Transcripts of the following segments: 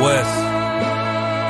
West,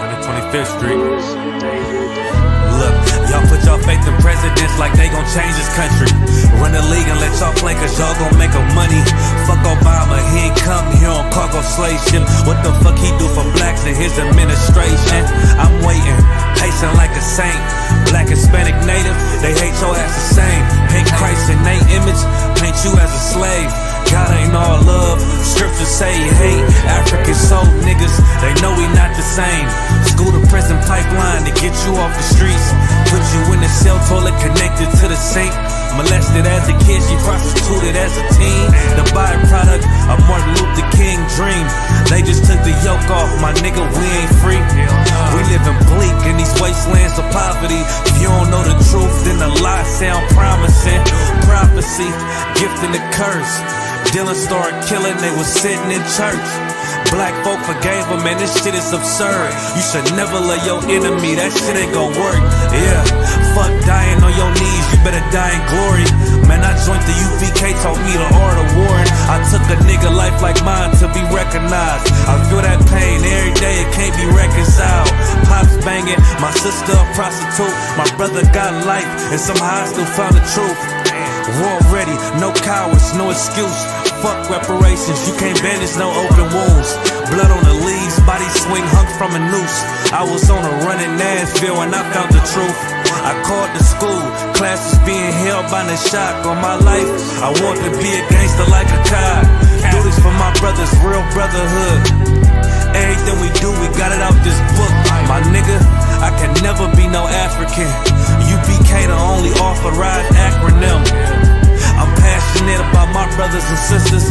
125th Street. Look, y'all put y'all faith in presidents like they gon' change this country. Run the league and let y'all play cause y'all gon' make a money. Fuck Obama, he ain't come here on cargo slave ship. What the fuck he do for blacks in his administration? I'm waiting, patient like a saint. Black, Hispanic, Native, they hate your ass the same. Paint Christ in they image, paint you as a slave. God ain't all love, scriptures say he hate. African soul niggas, they know we not the same. School to prison pipeline to get you off the streets. Put you in the cell, toilet connected to the sink. Molested as a kid, she prostituted as a teen. The byproduct of Martin Luther King dream. They just took the yoke off, my nigga, we ain't free. We living bleak in these wastelands of poverty. If you don't know the truth, then the lie sound promising. Prophecy, gift and the curse. Dylan started killing, they was sitting in church. Black folk forgave him, man, this shit is absurd. You should never love your enemy, that shit ain't gon' work. Yeah, fuck dying on your knees, you better die in glory. Man, I joined the UPK, taught me the art of warring. I took a nigga life like mine to be recognized. I feel that pain every day, it can't be reconciled. Pops banging, my sister a prostitute. My brother got life, and somehow I still found the truth. War ready, no cowards, no excuse. Fuck reparations, you can't bandage no open wounds. Blood on the leaves, body swing hung from a noose. I was on a run in Nashville and I found the truth. I called the school, classes being held by the shock on my life. I want to be a gangster like a cop. Do this for my brothers, real brotherhood. Everything we do, we got it out this book. My nigga, I can never be no African. UPK the only authorized acronym. I'm passionate about my brothers and sisters.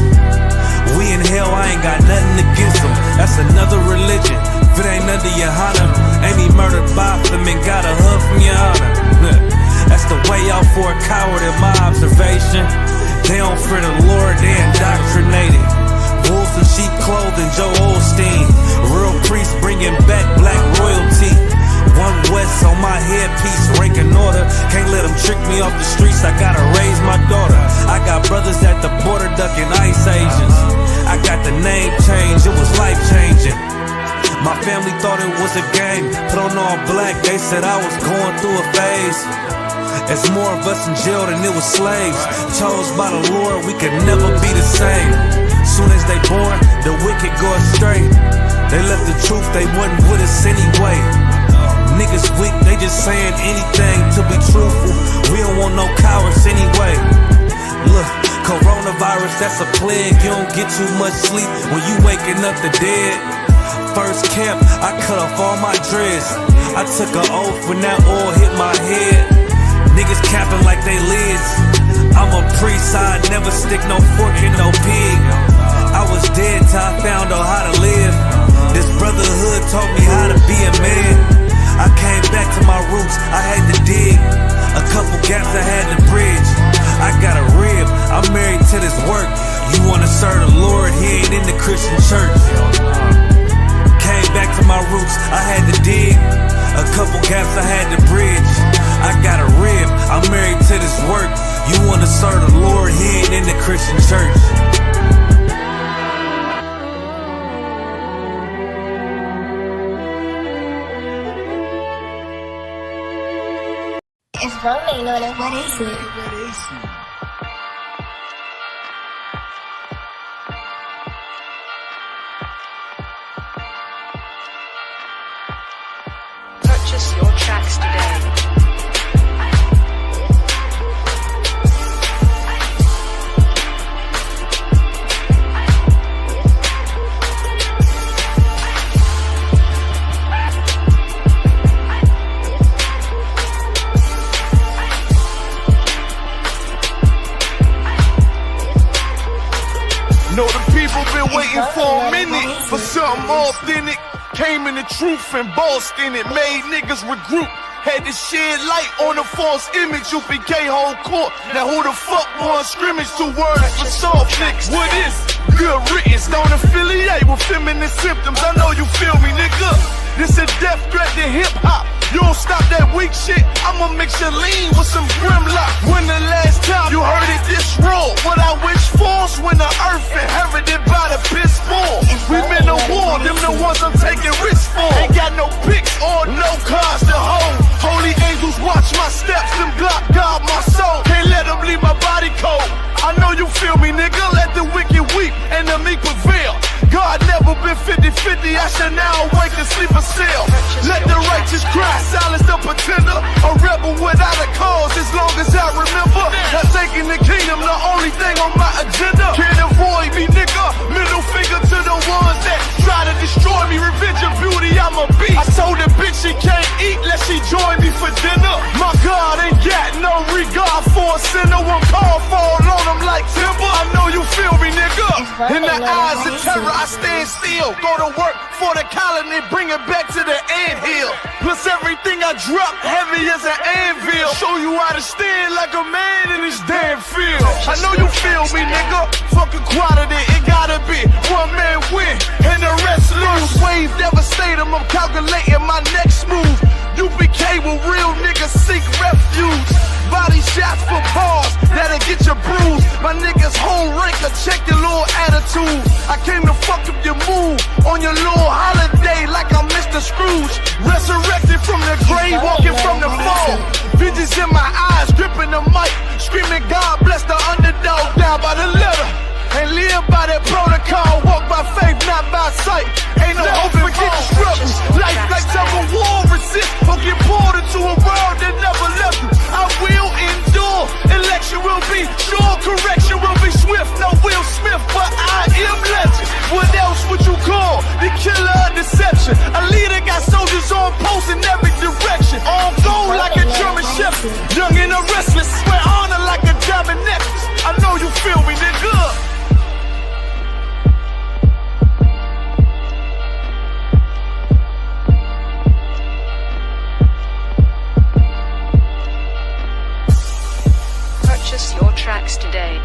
We in hell, I ain't got nothing against them. That's another religion. If it ain't under your honor, ain't me murdered by them and got a hug from your honor. That's the way out for a coward in my observation. They don't fear the Lord, they indoctrinated. Wolves in sheep clothing, Joe Osteen. Real priests bringing back black royalty. One West on my headpiece, ranking order. Can't let them trick me off the streets, I gotta raise my daughter. I got brothers at the border ducking ICE agents. I got the name change, it was life changing. My family thought it was a game. Put on all black, they said I was going through a phase. It's more of us in jail than it was slaves. Chose by the Lord, we could never be the same. Soon as they born, the wicked go astray. They left the truth, they wasn't with us anyway. Niggas weak, they just saying anything to be truthful. We don't want no cowards anyway. Look, coronavirus, that's a plague. You don't get too much sleep when you waking up the dead. First camp, I cut off all my dreads. I took an oath when that oil hit my head. Niggas capping like they lids. I'm a priest, I never stick no fork in no pig. I was dead till I found out how to live. This brotherhood taught me how to be a man. I came back to my roots, I had to dig. A couple gaps I had to bridge. I got a rib, I'm married to this work. You wanna serve the Lord, he ain't in the Christian church. Came back to my roots, I had to dig. A couple gaps I had to bridge. I got a rib, I'm married to this work. You wanna serve the Lord, he ain't in the Christian church. It's voting on it. What is it? Purchase your tracks today. Know the people been waiting for a minute for something authentic. Came in the truth and bossed in it, made niggas regroup. Had to shed light on the false image. UPK whole court. Now who the fuck won scrimmage? 2 words for soft niggas. What is good riddance? Don't affiliate with feminine symptoms. I know you feel me, nigga. This a death threat to hip hop. You don't stop that weak shit, I'ma mix your lean with some Grimlock. When the last time you heard it this raw? What I wish for's when the earth inherited by the piss ball. We been to war, them the ones I'm taking risks for. Ain't got no picks or no cars to hold. Holy angels watch my steps, them Glock guard my soul. Can't let them leave my body cold. I know you feel me, nigga. Let the wicked weep and the meek prevail. God never been 50-50. I shall now awake and sleep a cell. Let the righteous cry, silence the pretender. A rebel without a cause, as long as I remember. Not taking the kingdom, the only thing on my agenda. Can't avoid me, nigga. Middle finger to the ones that try to destroy me. Revenge of beauty, I'm a beast. I told the bitch she can't eat, let she join me for dinner. My God ain't got no regard for a sinner. One call fall on him like timber. I know you feel me, nigga. In the eyes of terror, I stand still. Go to work for the colony, bring it back to the anthill. Plus everything I drop, heavy as an anvil. Show you how to stand like a man in this damn field. I know you feel me, nigga. Fuck equality, it gotta be one man win and the rest lose. Wave devastator, I'm calculating my next move. UPK will real niggas seek refuge. Body shots for bars, that'll get you bruised. My niggas whole ranker, check your little attitude. I came to fuck up your mood on your little holiday like I'm Mr. Scrooge. Resurrected from the grave, walking from the fall. Visions in my eyes, gripping the mic, screaming God bless the underdog down by the letter. And live by that protocol, walk by faith, not by sight. Ain't no hope, forget the struggles. Life like tug of war, resist or get pulled into a world that never left you. I will endure, election will be sure, correction will be swift. No Will Smith, but I am legend. What else would you call the killer of deception? A leader got soldiers on post in every direction. On gold like a German shepherd, young and a restless, wear honor like a diamond necklace. I know you feel me, nigga. Purchase your tracks today.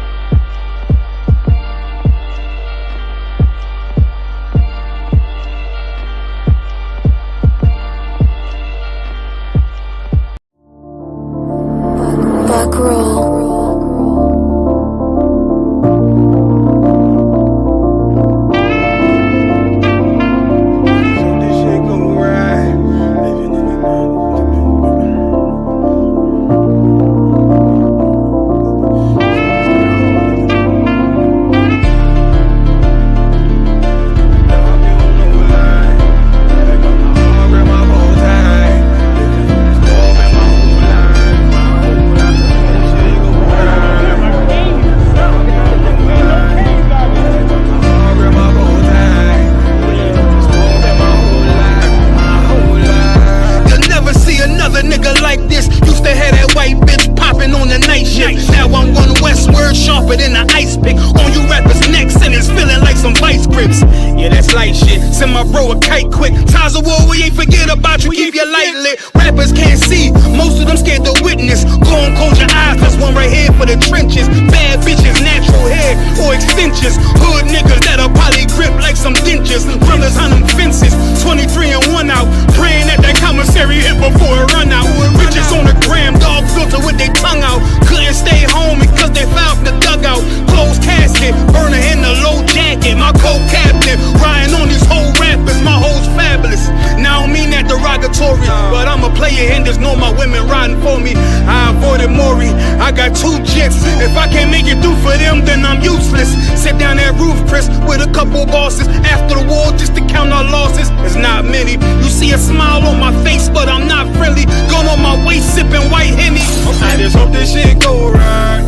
Send my bro a kite quick. Times of war, we ain't forget about you. Keep your light lit. Rappers can't see, most of them scared to witness. Go and close your eyes, there's one right here for the trenches. Bad bitches, natural hair or extensions. Hood niggas that'll probably grip like some dentures. Brothers on them fences, 23 and 1 out. Praying that that commissary hit before it run out. Bitches on the gram, dog filter with their tongue out. Couldn't stay home because they found the dugout. Closed casket, burner in the low jacket. My co-captain, riding on these whole rappers. My hoes fabulous. Now I don't mean that derogatory, but I'm a player and there's no my women riding for me. I avoided Maury, I got 2 jets. If I can't make it through for them, then I'm useless. Sit down that roof, Chris, with a couple bosses. After the war, just to count our losses. It's not many. You see a smile on my face, but I'm not friendly. Gun on my waist, sipping white Henny. I just hope this shit go right.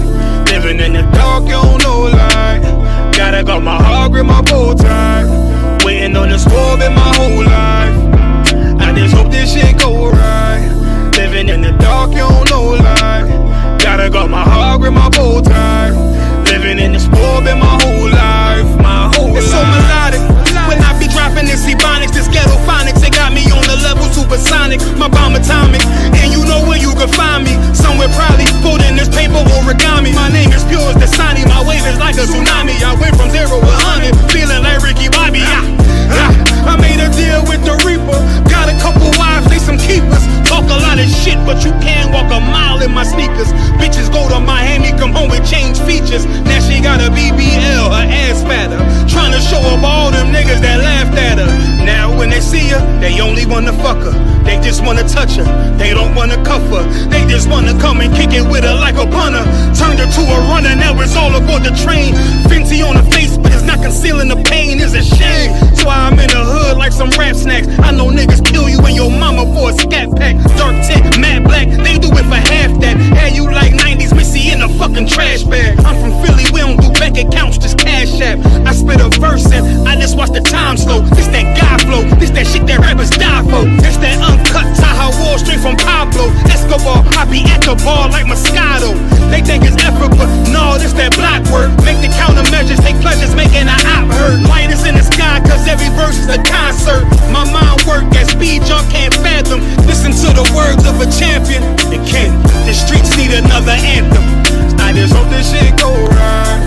Living in the dark, you don't know light. Gotta got my heart grip my bow tie. Waiting on the squab in my whole life. I just hope this shit go right. Living in the dark, you don't know light. Gotta got my heart grip my bow tie. Living in the squab in my whole life. My whole life. It's so melodic. When I be dropping this ebonics, this ghetto phonics, it got me on the level supersonic. My bomb atomic, and you know where you can find me. Somewhere probably folding this paper origami. My name is pure as the Dasani, my wave is like a tsunami. I went from 0 to 100, feeling like Ricky Bobby. I made a deal with the sneakers. Bitches go to Miami, come home with change features. Now she got a BBL, her ass fatter. Trying to show up all them niggas that laughed at her. Now when they see her, they only wanna fuck her. They just wanna touch her, they don't wanna cuff her. They just wanna come and kick it with her like a punter. Turned her to a runner, now it's all aboard the train. Fenty on her face, but it's not concealing the pain, it's a shame. So I'm in the hood like some rap snacks. I know niggas kill you and your mama for a scat pack. Dark tint, matte black, they do it for half that. Had you like 90s Missy in a fucking trash bag. I'm from Philly, we don't do bank accounts, just cash app. I spit a verse and I just watch the time slow. This that guy flow, this that shit that rappers die for. This that uncut Taha Wall straight from Pablo Escobar. I be at the bar like Moscato. They think it's effort, but no, this that block work. Make the countermeasures, take pleasures, making an op hurt. Lighters in the sky, cause every verse is a concert. My mind work at speed y'all can't fathom. Listen to the words of a champion. It can't, the streets need another anthem. I just hope this shit go right.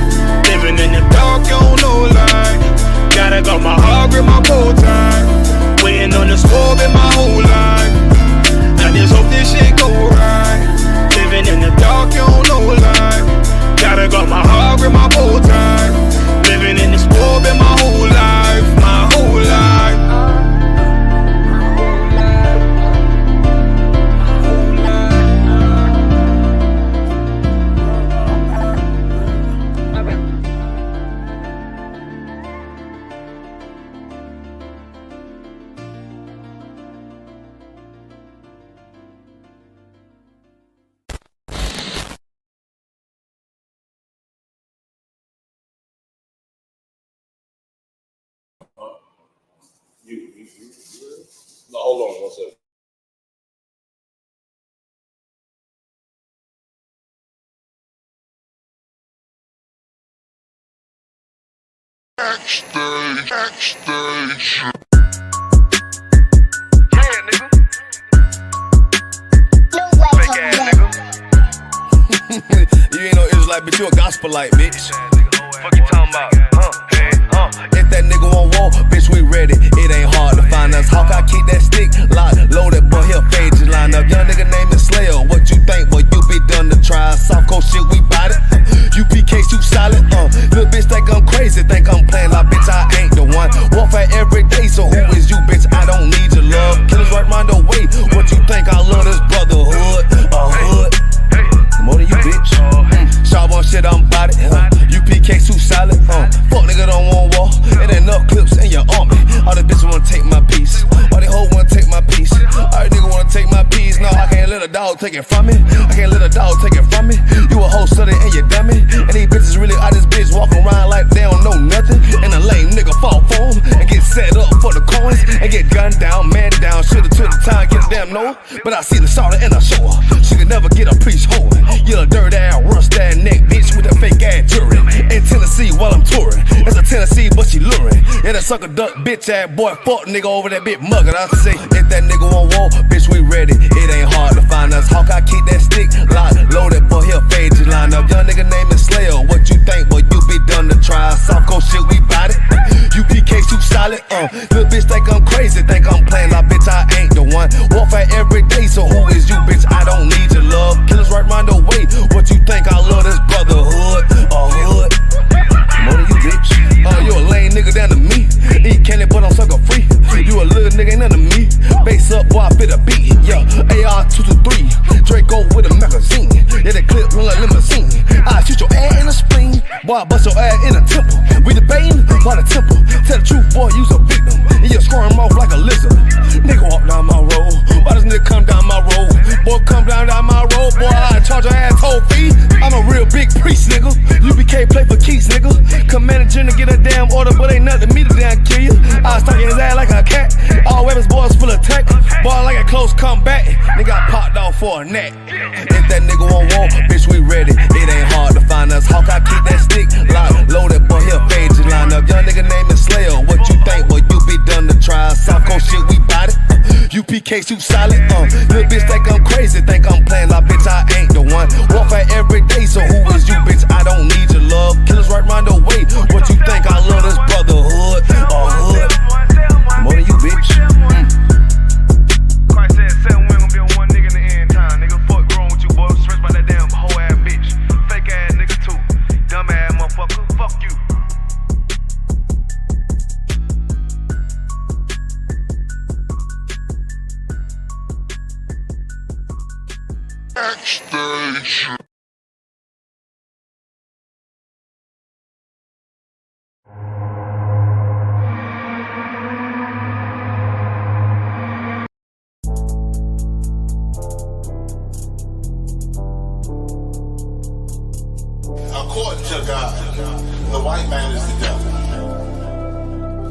Living in the dark, you don't know light. Gotta got my heart with my bow tie. Waiting on the score in my whole life. I just hope this shit go right. Living in the dark, you don't know life. Gotta got my heart with my bow tie. Living in the score in my whole life. My whole life. No, hold on one second. Backstage. Yeah, nigga. No way, Fake ass nigga. You ain't no Israelite, bitch, you a gospelite, bitch. Fuck you talking about? If that nigga won't walk, bitch, we ready. It ain't hard to find us. Hawk, I keep that stick locked, loaded, boy, he'll fade you line up. Young nigga named Slayer, what you think, boy, you be done to try. Soft coat shit, we bout it. UPK too solid, little bitch think I'm crazy, think I'm playing like bitch, I ain't the one. Warfare every day, so who is you, bitch? I don't need your love. Killers right round the way, what you think? I love this brotherhood, a hood. More than you, bitch. Sharp on shit, I'm bout it. UPK too solid. Fuck nigga don't want war. It ain't enough clips in your army. All the bitches wanna take my piece. All they hoes wanna take my piece. All they niggas wanna take my piece. No, I can't let a dog take it from me. I can't let a dog take it from me. You a hoe study and you dummy. And these bitches really out this bitch walking around like they don't know nothing. And a lame nigga fall for them and get set up for the coins and get gunned down, man down. Shoulda took the time, get a damn no. But I see the shorter and I show her. She could never get a priest hoe. You a dirt ass, rust ass neck bitch with a fake ass jury. In Tennessee while I'm touring. It's a Tennessee, but she luring. Yeah, that sucker duck bitch ass boy, fuck nigga over that bitch muggin'. I say, if that nigga won't walk, bitch, we ready. It ain't hard to find us. Hawk, I keep that stick locked, loaded, boy, he'll fade you line up. Young nigga named Slayer, what you think, boy, you be done to try. Soft coat shit, we bout it. UPK too solid, little bitch think I'm crazy, think I'm playing like bitch, I ain't the one. Warfare every day, so who is you, bitch? I don't need your love. Killers right round the way, what you think? I love this brotherhood, a hood. More than you, bitch. You a lame nigga down to me. Eat candy, but I'm sucker free. You a little nigga, ain't none of me. Base up, boy, I fit a beat. Yeah, AR-223. Draco with a magazine. Yeah, that clip run like limousine. I shoot your ass in the spleen. Boy, I bust your ass in the temple. We debating by the temple. Tell the truth, boy, you's a victim. And you squirm off like a lizard. Nigga walk down my road. Why does nigga come down my road? Boy, come down my road. Boy, I charge your ass toll fee. I'm a real big priest, nigga. UBK play for keys, nigga. Commander General get a damn order, but ain't nothing me to damn kill you. I was talking his ass like a cat. All weapons, boys full of tech. Boy, like a close comeback. Nigga got popped off for a neck. If that nigga won't walk, bitch, we ready. It ain't hard to find us. Hawk, I keep that stick locked, loaded, boy, he'll fade you line up. Young nigga named Slayer, what you think, boy, you be done to try. South Coast shit, we bout it. UPK too solid, little bitch think I'm crazy, think I'm playing like bitch, I ain't the one. Warfare every day, so who is you, bitch? I don't need your love. Killers right round the way, what you think? I love this brotherhood, a hood. More than you, bitch. Christ said 7 we ain't gonna be on one nigga in the end time. Nigga, fuck wrong with you, boy. Stressed by that according to God. The white man is the devil.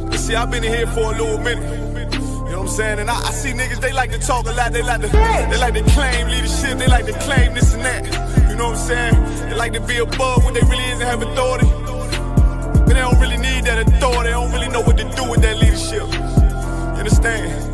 You see, I've been in here for a little minute. You know what I'm saying? And I see niggas, they like to talk a lot. They like to claim leadership. They like to claim this and that. You know what I'm saying? They like to be above what they really is and have authority. But they don't really need that authority. They don't really know what to do with that leadership. You understand?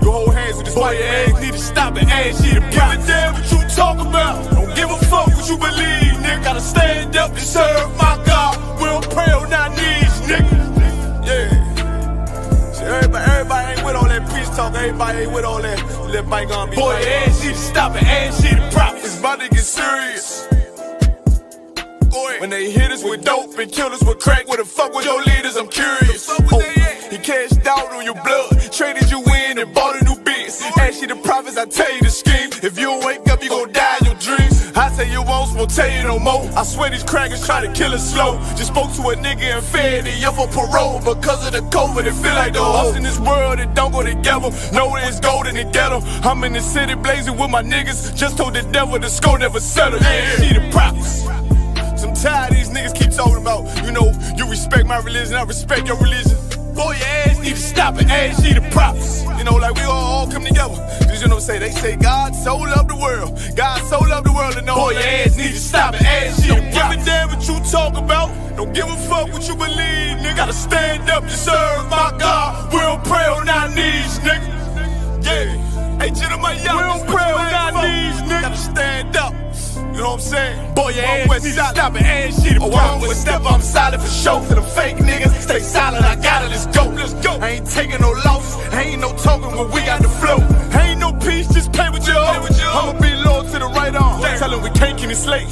You hold hands with this white man. Need to stop and ask you to give a damn what you talk about. Don't give a fuck what you believe, nigga. Gotta stand up and serve my God. We don't pray on our knees, nigga. Yeah. See, everybody ain't with all that peace talk. Everybody ain't with all that. Let bygone be. Boy, ask you to stop and ask you to prop. It's about to get serious. When they hit us with dope and kill us with crack, where the fuck with your leaders? I'm curious. He cashed out on your blood, traded you in and bought a new biz. Ask you the prophets, I tell you the scheme. If you don't wake up, you gon' die in your dreams. I say you won't tell you no more. I swear these crackers try to kill us slow. Just spoke to a nigga and fed he up for parole. Because of the COVID, it feel like the hoes in this world that don't go together. Nowhere is gold in the ghetto. I'm in the city blazing with my niggas. Just told the devil the score never settle. Yeah, see the prophets. I'm tired of these niggas keep talking about, you know, you respect my religion, I respect your religion. Boy, your ass need to stop and ask you the prophets. You know, like we all come together. Cause you know what I'm saying? They say God so loved the world. God so loved the world and boy, your ass need to stop and ask you the prophets. Don't give a damn what you talk about. Don't give a fuck what you believe, nigga. Gotta stand up and serve my God. We don't pray on our knees, nigga. Yeah. Hey, Jeremiah, we don't pray on our knees, nigga. Gotta stand up. You know what I'm saying? Boy, your ass need to stop and ask you to I would step, I'm solid for show. To the fake niggas, stay silent, I got it, let's go. I ain't taking no losses, ain't no talking when we got the flow. Ain't no peace, just play with your own. I'ma be loyal to the right arm. Tell him we can't keep it slate.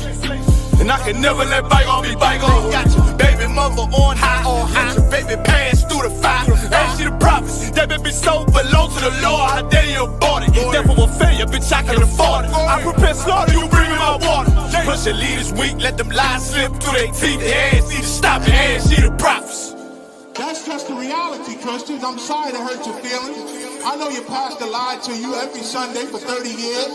And I can never let bygone be bygone. Got your baby mother on high, got your baby pants through the fire. Ask you the prophets, that baby soul belong to the Lord. How dare you abort it? Devil will fail you, bitch, I can afford it. I prepare slaughter, you bring me my water. Push your leaders weak, let them lies slip through their teeth. Their ass need to stop and ask you the prophets. That's just the reality, Christians. I'm sorry to hurt your feelings. I know your pastor lied to you every Sunday for 30 years,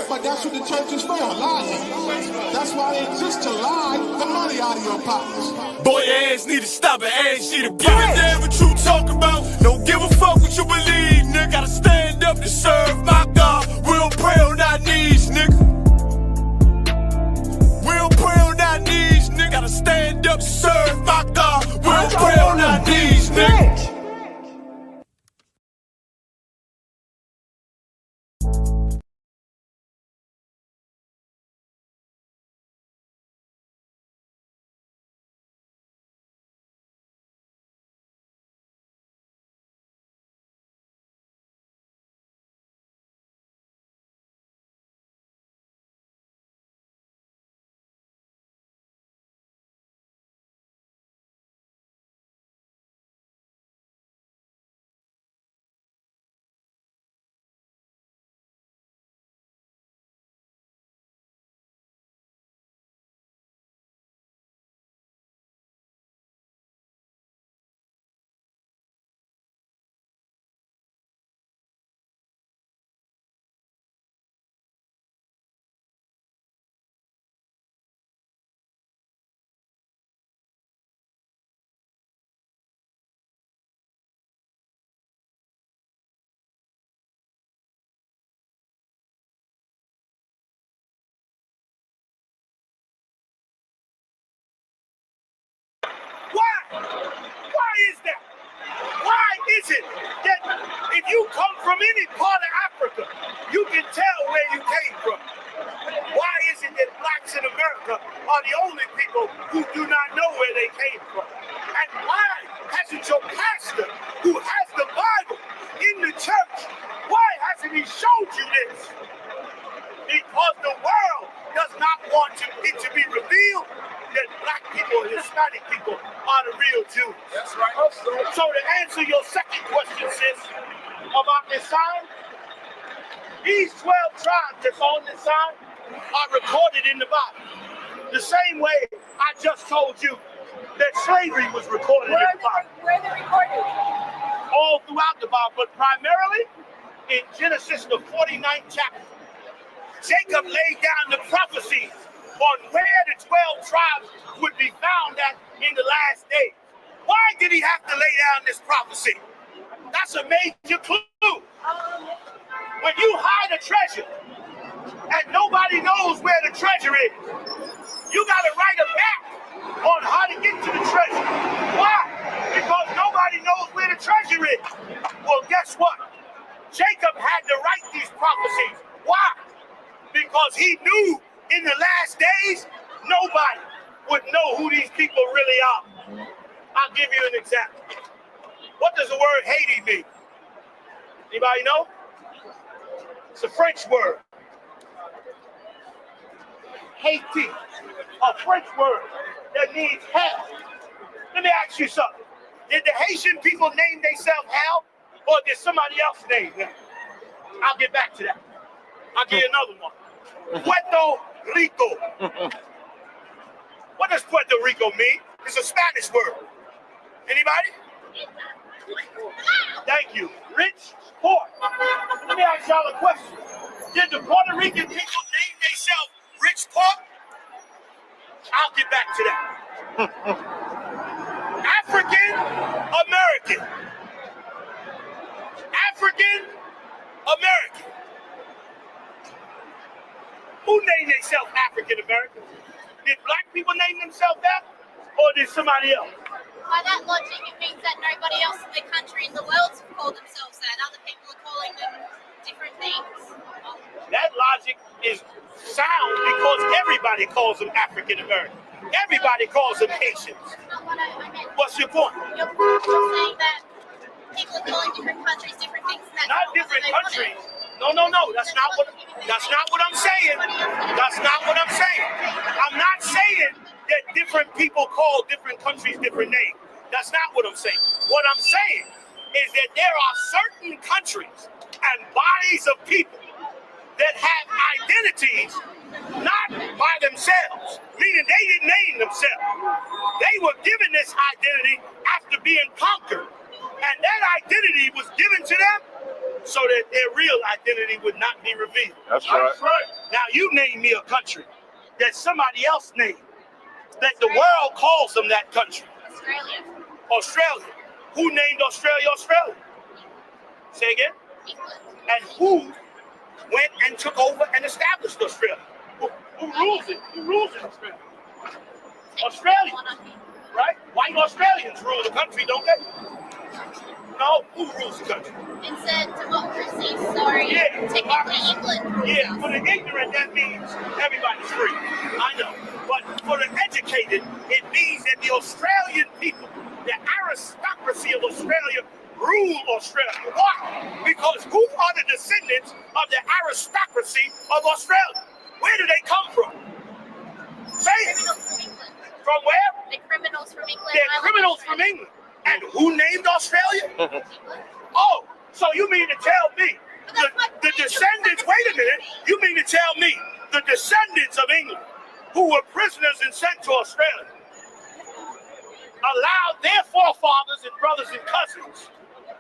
but that's what the church is for, lying. That's why they exist, to lie the money out of your pockets. Boy, your ass need to stop and ask you to give a damn what you talk about. Don't give a fuck what you believe, nigga. Gotta stand up to serve my God. We don't pray on our knees, nigga. We don't pray on our knees, nigga. Gotta stand up to serve my God. We don't pray on our knees, nigga. Why is that? Why is it that if you come from any part of Africa, you can tell where you came from? Why is it that blacks in America are the only people who do not know where they came from? And why hasn't your pastor, who has the Bible in the church, why hasn't he showed you this? Because the world does not want it to be revealed that black people and Hispanic people are the real Jews. That's right. So to answer your second question, sis, about this sign, these 12 tribes that's on this sign are recorded in the Bible. The same way I just told you that slavery was recorded in the Bible. Where are they recorded? All throughout the Bible, but primarily in Genesis, the 49th chapter. Jacob laid down the prophecies on where the the 12 tribes would be found at in the last days. Why did he have to lay down this prophecy? That's a major clue. When you hide a treasure and nobody knows where the treasure is, you got to write a map on how to get to the treasure. Why? Because nobody knows where the treasure is. Well, guess what? Jacob had to write these prophecies. Why? Because he knew in the last days, nobody would know who these people really are. I'll give you an example. What does the word Haiti mean? Anybody know? It's a French word. Haiti, a French word that means hell. Let me ask you something. Did the Haitian people name themselves hell, or did somebody else name them? I'll get back to that. I'll give you another one. Puerto Rico. What does Puerto Rico mean? It's a Spanish word. Anybody? Thank you. Rich, poor. Let me ask y'all a question. Did the Puerto Rican people name themselves rich, poor? I'll get back to that. African American. African American. Who named themselves African American? Did black people name themselves that? Or did somebody else? By that logic, it means that nobody else in the country in the world called themselves that. Other people are calling them different things. That logic is sound because everybody calls them African American. Everybody calls them Haitians. That's not what I meant. What's your point? You're saying that people are calling different countries different things. And that's Not different countries. No. That's not what I'm saying. That's not what I'm saying. I'm not saying that different people call different countries different names. That's not what I'm saying. What I'm saying is that there are certain countries and bodies of people that have identities not by themselves, meaning they didn't name themselves. They were given this identity after being conquered, and that identity was given to them so that their real identity would not be revealed. That's right. Now you name me a country that somebody else named, that the world calls them that country. Australia. Who named Australia Australia? Say again? England. And who went and took over and established Australia? Who rules it? Who rules in Australia? Australia, right? White Australians rule the country, don't they? No, who rules the country? It said democracy, sorry. Yeah, technically England. Yeah, for the ignorant, that means everybody's free. I know. But for the educated, it means that the Australian people, the aristocracy of Australia, rule Australia. Why? Because who are the descendants of the aristocracy of Australia? Where do they come from? Say it. Criminals from England. From where? The criminals from England. They're criminals from England. And who named Australia? Oh, so you mean to tell me the descendants, wait a minute, you mean to tell me the descendants of England who were prisoners and sent to Australia allowed their forefathers and brothers and cousins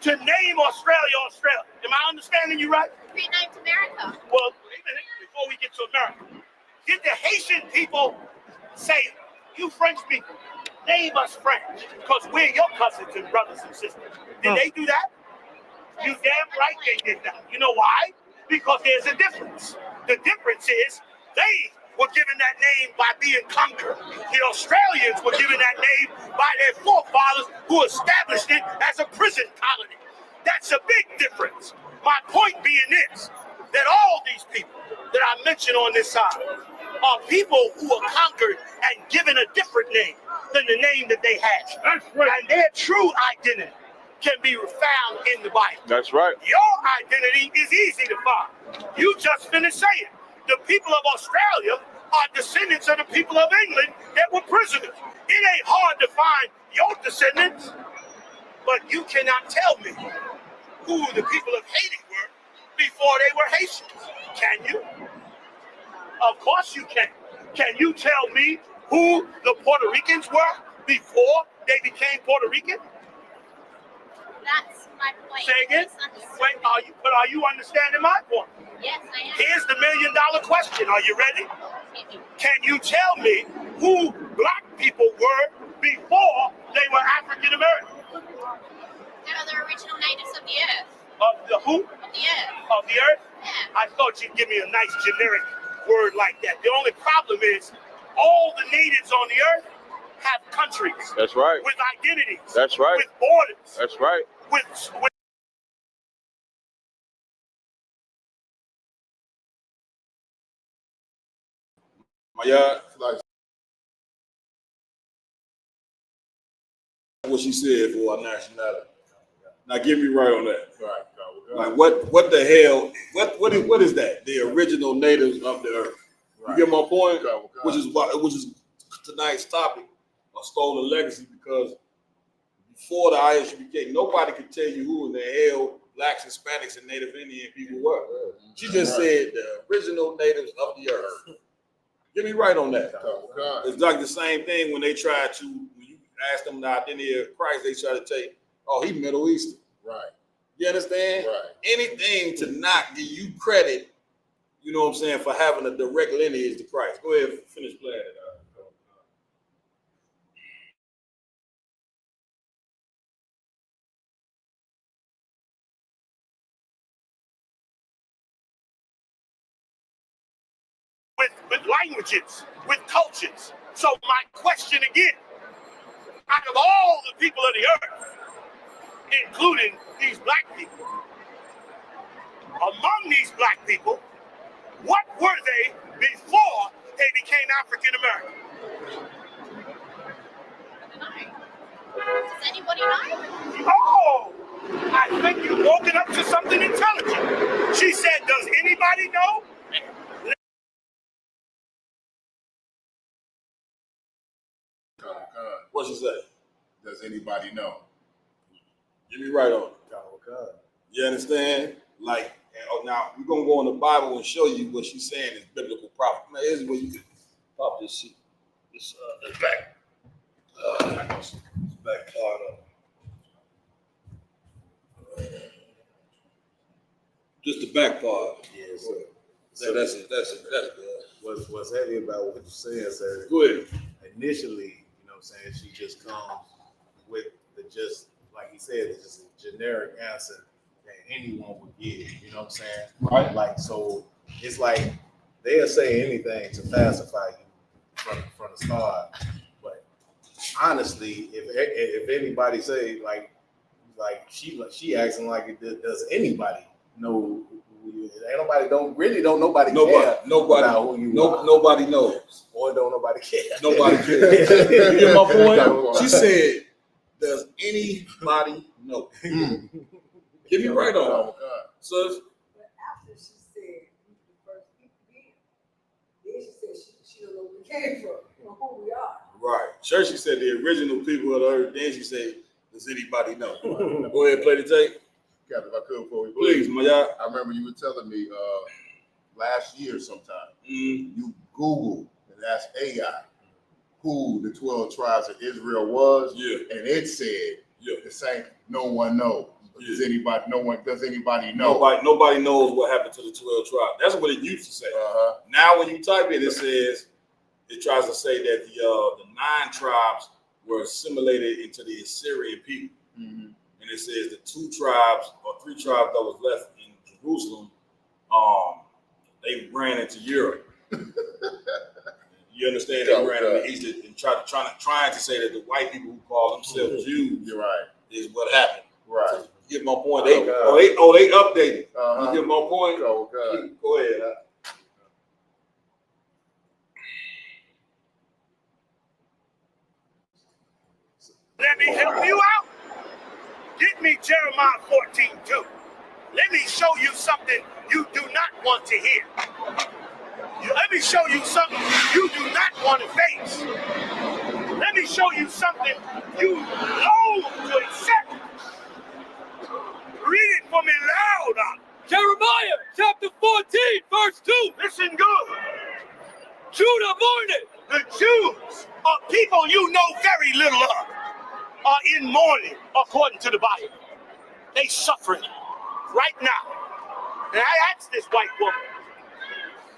to name Australia Australia. Am I understanding you right? Renamed America. Well, wait a minute, before we get to America. Did the Haitian people say, you French people, name us French, because we're your cousins and brothers and sisters? Did they do that? You damn right they did that. You know why? Because there's a difference. The difference is they were given that name by being conquered. The Australians were given that name by their forefathers who established it as a prison colony. That's a big difference. My point being this, that all these people that I mentioned on this side are people who are conquered and given a different name than the name that they had. That's right. And their true identity can be found in the Bible. That's right. Your identity is easy to find. You just finished saying the people of Australia are descendants of the people of England that were prisoners. It ain't hard to find your descendants, but you cannot tell me who the people of Haiti were before they were Haitians. Can you? Of course you can. Can you tell me who the Puerto Ricans were before they became Puerto Rican? That's my point. Say again? Wait, are you understanding my point? Yes, I am. Here's the $1 million question. Are you ready? Can you tell me who black people were before they were African American. They are the original natives of the earth. Of the who? Of the earth. Of the earth? Yeah. I thought you'd give me a nice generic word like that. The only problem is all the natives on the earth have countries. That's right. With identities. That's right. With borders. That's right. With Yeah, like what she said for our nationality. Now get me right on that. Right. Like what the hell? What is that? The original natives of the earth. You get my point? Which is tonight's topic, a stolen legacy, because before the ISUPK, nobody could tell you who in the hell blacks, Hispanics, and Native Indian people were. She just said the original natives of the earth. Get me right on that. It's like the same thing when they try to, when you ask them the identity of Christ, they try to tell you, oh, he's Middle Eastern. Right. You understand? Right. Anything to not give you credit, you know what I'm saying, for having a direct lineage to Christ. Go ahead and finish playing it. with languages, with cultures. So my question again, out of all the people of the earth, including these black people, among these black people, what were they before they became African American? Does anybody know? Oh, I think you've woken up to something intelligent. She said, does anybody know? What's it say? Does anybody know? Get me right on. You understand? Like, now we're gonna go in the Bible and show you what she's saying is biblical prophet. Now, here's where you can pop this sheet, this back, this back part of it. Just the back part. Yes, sir. So that's it. That's good. What's heavy about what you're saying, sir? Go ahead. Initially, you know what I'm saying, she just comes with the just, like he said, it's just a generic answer that anyone would give, you know what I'm saying? Right. Like, so it's like they'll say anything to pacify you from the start. But honestly, if anybody say like she acting like it does anybody know who you is? Ain't nobody don't nobody care about who you are. Nobody knows. Or don't nobody care. Nobody cares. You get my point? She said, does anybody know? Get me right on. So But after she said the first people then she said she don't know where we came from or who we are. right. Sure, she said the original people of the earth. Then she said, does anybody know? Go ahead, play the tape. Captain, if I could before we Please, my y'all. I remember you were telling me last year sometime, you Googled and asked AI who the 12 tribes of Israel was, and it said the same. No one knows. Does anybody? No one. Does anybody know? Nobody knows what happened to the 12 tribes. That's what it used to say. Now, when you type it, it says it tries to say that the 9 tribes were assimilated into the Assyrian people, and it says the 2 tribes or 3 tribes that was left in Jerusalem, they ran into Europe. You understand? They ran into East and trying to say that the white people who call themselves Jews, you're right, is what happened. Right. So you get my point. They updated. You get my point. Oh God. Go ahead. Let me help you out. Get me Jeremiah 14:2. Let me show you something you do not want to hear. Let me show you something you do not want to face. Let me show you something you loathe to accept. Read it for me loud. Jeremiah chapter 14, verse 2. Listen good. Judah mourning. The Jews are people you know very little of, are in mourning according to the Bible. They suffering right now. And I asked this white woman,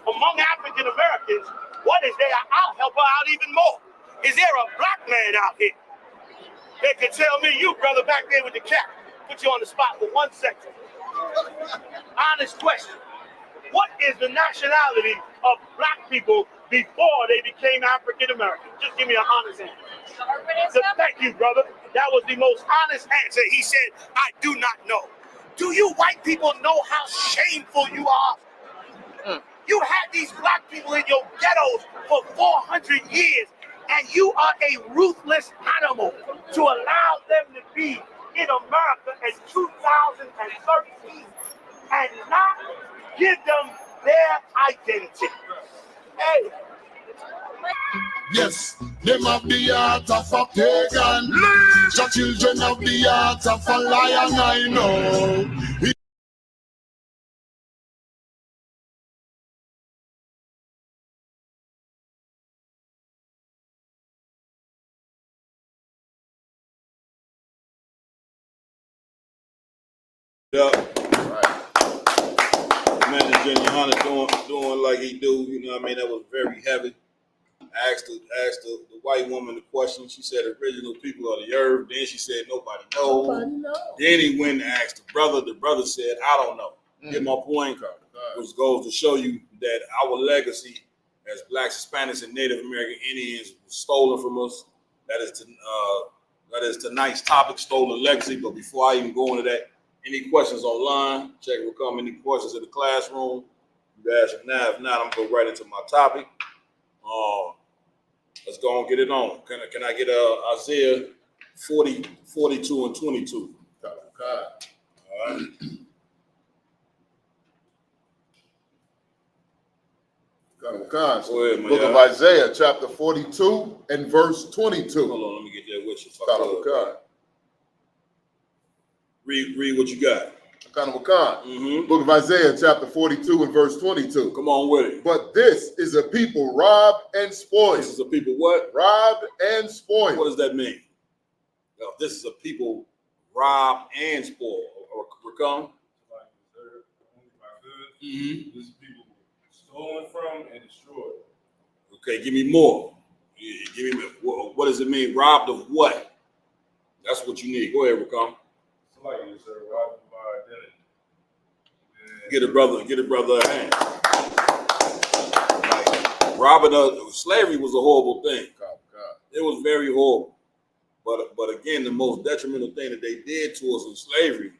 among African Americans, What is there? I'll help her out even more. Is there a black man out here that can tell me, you brother back there with the cap, put you on the spot for 1 second. Honest question. What is the nationality of black people before they became African American? Just give me an honest answer. So thank you, brother. That was the most honest answer. He said, I do not know. Do you white people know how shameful you are? You had these black people in your ghettos for 400 years, and you are a ruthless animal to allow them to be in America in 2013 and not give them their identity. Hey. Yes, them have the heart of a pagan. The children have the heart of a lion, I know. Yeah. Man, Junior Hunter doing like he do, you know what I mean? That was very heavy. Asked the white woman the question. She said original people of the earth. Then she said nobody knows. Then he went and asked the brother. The brother said, I don't know. Get my point, which goes to show you that our legacy as blacks, Hispanics, and Native American Indians was stolen from us. That is tonight's topic, stolen legacy. But before I even go into that, any questions online? Check will come. Any questions in the classroom? You ask them now. If not, I'm going to go right into my topic. Let's go and get it on. Can I get Isaiah 40, 42, and 22? All right. Go ahead, Book of Isaiah, chapter 42 and verse 22. Hold on, let me get that with you. Read what you got. Book of Isaiah, chapter 42 and verse 22. Come on with it. But this is a people robbed and spoiled. This is a people what? Robbed and spoiled. What does that mean? Now, this is a people robbed and spoiled. Recon? This is people stolen from and destroyed. Okay, give me more. Give me what does it mean? Robbed of what? That's what you need. Go ahead, Recon. Somebody is robbed of our identity. Get a brother a hand. Like, robbing us, slavery was a horrible thing. It was very horrible. But again, the most detrimental thing that they did to us in slavery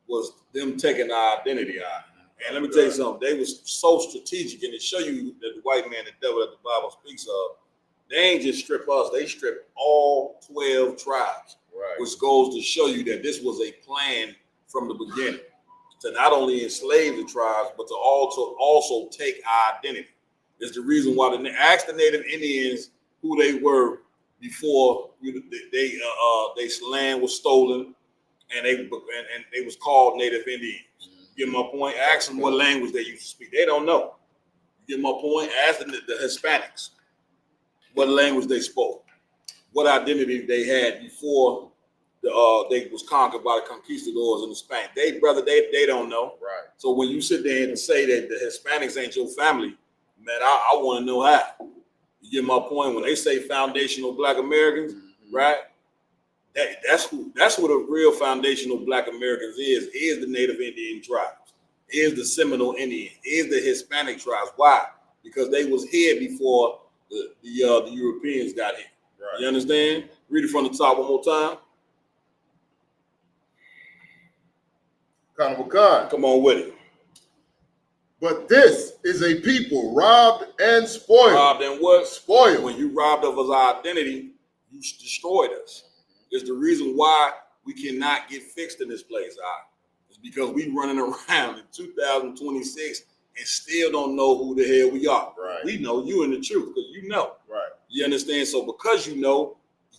was them taking our identity out. And let me tell you something, they was so strategic, and to show you that the white man, the devil that the Bible speaks of, they ain't just strip us, they strip all 12 tribes, which goes to show you that this was a plan from the beginning to not only enslave the tribes, but to also take our identity. It's the reason why ask the Native Indians who they were before they land was stolen, and they was called Native Indians. You get my point? Ask them what language they used to speak. They don't know. You get my point? Ask them the Hispanics what language they spoke, what identity they had before they was conquered by the conquistadors and the Spanish. They don't know. Right. So when you sit there and say that the Hispanics ain't your family, man, I want to know how. You get my point? When they say foundational Black Americans, right? That's who the real foundational Black Americans is the Native Indian tribes, is the Seminole Indian, is the Hispanic tribes. Why? Because they was here before the Europeans got here. Right. You understand? Read it from the top one more time. Come on with it. But this is a people robbed and spoiled. Robbed and what? Spoiled. When you robbed of our identity, you destroyed us. It's the reason why we cannot get fixed in this place. It's because we running around in 2026 and still don't know who the hell we are. Right. We know you in the truth because you know. Right. You understand? So because you know,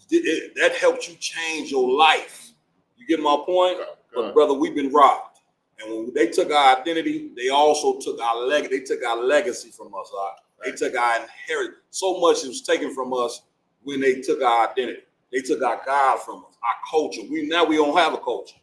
that helps you change your life. You get my point? Okay. But brother, we've been robbed. And when they took our identity, they also took our legacy. They took our legacy from us. Right? They took our inheritance. So much was taken from us when they took our identity. They took our God from us, our culture. We don't have a culture.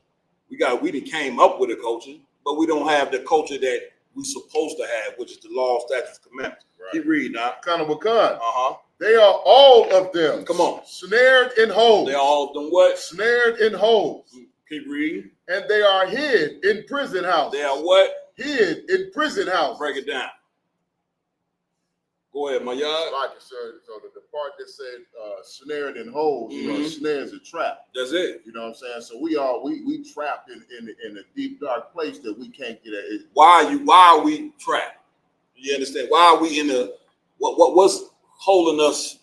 We done came up with a culture, but we don't have the culture that we're supposed to have, which is the law, statutes, commandments. Keep reading now. Kind of Wakan. Uh-huh. They are all of them. Come on. Snared in holes. They are all of them what? Snared in holes. Keep reading. And they are hid in prison houses. They are what? Hid in prison houses. Break it down. Go ahead, my yard. Like it, sir. So the part that said snared in holes, snare is a trap. That's it. You know what I'm saying? So we trapped in a deep dark place that we can't get at. Why are we trapped? You understand? Why are we in a what's holding us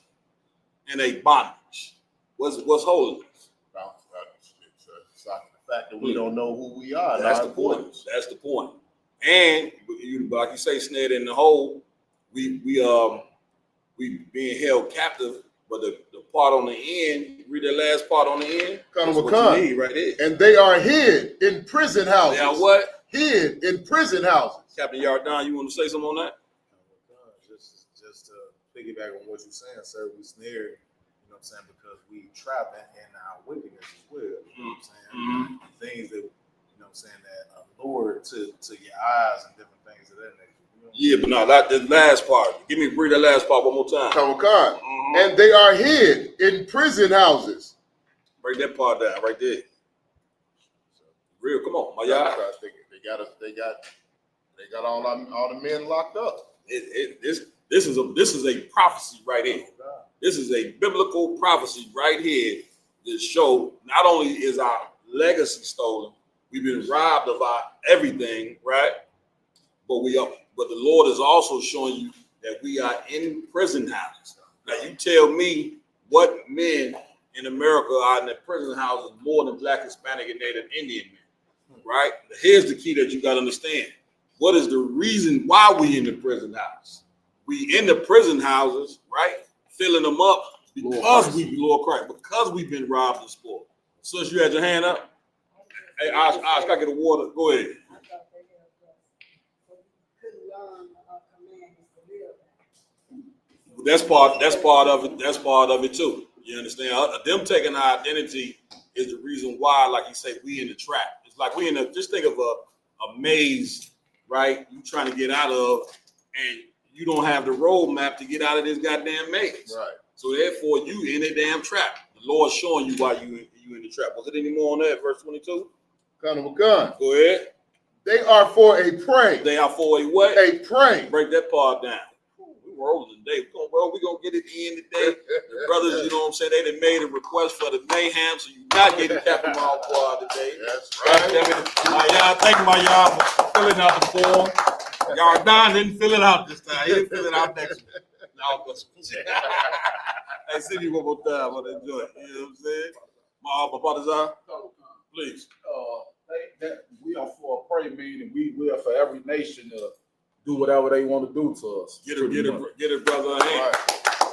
in a bondage? What's holding us? It's like the fact that we don't know who we are. That's the point. That's the point. And like you say, snared in the hole. We being held captive, but the part on the end, read the last part on the end. That's what you need right there. And they are hid in prison houses. They are what? Hid in prison houses. Captain Yardan, you want to say something on that? Just to piggyback on what you're saying, sir, we snared, you know what I'm saying, because we trap in our wickedness as well. You know what I'm saying? Things that, you know what I'm saying, that allure to your eyes and different things of that nature. Yeah, but no, the last part. Read the last part one more time. And they are hid in prison houses. Break that part down right there. Real, come on, my y'all. They got all the men locked up. This is a prophecy right here. This is a biblical prophecy right here that show not only is our legacy stolen, we've been robbed of our everything, right? But the Lord is also showing you that we are in prison houses. Now you tell me what men in America are in the prison houses more than Black, Hispanic, and Native Indian men, right? Here's the key that you got to understand. What is the reason why we in the prison house? We in the prison houses, right? Filling them up because we've been robbed and spoiled. So you had your hand up. Hey, I gotta get a water. Go ahead. That's part of it. That's part of it too. You understand? Them taking our identity is the reason why, like you say, we in the trap. It's like we in a, just think of a maze, right? You trying to get out of, and you don't have the roadmap to get out of this goddamn maze. Right. So therefore, you in a damn trap. The Lord's showing you why you in the trap. Was it any more on that? Verse 22. Kind of a gun. Go ahead. They are for a prey. They are for a what? A prey. Break that part down. We rolling today. We're gonna get it in today. The brothers, you know what I'm saying, they done made a request for the mayhem, so you're not getting Captain Malquad today. That's right. Y'all, thank my y'all for filling out the form. Y'all Don didn't fill it out this time. He didn't fill it out next week. No, hey, see me one more time. I want to enjoy it. You know what I'm saying? My Padazar, please. We are for a prey, meaning we are for every nation to do whatever they want to do to us. Get it, brother. Right.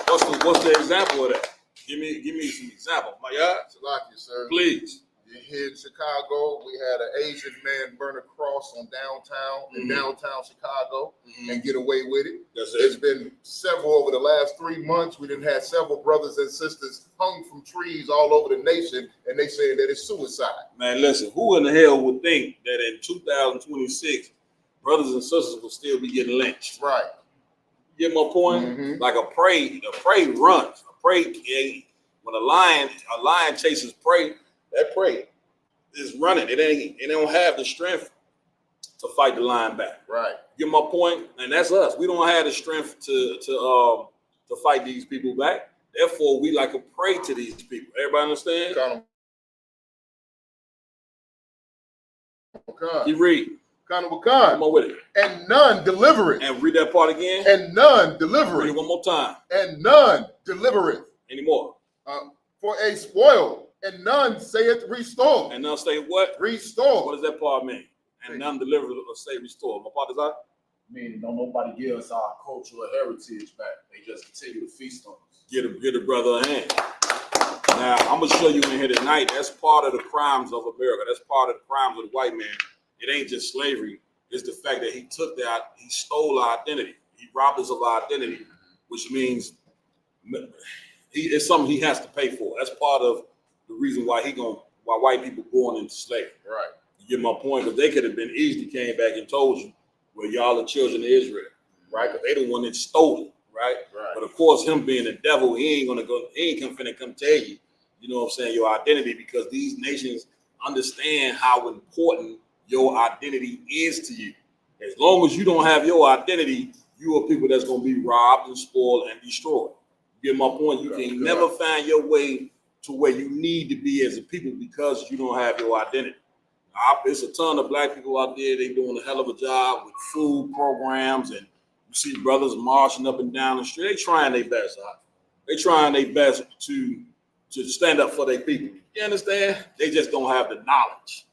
What's the example of that? Give me some example. My God. Salaki, sir. Please. Here in Chicago, we had an Asian man burn a cross on in downtown Chicago and get away with it. There's been several over the last 3 months. We done had several brothers and sisters hung from trees all over the nation, and they saying that it's suicide. Man, listen, who in the hell would think that in 2026 brothers and sisters will still be getting lynched? Right. You get my point? Like a prey runs. A prey, when a lion chases prey, that prey is running. It don't have the strength to fight the lion back. Right. Get my point? And that's us. We don't have the strength to fight these people back. Therefore, we like a prey to these people. Everybody understand? You read. Come on with it. And none delivereth. And read that part again. And none delivereth. Read it one more time. And none delivereth. Any more? For a spoil. And none saith restore. And none say what? Restore. What does that part mean? And none deliver or say restore. My part is that? Meaning don't nobody give us our cultural heritage back. They just continue to feast on us. Get a brother a hand. Now, I'm going to show you in here tonight. That's part of the crimes of America. That's part of the crimes of the white man. It ain't just slavery. It's the fact that he stole our identity. He robbed us of our identity, which means it's something he has to pay for. That's part of the reason why why white people born into slavery. Right. You get my point? Because they could have been easily came back and told you, well, y'all are children of Israel. right? Because they the one that stole it, right? But of course, him being the devil, he ain't finna come tell you, you know what I'm saying, your identity, because these nations understand how important your identity is to you. As long as you don't have your identity, you are people that's gonna be robbed and spoiled and destroyed. You get my point? You can never find your way to where you need to be as a people because you don't have your identity. It's a ton of black people out there. They doing a hell of a job with food programs, and you see brothers marching up and down the street. They trying their best. They trying their best to stand up for their people. You understand? They just don't have the knowledge.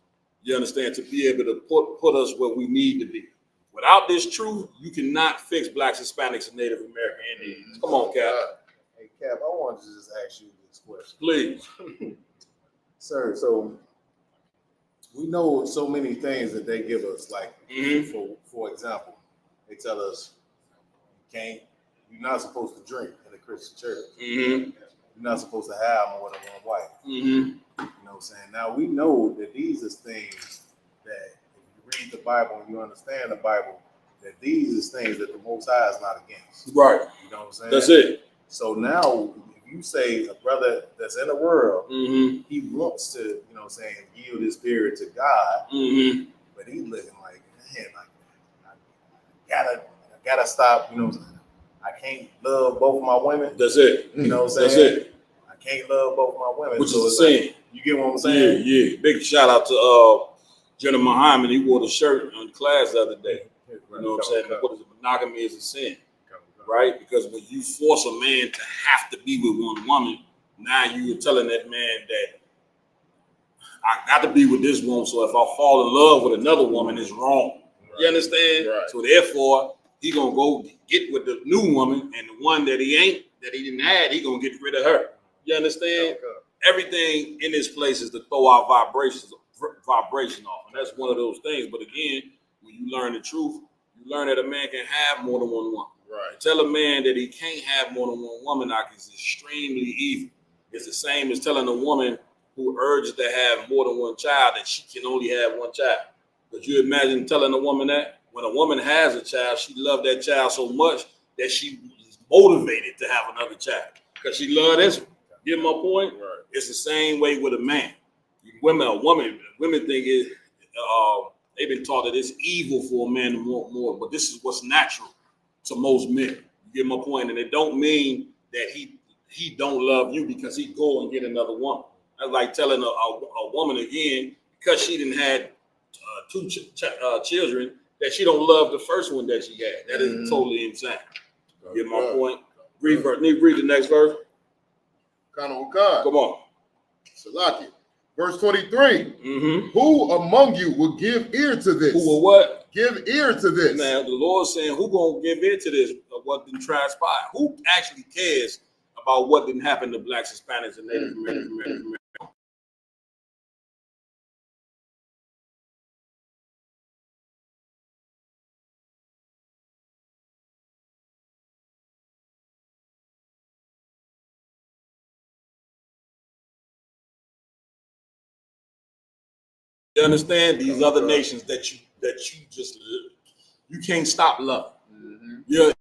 You understand? To be able to put us where we need to be. Without this truth, you cannot fix blacks, Hispanics, and Native American Indians. Come on, Cap. Hey, Cap, I wanted to just ask you this question. Please. Sir, so we know so many things that they give us, like, for example, they tell us you're not supposed to drink in the Christian church. You're not supposed to have more than one wife. You know what I'm saying? Now, we know that these are things that, if you read the Bible and you understand the Bible, that these is things that the Most High is not against. Right. You know what I'm saying? That's it. So now, if you say a brother that's in the world, he wants to, you know what I'm saying, yield his spirit to God, but he's looking like, man, like, I gotta stop, you know what I'm saying? I can't love both of my women. That's it. You know what I'm saying? That's it. I can't love both of my women. Which so is the same. like, you get what I'm saying? Yeah. Big shout out to Jenna Muhammad. He wore the shirt in class the other day. You know what I'm saying? What is it? Monogamy is a sin. Right? Because when you force a man to have to be with one woman, now you're telling that man that I got to be with this woman, so if I fall in love with another woman, it's wrong. You understand? So therefore, he gonna go get with the new woman, and the one that he didn't have, he gonna get rid of her. You understand? Everything in this place is to throw out vibration off, and that's one of those things. But again, when you learn the truth, you learn that a man can have more than one woman. Right. Tell a man that he can't have more than one woman is extremely evil. It's the same as telling a woman who urges to have more than one child that she can only have one child. Could you imagine telling a woman that? When a woman has a child, she loved that child so much that she was motivated to have another child because she loved this one. Get my point? Right. It's the same way with a man. Women think they've been taught that it's evil for a man to want more, but this is what's natural to most men. You get my point? And it don't mean that he don't love you because he go and get another woman. That's like telling a woman again, because she didn't had two children, that she don't love the first one that she had. That is totally insane. You get my point? Read the next verse. Come on. Salaki. Verse 23. Who among you will give ear to this? Who will what? Give ear to this. Now, the Lord's saying, who going to give ear to this of what didn't transpire? Who actually cares about what didn't happen to blacks, Hispanics, and Native Americans? You understand? These other nations that you just you can't stop loving. Yeah.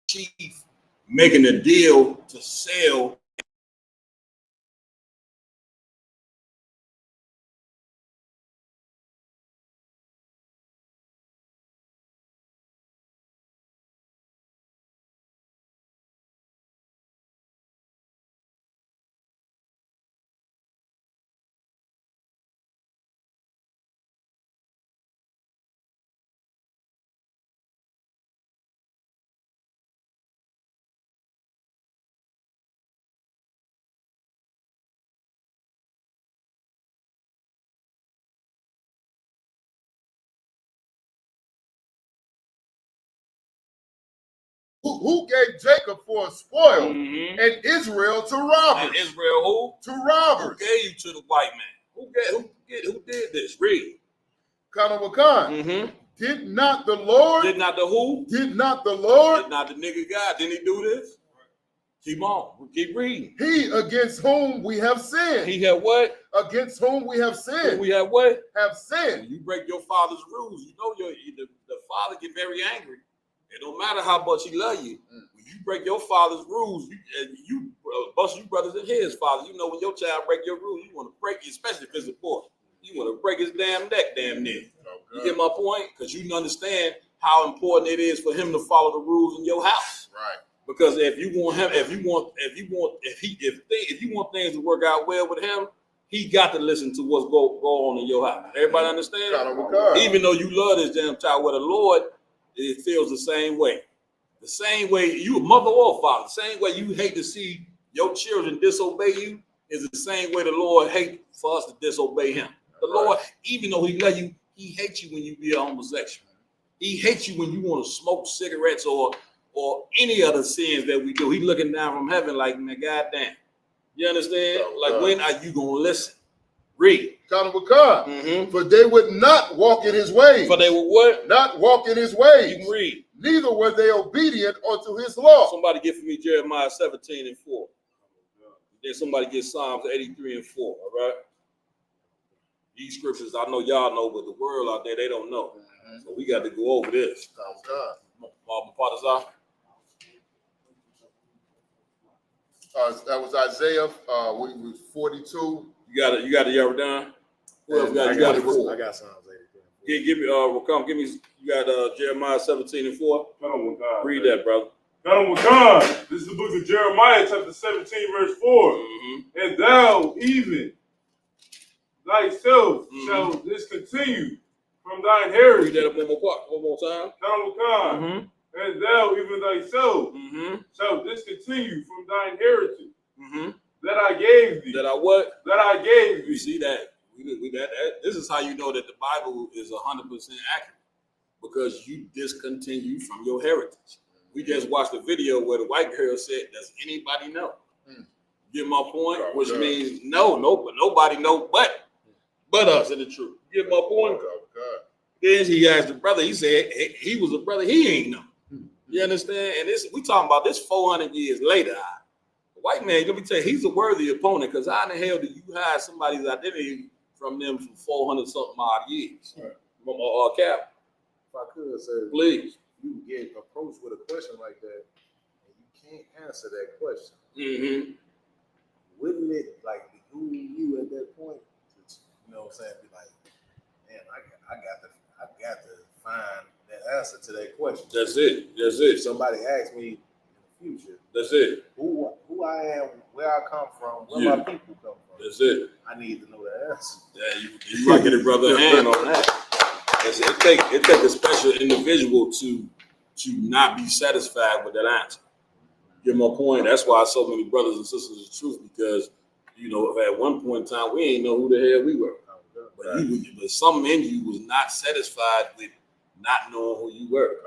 Chief making a deal to sell. Who gave Jacob for a spoil and Israel to robbers? And Israel who? To robbers. Who gave you to the white man? Who did this? Read. Kanawakan. Did not the Lord? Did not the who? Did not the Lord? Did not the nigga God? Didn't he do this? Keep on. Keep reading. He against whom we have sinned. He had what? Against whom we have sinned. Who we have what? Have sinned. When you break your father's rules, you know the father get very angry. It don't matter how much he love you. When you break your father's rules, you bust you brothers and his father. You know when your child break your rules, you want to break it, especially if it's a boy. You want to break his damn neck, damn near. You get my point? Because you understand how important it is for him to follow the rules in your house. Right. Because if you want things to work out well with him, he got to listen to what's go on in your house. Everybody understand? Even though you love this damn child with the Lord, it feels the same way. The same way you, mother or father, the same way you hate to see your children disobey you is the same way the Lord hates for us to disobey him. The Lord, even though he love you, he hates you when you be a homosexual. He hates you when you want to smoke cigarettes or any other sins that we do. He looking down from heaven like, man, goddamn. You understand? Like, when are you going to listen? Read. For they would not walk in his ways. For they would what? Not walk in his ways. You can read. Neither were they obedient unto his law. Somebody get for me Jeremiah 17:4. Then somebody get Psalms 83:4. All right? These scriptures I know y'all know, but the world out there, they don't know. So we got to go over this. That was Isaiah 42. You got it, y'all done? Who else got it? You got it. I got Psalms 83. Give me, give me. You got Jeremiah 17:4. Read that, brother. This is the book of Jeremiah, chapter 17, verse 4. And thou even thyself shall discontinue from thine heritage. Read that up one more time. And thou even thyself shall discontinue from thine heritage that I gave thee. That I what? That I gave thee. You see that? This is how you know that the Bible is 100% accurate, because you discontinue from your heritage. We just watched a video where the white girl said, "Does anybody know?" Get my point? Which means nobody know but us in the truth. Get my point? Then he asked the brother. He said he was a brother. He ain't know. You understand? And this we talking about this 400 years later. The white man, let me tell you, he's a worthy opponent, because how in the hell do you hide somebody's identity from them for 400 something odd years? From Cap. If I could say, please. You get approached with a question like that, and you can't answer that question. Wouldn't it behoove you at that point to, you know what I'm saying, be like, man, I got to find that answer to that question. That's it. If somebody asks me in the future, that's it. Who I am, where I come from, where my people come from. That's it. I need to know the answer. Yeah, you might get a brother a hand on that. It take a special individual to not be satisfied with that answer. Get my point? That's why so many brothers and sisters of truth, because at one point in time we ain't know who the hell we were. But something in you was not satisfied with not knowing who you were.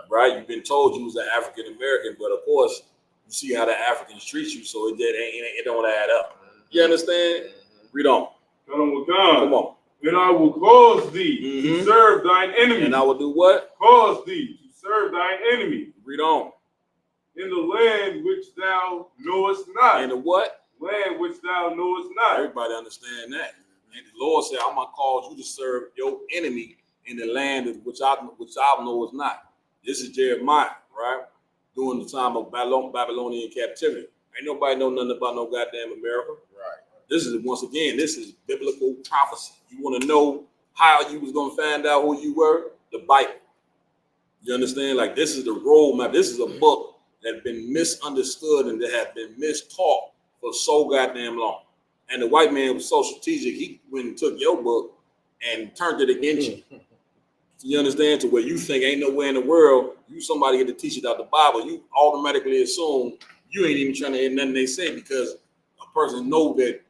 Right? You've been told you was an African American, but of course you see how the Africans treat you, so it don't add up. You understand? Read on. Come on. And I will cause thee to serve thine enemy. And I will do what? Cause thee to serve thine enemy. Read on. In the land which thou knowest not. In the what? Land which thou knowest not. Everybody understand that. And the Lord said, I'm going to cause you to serve your enemy in the land which I know is not. This is Jeremiah, right? During the time of Babylonian captivity. Ain't nobody know nothing about no goddamn America. Right. This is, once again, this is biblical prophecy. You want to know how you was going to find out who you were? The Bible. You understand? Like, this is the roadmap. This is a book that's been misunderstood and that has been mistaught for so goddamn long. And the white man was so strategic, he went and took your book and turned it against you. You understand? To where you think ain't nowhere in the world somebody get to teach you out the Bible, you automatically assume you ain't even trying to hear nothing they say, because a person know that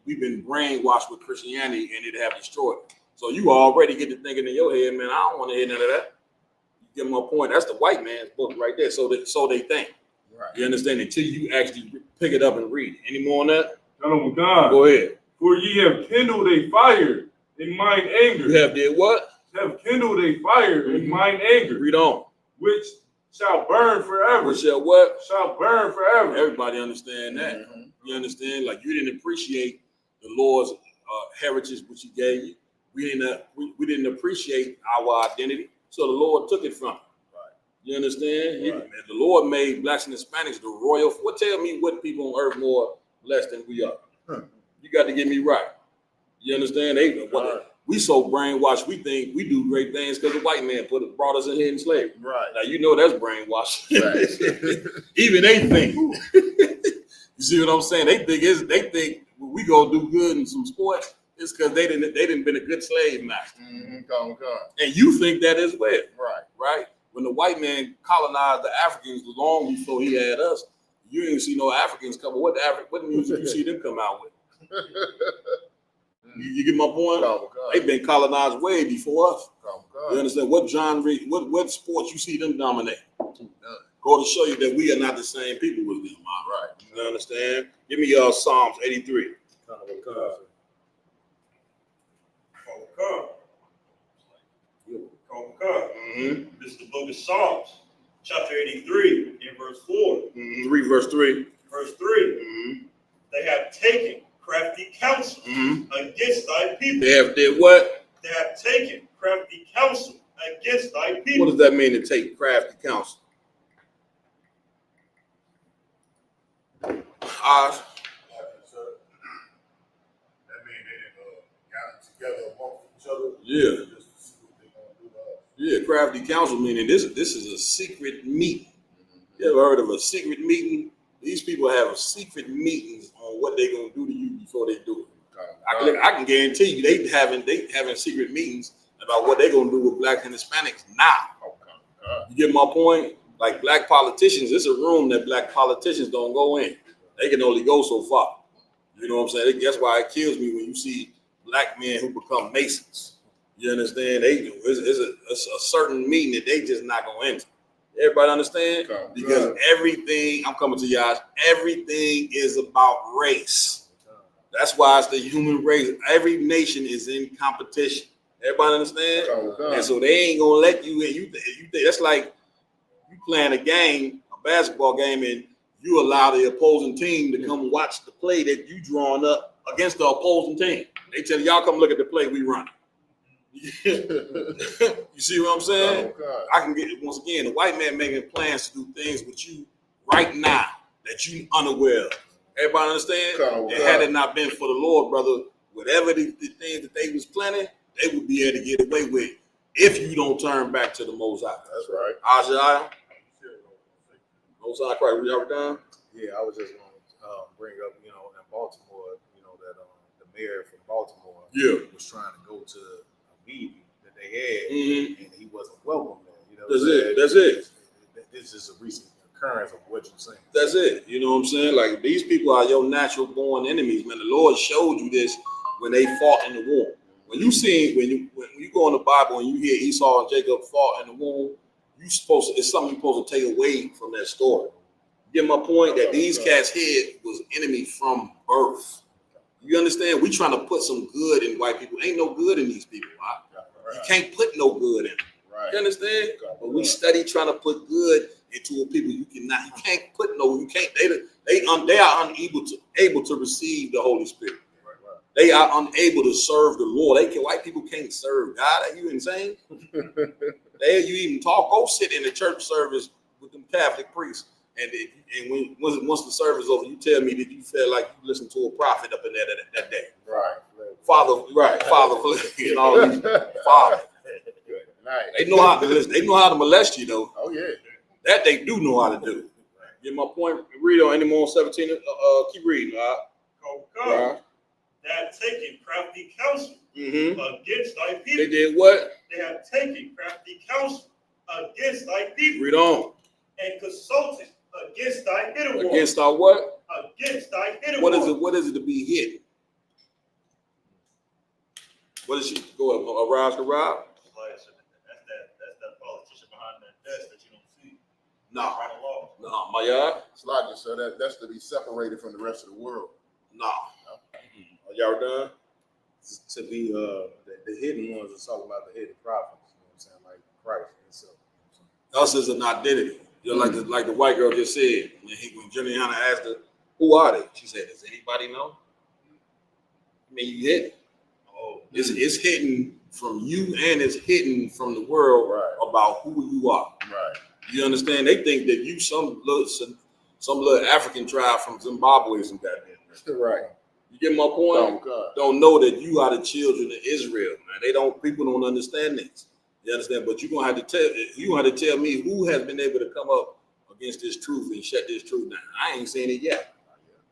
we've been brainwashed with Christianity and it have destroyed it. So you already get to thinking in your head, man, I don't want to hear none of that. You get my point? That's the white man's book right there. So they think. Right. You understand? Until you actually pick it up and read it. Any more on that? God. Go ahead. For ye have kindled a fire in mine anger. You have did what? have kindled a fire in mine anger. Read on. Which shall burn forever. Which shall what? Shall burn forever. Everybody understand that. You understand? Like you didn't appreciate the Lord's heritage which He gave you. We didn't appreciate our identity, so the Lord took it from you. Right. You understand? The Lord made blacks and Hispanics the royal. What tell me what people on earth more blessed than we are? You got to get me right. You understand? We so brainwashed. We think we do great things because the white man brought us in here in slavery. Right. Now you know that's brainwashed. Right. Even they think. You see what I'm saying? They think we gonna do good in some sports. It's because they didn't been a good slave master. And you think that as well. Right. Right. When the white man colonized the Africans long before he had us, you didn't see no Africans come. What music you see them come out with? You get my point? They've been colonized way before us. You understand? What genre, what sports you see them dominate? Go to show you that we are not the same people with them. Right. You understand? Give me Psalms 83. This is the book of Psalms, chapter 83, in verse 4. Read verse 3. Verse 3. They have taken crafty counsel against thy people. They have did what? They have taken crafty counsel against thy people. What does that mean to take crafty counsel? That means they got together amongst each other. Yeah. Yeah, crafty counsel meaning this is a secret meeting. You ever heard of a secret meeting? These people have secret meetings on what they're gonna do to you before they do it. I can guarantee you they having secret meetings about what they're gonna do with blacks and Hispanics now. You get my point? Like black politicians, it's a room that black politicians don't go in. They can only go so far. You know what I'm saying? That's why it kills me when you see black men who become Masons. You understand? It's a certain meeting that they just not gonna enter. Everybody understand? Because everything, I'm coming to y'all, everything is about race. That's why it's the human race. Every nation is in competition. Everybody understand? And so they ain't gonna let you in. You think that's like you playing a game, a basketball game, and you allow the opposing team to come watch the play that you drawing up against the opposing team. They tell y'all come look at the play we run. You see what I'm saying? I can get it once again. The white man making plans to do things with you right now that you unaware of. Everybody understand? And had it not been for the Lord, brother, whatever the things that they was planning, they would be able to get away with if you don't turn back to the Most High. That's right. Isaiah, Most High Christ, we ever done? Yeah, I was just going to bring up, in Baltimore, that the mayor from Baltimore was trying to go to meeting that they had, and he wasn't welcome there. That's it. This is a recent occurrence of what you're saying. That's it. You know what I'm saying? Like these people are your natural born enemies, man. The Lord showed you this when they fought in the womb. When you go in the Bible and you hear Esau and Jacob fought in the womb, it's something you're supposed to take away from that story. You get my point? That these cats here was enemy from birth. You understand? We trying to put some good in white people. Ain't no good in these people. Right? You can't put no good in them. Right. You understand? But we study trying to put good into a people. You can't put no. You can't. They are able to receive the Holy Spirit. Right. They are unable to serve the Lord. White people can't serve God. Are you insane? You even talk. Go sit in the church service with them Catholic priests. And once the service is over, you tell me that you felt like you listened to a prophet up in there that day. Right. Father, and all these Father. Nice. They know how to listen. They know how to molest you, though. Oh, yeah. That they do know how to do. Get my point? Read on any more 17. Keep reading. Right. They have taken crafty counsel against thy people. They did what? They have taken crafty counsel against thy people. Read on. And consulted against thy hidden one. Against our what? Against thy hidden one. What is it to be hidden? What is she? Go up, arise to rob? That's that politician behind that desk that you don't see. No, my yard. It's like you said, that's to be separated from the rest of the world. No. Are y'all done? To be the hidden ones are talking about the hidden prophets. You know what I'm saying? Like Christ himself. Us is an identity. Just like the white girl just said. When Juliana asked her, who are they? She said, does anybody know? I mean, you hidden. Oh, it's hidden from you and it's hidden from the world about who you are. Right. You understand? They think that you some little African tribe from Zimbabwe or some goddamn. Right. You get my point? Don't know that you are the children of Israel, man. People don't understand this. You understand? But you're gonna have to tell me who has been able to come up against this truth and shut this truth down. I ain't seen it yet.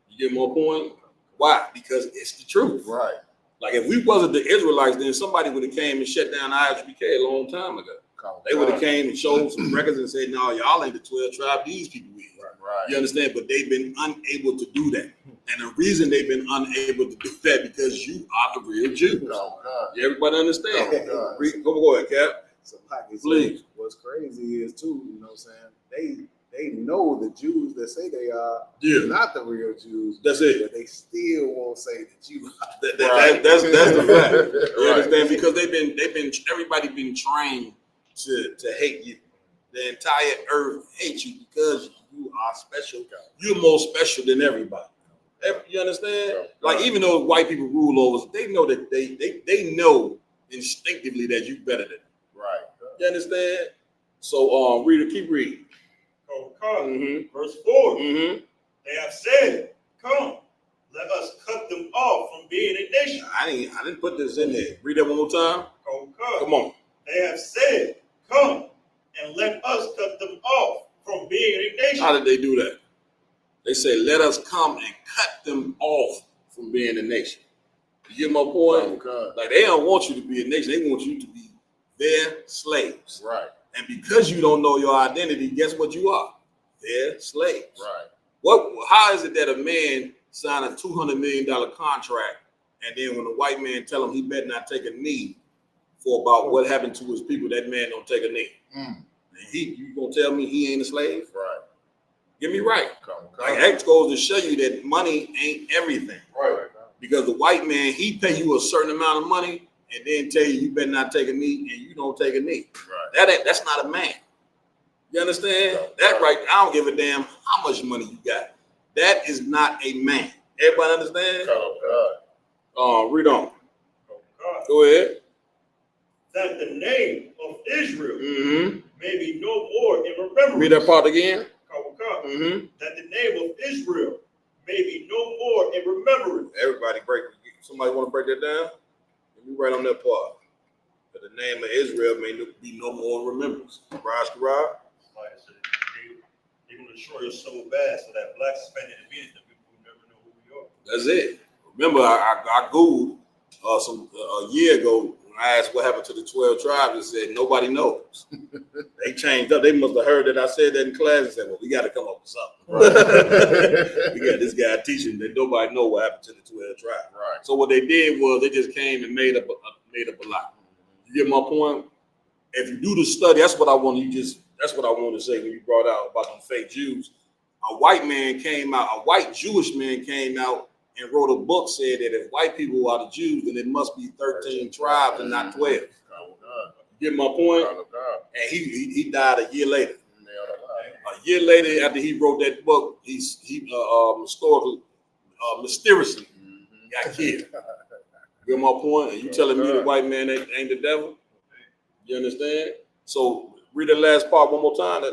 You get my point? Why? Because it's the truth. Right. Like if we wasn't the Israelites, then somebody would have came and shut down Isupk a long time ago. They would have came and showed some records and said, no, y'all ain't the 12 tribe, these people is. Right. You understand? But they've been unable to do that. And the reason they've been unable to do that because you are the real Jews. Everybody understand? Go ahead, Cap. So Pocket, please. What's crazy is too, you know what I'm saying? They know the Jews that say they are not the real Jews. That's it. But they still won't say that you are. That's the fact. You understand? Because everybody been trained to hate you. The entire earth hates you because you are special. You're more special than everybody. You understand? Like even though white people rule over us, they know that they know instinctively that you better than them. Right. You understand? So reader, keep reading. Verse 4. They have said, come, let us cut them off from being a nation. I didn't put this in there. Read that one more time. Come on. They have said, come and let us cut them off from being a nation. How did they do that? They say, let us come and cut them off from being a nation. You get my point? Like they don't want you to be a nation. They want you to be their slaves. Right. And because you don't know your identity, guess what you are? Their slaves. Right. How is it that a man sign a $200 million contract and then when a white man tell him he better not take a knee for about what happened to his people, that man don't take a knee? You gonna tell me he ain't a slave? Right. Get me right. Like X goes to show you that money ain't everything. Right. Because the white man, he pay you a certain amount of money and then tell you better not take a knee and you don't take a knee. Right. That's not a man. You understand? That right, I don't give a damn how much money you got. That is not a man. Everybody understand? Read on. Go ahead. That the name of Israel may be no more in remembrance. Read that part again. That the name of Israel may be no more in remembrance. Everybody somebody want to break that down? Let me write on that part. That the name of Israel may be no more in remembrance. Raj Karab. They're going to destroy us so bad so that black, Hispanic, and Indians, that people will never know who we are. That's it. Remember, I Googled a year ago when I asked what happened to the 12 tribes and said nobody knows. They changed up. They must have heard that I said that in class and said, well, we got to come up with something. We got this guy teaching that nobody know what happened to the 12 tribes. Right. So what they did was they just came and made up a lot. You get my point? If you do the study, that's what I want to say when you brought out about them fake Jews. A white Jewish man came out and wrote a book said that if white people are the Jews, then it must be 13 tribes and not 12. You get my point? And he died a year later. A year later, after he wrote that book, he mysteriously got killed. You get my point? And you telling me the white man ain't the devil? You understand? So read the last part one more time. That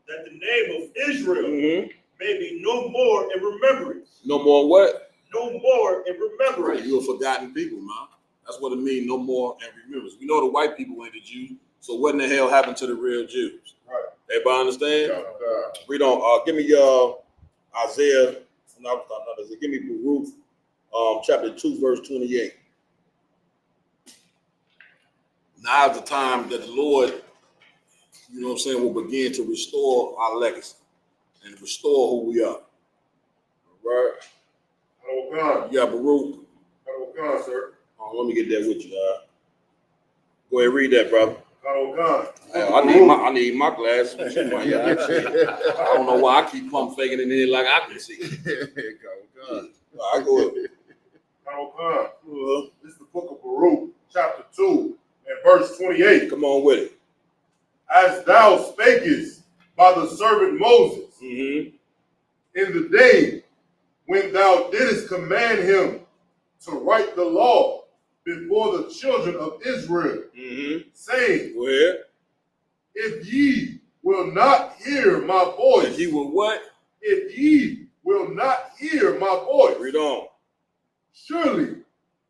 the name of Israel may be no more in remembrance. No more what? No more in remembrance. Right, you're a forgotten people, man. That's what it means, no more in remembrance. We know the white people ain't the Jews, so what in the hell happened to the real Jews? Right. Everybody understand? Read on. Give me Isaiah. Give me Baruch, chapter 2, verse 28. Now is the time that the Lord, you know what I'm saying, will begin to restore our legacy and restore who we are. Right? You got Baruch. Sir. Let me get that with you. Go ahead, read that, brother. I need my glasses. I don't know why I keep pump faking in here like I can see. I go ahead. This is the book 28. Come on with it. As thou spakest by the servant Moses Mm-hmm. in the day when thou didst command him to write the law before the children of Israel, saying, Where? If ye will not hear my voice. If ye will what? If ye will not hear my voice. Read on. Surely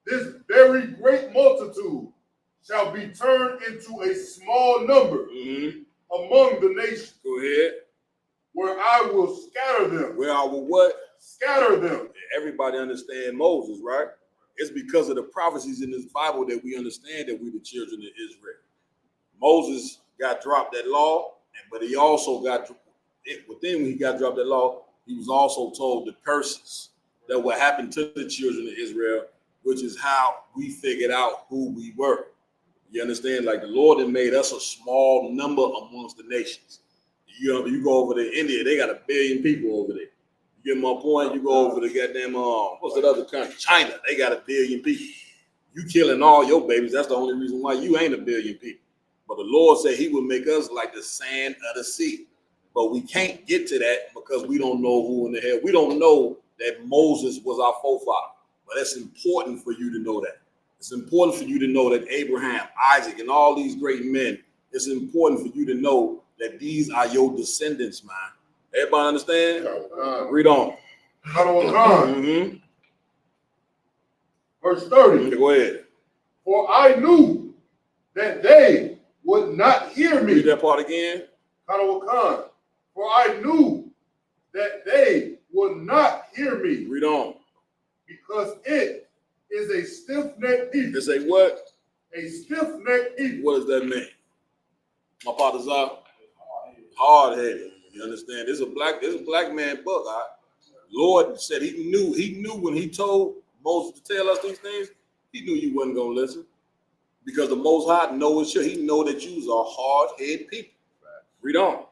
this very great multitude shall be turned into a small number among the nations. Go ahead. Where I will scatter them. Where I will what? Scatter them. Everybody understand Moses, right? It's because of the prophecies in this Bible that we understand that we the children of Israel. Moses got dropped that law, but he also got within when he got dropped that law, he was also told the curses that would happen to the children of Israel, which is how we figured out who we were. You understand? Like the Lord had made us a small number amongst the nations. You go over to India, they got 1 billion people over there. You get my point? You go over to goddamn what's that other country? China, they got 1 billion people. You killing all your babies. That's the only reason why you ain't 1 billion people. But the Lord said he would make us like the sand of the sea. But we can't get to that because we don't know who in the hell. We don't know that Moses was our forefather. But it's important for you to know that. It's important for you to know that Abraham, Isaac, and all these great men, it's important for you to know that these are your descendants, man. Everybody understand? Read on. Verse 30. Go ahead. For I knew that they would not hear me. Read that part again. For I knew that they would not hear me. Read on. Because it is a stiff-necked people. It's a what? A stiff-necked people. What does that mean? My father's out. Hard-headed. You understand? This is a black man book. Lord said he knew when he told Moses to tell us these things, he knew you wasn't gonna listen. Because the Most High knows he know that you are hard-headed people. Read on.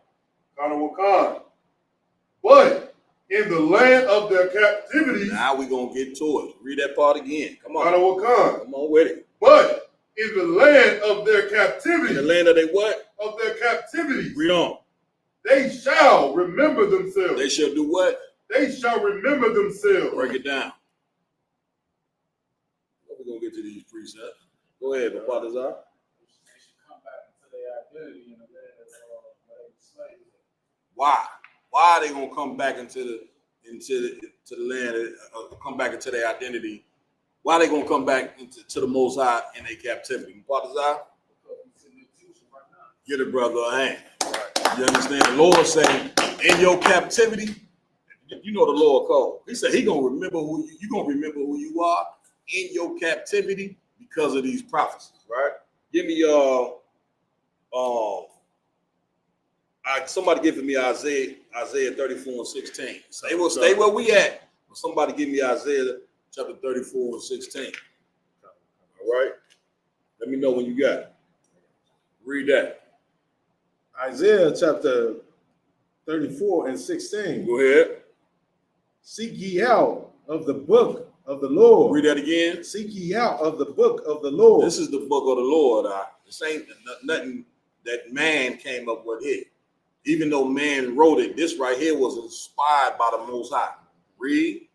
But in the land of their captivity. Now we gonna get to it. Read that part again. Come on. Come on with it. But in the land of their captivity. In the land of their what? Of their captivity. Read on. They shall remember themselves. They shall do what? They shall remember themselves. Break it down. We're going to get to these precepts. Go ahead, Father Zah. Why? Why are they going to come back into the land, come back into their identity? Why are they going to come back to the Most High in their captivity? Father Zah? Get it, brother, a hand. You understand? The Lord saying, in your captivity, you know the Lord called. He said he gonna remember who you gonna remember who you are in your captivity because of these prophecies, right? Give me somebody give me Isaiah 34:16. Stay where we at. Somebody give me Isaiah chapter 34:16. All right. Let me know when you got it. Read that. Isaiah chapter 34:16. Go ahead. Seek ye out of the book of the Lord. Read that again. Seek ye out of the book of the Lord. This is the book of the Lord. This ain't nothing that man came up with here. Even though man wrote it, this right here was inspired by the Most High. Read.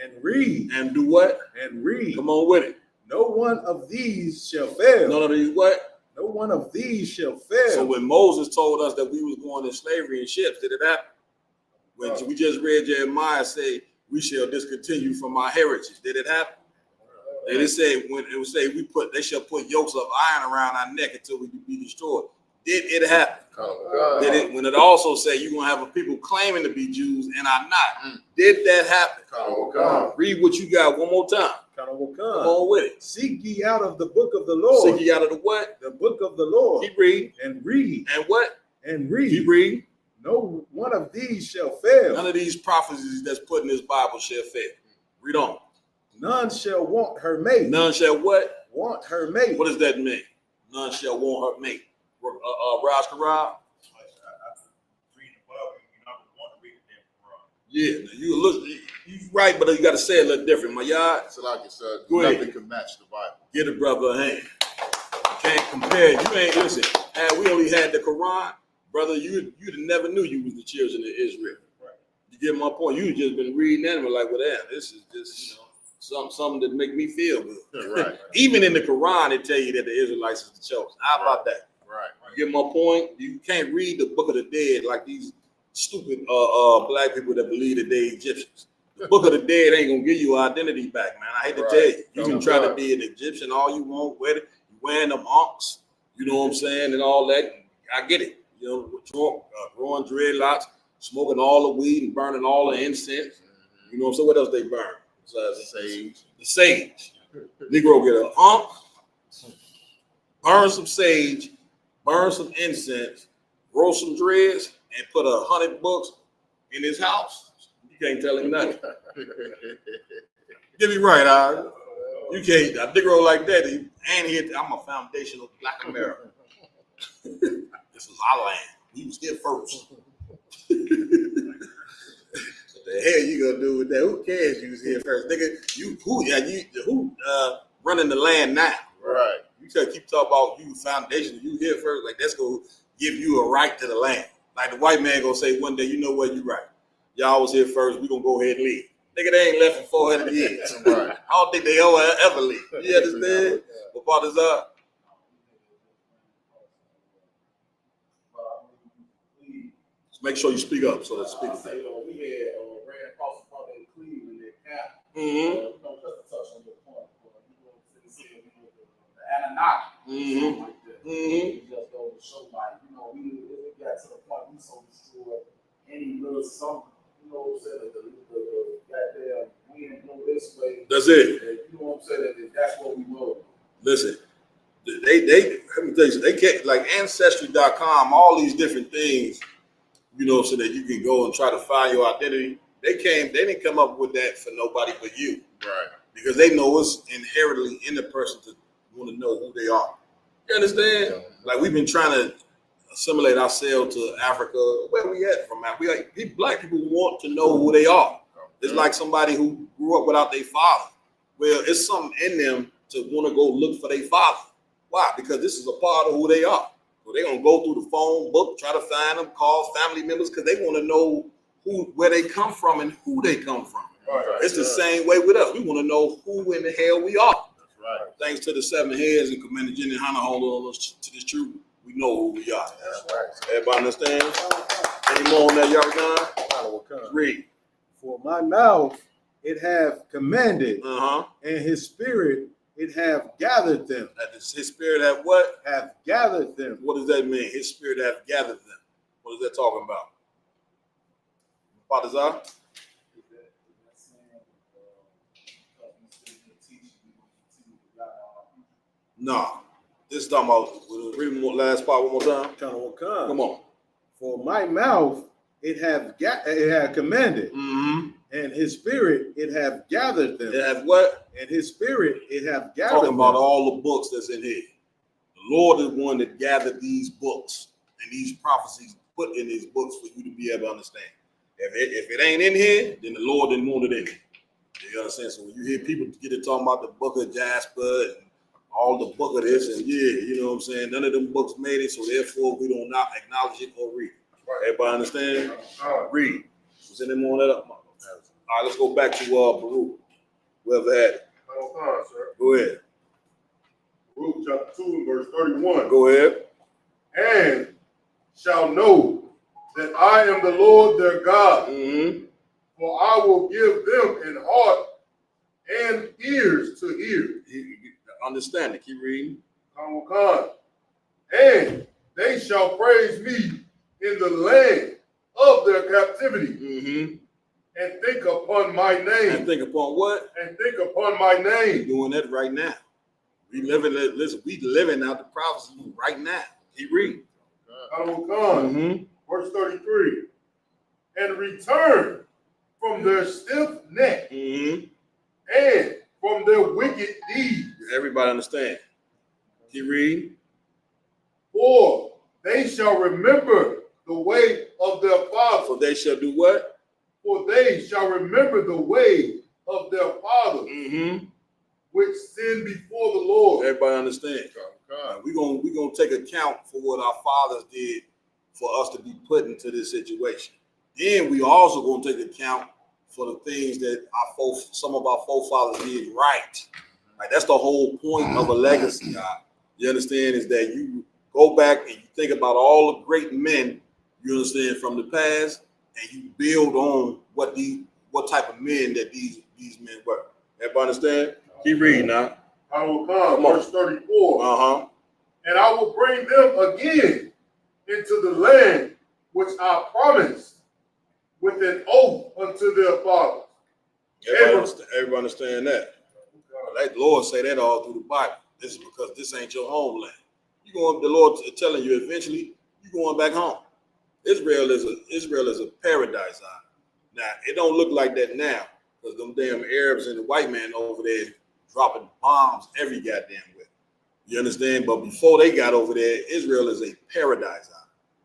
And read. And do what? And read. Come on with it. No one of these shall fail. None of these what? No one of these shall fail. So when Moses told us that we was going in slavery in ships, did it happen? When we just read Jeremiah say we shall discontinue from our heritage, did it happen? Did it say when it would say they shall put yokes of iron around our neck until we be destroyed? Did it happen? Did it when it also say you're gonna have a people claiming to be Jews and are not? Did that happen? Read what you got one more time. Come on with it. Seek ye out of the book of the Lord. Seek ye out of the what? The book of the Lord. Keep reading. And read. And what? And read. Keep reading. No one of these shall fail. None of these prophecies that's put in this Bible shall fail. Read on. None shall want her mate. None shall what? Want her mate. What does that mean? None shall want her mate. Raj Karab. Yeah, you look, you right, but you got to say it a little different. My yard. So like you said, go nothing ahead. can match the Bible. Get a brother a hand. can't compare. You ain't listen. And we only had the Quran, brother. You'd have never knew you was the children of Israel. You get my point. You just been reading that and like, well, damn, this is just something that make me feel good. Right. Even in the Quran, it tell you that the Israelites is the chosen. How about that? Right. You get my point? You can't read the Book of the Dead like these stupid black people that believe that they Egyptians. The Book of the Dead ain't gonna give you identity back, man. I hate to tell you. You can try to be an Egyptian all you want, wearing them unks, you know what I'm saying, and all that. I get it. You know, growing dreadlocks, smoking all the weed and burning all the incense. You know what I'm saying? What else they burn? Sage. The sage. Negro get an unk, burn some sage, burn some incense, roll some dreads, and put 100 books in his house. You can't tell him nothing. Get me right, all right? You can't. A Negro like that, I'm a foundational black American. This is our land. We was here first. What the hell you gonna do with that? Who cares you was here first? Nigga, who running the land now? Right. You keep talking about you foundation, you here first, like that's gonna give you a right to the land. Like the white man gonna say one day, you know what, you right. Y'all was here first, we gonna go ahead and leave. Nigga, they ain't left for 400 years. Right. I don't think they ever leave. You understand? What part is up? Make sure you speak up so that speak. We had ran across the front of Cleveland at camp. Mm-hmm. Just to touch on your point, the Anunnaki, like that. Mm-hmm. Just go to show, like, we got to the point we so destroyed any little something, said that the goddamn wind blew this way. That's it. You know what I'm saying? That's what we were. Listen, they let me tell you, they get like Ancestry.com, all these different things. So that you can go and try to find your identity. They didn't come up with that for nobody but you. Right. Because they know it's inherently in the person to want to know who they are. You understand? Like we've been trying to assimilate ourselves to Africa. Where we at from Africa? Black people want to know who they are. It's like somebody who grew up without their father. Well, it's something in them to want to go look for their father. Why? Because this is a part of who they are. So they're gonna go through the phone book, try to find them, call family members, because they want to know where they come from and who they come from. Right. It's the same way with us. We want to know who in the hell we are. That's right. Thanks to the 7 heads and Commander Jenny Hunter holding us to this truth, we know who we are. That's right. Everybody understand? Any more on that, y'all? Read. For my mouth it have commanded, and his spirit it have gathered them. His spirit have what? Have gathered them. What does that mean? His spirit have gathered them. What is that talking about? Father? No. This is talking about, read the last part one more time. Come on. For my mouth it have commanded, and his spirit it have gathered them. It have what? And his spirit it have gathered talking about them. all the books that's in here. The Lord is one that gathered these books and these prophecies put in these books for you to be able to understand. If it ain't in here, then the Lord didn't want it in here. You understand? So when you hear people get to talking about the book of Jasper and all the book of this, and you know what I'm saying? None of them books made it, so therefore we don't not acknowledge it or read it. Right. Everybody understand? Read. Was any more on that up? All right, let's go back to Baruch. Whoever had it. Sir. Go ahead. Luke chapter 2 and verse 31. Go ahead. And shall know that I am the Lord their God. For I will give them an heart and ears to hear. Understand it. Keep reading. And they shall praise me in the land of their captivity. And think upon my name. And think upon what? And think upon my name. We're doing that right now. We living out the prophecy right now. Keep reading. Verse 33. And return from their stiff neck and from their wicked deeds. Everybody understand. Keep reading. For they shall remember the way of their fathers. For they shall do what? For they shall remember the way of their fathers, which sinned before the Lord. Everybody understand. We're gonna take account for what our fathers did for us to be put into this situation. Then we also gonna take account for the things that some of our forefathers did right. Like that's the whole point of a legacy, God. You understand? Is that you go back and you think about all the great men, you understand, from the past, and you build on what type of men that these men were. Everybody understand? Keep reading now. I will come, verse 34. And I will bring them again into the land which I promised with an oath unto their fathers. Everybody understand that? Let the Lord say that all through the Bible. This is because this ain't your homeland. The Lord telling you eventually you're going back home. Israel is a paradise. Now it don't look like that now because them damn Arabs and the white man over there dropping bombs every goddamn way. You understand? But before they got over there, Israel is a paradise.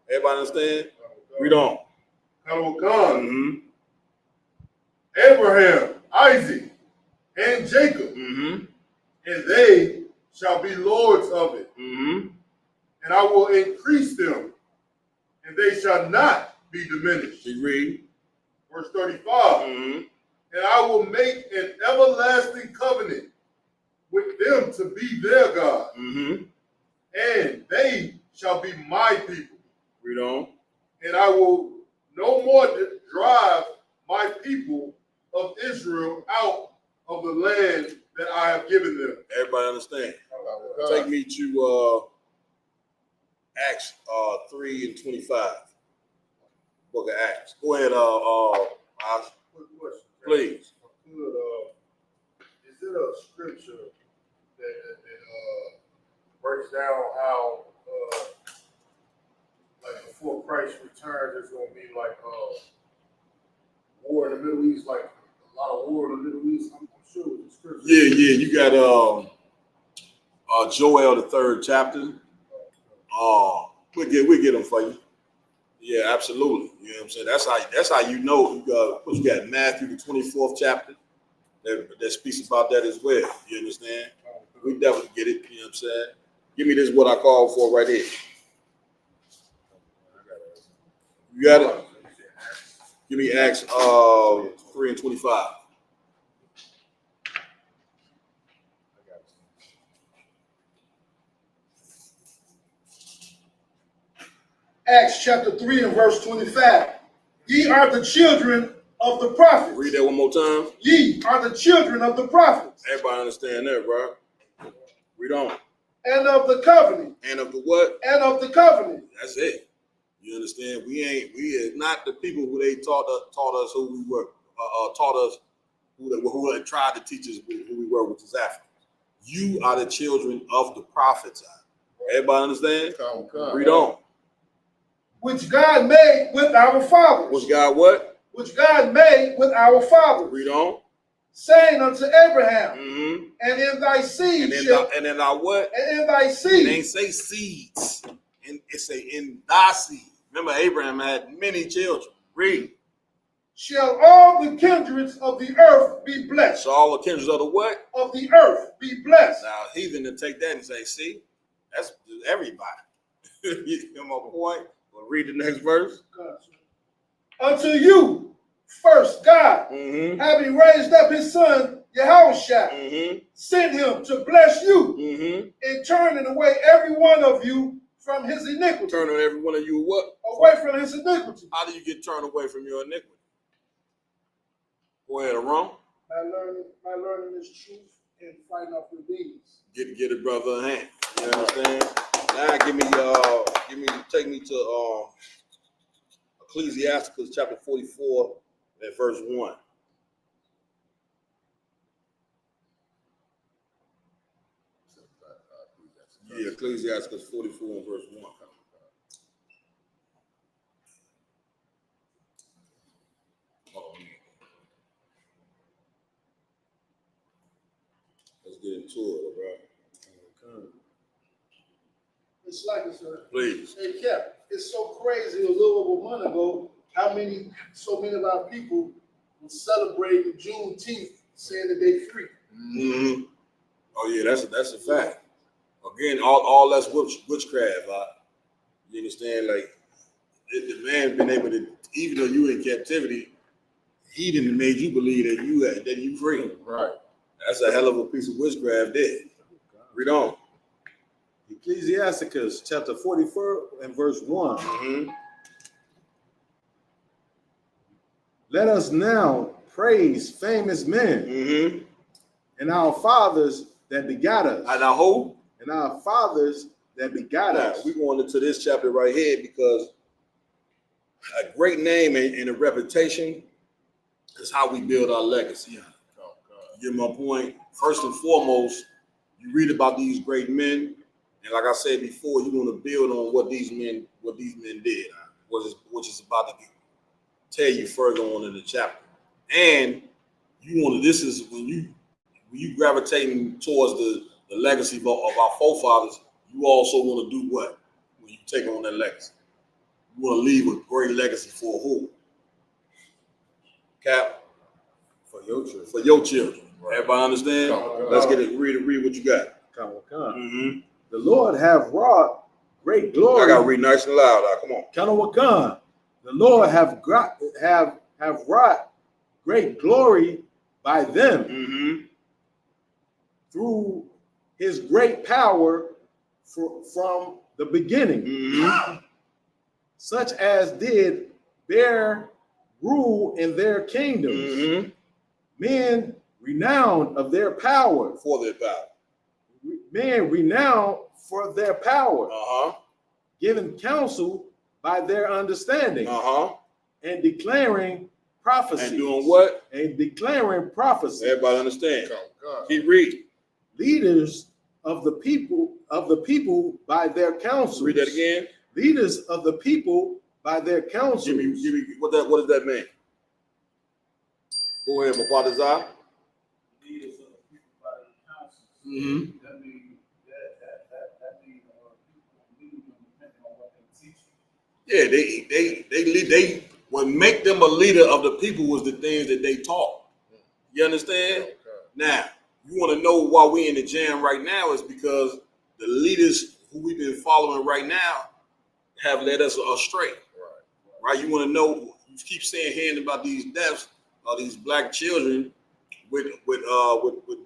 Everybody understand? Read on. Abraham, Isaac, and Jacob, and they shall be lords of it. And I will increase them, and they shall not be diminished. Read. Verse 35. And I will make an everlasting covenant with them to be their God, and they shall be my people. Read on. And I will no more drive my people of Israel out of the land that I have given them. Everybody understand? Take me to Acts 3:25. Book of Acts. Go ahead, please. Is it a scripture that breaks down how like before Christ returns, there's gonna be like war in the Middle East, like a lot of war in the Middle East? I'm sure it was a scripture. Yeah. You got Joel the 3rd chapter. We'll get them for you. Yeah, absolutely. You know what I'm saying? That's how you know. You got Matthew the 24th chapter that speaks about that as well. You understand? We definitely get it. You know what I'm saying? Give me this what I called for right here. You got it? Give me Acts 3:25. Acts chapter 3 and verse 25. Ye are the children of the prophets. Read that one more time. Ye are the children of the prophets. Everybody understand that, bro? Read on. And of the covenant. And of the what? And of the covenant. That's it. You understand? We are not the people who they taught us who we were, taught us who had tried to teach us who we were, which is Africa. You are the children of the prophets. Everybody understand? Read on. Which God made with our fathers. Which God what? Which God made with our fathers. Read on. Saying unto Abraham, and in thy seed and in thy what? And in thy seed. It ain't say seeds. It say in thy seed. Remember, Abraham had many children. Read. Shall all the kindreds of the earth be blessed. So all the kindreds of the what? Of the earth be blessed. Now, heathen to take that and say, see, that's everybody. You know my point? Well, read the next verse. Unto you, first God, having raised up his son, Yahushua, sent him to bless you in turning away every one of you from his iniquity. Turning every one of you what? Away from his iniquity. How do you get turned away from your iniquity? Go ahead, Aaron. By learning this truth and fighting off your deeds. Get a brother a hand. You understand? Now take me to Ecclesiasticus chapter 44 and verse 1. Yeah, Ecclesiasticus 44 and verse 1. Let's get into it, bro. It's like it's please. Hey, Cap, it's so crazy. A little over a month ago, so many of our people were celebrating Juneteenth, saying that they free. Oh yeah, that's a fact. Again, all that's witchcraft. You understand? Like the man been able to, even though you in captivity, he didn't made you believe that you free. Right. That's a hell of a piece of witchcraft there. Read on. Ecclesiasticus chapter 44 and verse 1. Mm-hmm. Let us now praise famous men and our fathers that begot us. And our who? And our fathers that begot us. We're going into this chapter right here because a great name and a reputation is how we build our legacy. You get my point? First and foremost, you read about these great men, and like I said before, you want to build on what these men did, which is about to tell you further on in the chapter. And you want to. This is when you gravitating towards the legacy of our forefathers. You also want to do what when you take on that legacy? You want to leave a great legacy for who? Cap? For your children. For your children. Right. Everybody understand? Let's get it. Read what you got. The Lord have wrought great glory. I gotta read nice and loud. Come on. The Lord have wrought great glory by them through his great power from the beginning, such as did bear rule in their kingdoms, men renowned of their power, men renowned for their power, giving counsel by their understanding, and declaring prophecy. And doing what? And declaring prophecy. Everybody understand? Keep reading. Leaders of the people by their counsel. Read that again. Leaders of the people by their counsel. Give me what does that mean? Go ahead, my father's eye. Leaders of the people by their counsels. That means that means people lead them depending on what they teach. Yeah, they what make them a leader of the people was the things that they taught. You understand? Okay. Now, you want to know why we in the jam right now is because the leaders who we've been following right now have led us astray. Right? You want to know, you keep saying, hearing about these deaths of these black children with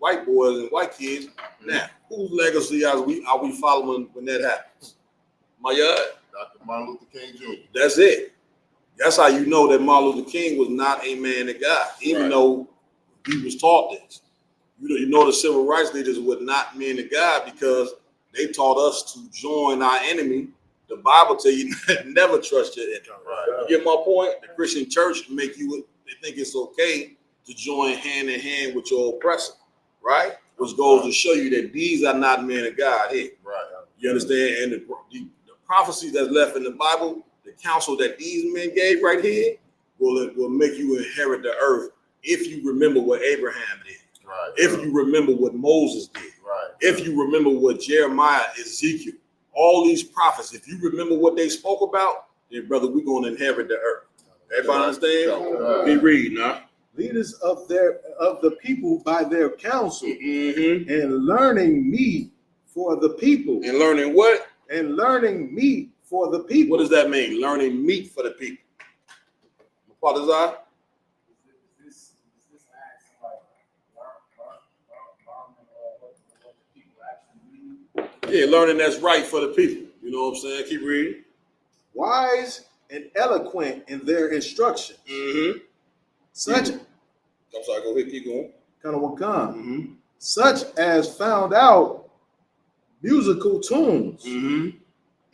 white boys and white kids. Now, whose legacy are we following when that happens? My Dr. Martin Luther King Jr. That's it. That's how you know that Martin Luther King was not a man of God, even though he was taught this. You know the civil rights leaders were not men of God because they taught us to join our enemy. The Bible tell you never trust your enemy. You get my point? The Christian church they think it's okay to join hand in hand with your oppressor, right? Which goes to show you that these are not men of God here. Right. You understand? And the prophecies that's left in the Bible, the counsel that these men gave right here will make you inherit the earth if you remember what Abraham did. Right. If you remember what Moses did. Right. If you remember what Jeremiah, Ezekiel, all these prophets, if you remember what they spoke about, then brother, we're going to inherit the earth. Everybody understand? Be reading now. Leaders of the people by their counsel, and learning meat for the people. And learning what? And learning meat for the people. What does that mean? Learning meat for the people. What is that? Is this acts like learn what the people actually need? Yeah, learning that's right for the people. You know what I'm saying? Keep reading. Wise and eloquent in their instructions. Such. I'm sorry. Go ahead. Keep going. Such as found out musical tunes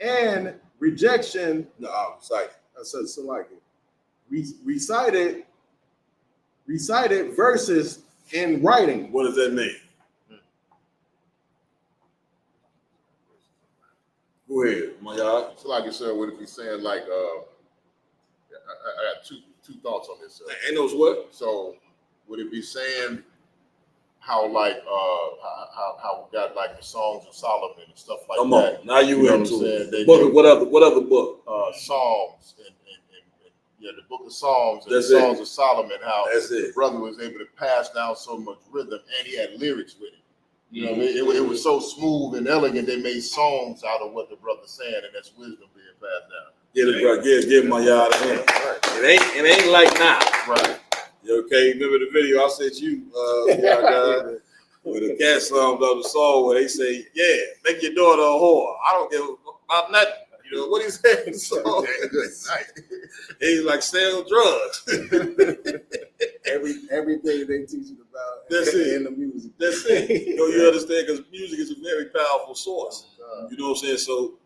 and rejection. No, recite. So like it. Recited verses in writing. What does that mean? Go ahead, my God. So like you said, would it be saying like I got two thoughts on this. And those what? So would it be saying how like how we got like the Songs of Solomon and stuff like Come that? On, now you into it. Book, what other book? Psalms and the Book of Psalms and That's the Songs of Solomon. How That's the brother was able to pass down so much rhythm, and he had lyrics with it. You know what I mean? It was so smooth and elegant. They made songs out of what the brother's saying, and that's wisdom being passed down. Get it, bro. Give my yard a hand. It ain't like now. Right. You okay? Remember the video I sent you, with the cat songs on the song where they say, "Yeah, make your daughter a whore." I don't give about nothing. You know what he said? So he's like sell drugs. Everything they teach you about That's it. in the music. That's it. You understand? Because music is a very powerful source. You know what I'm saying? So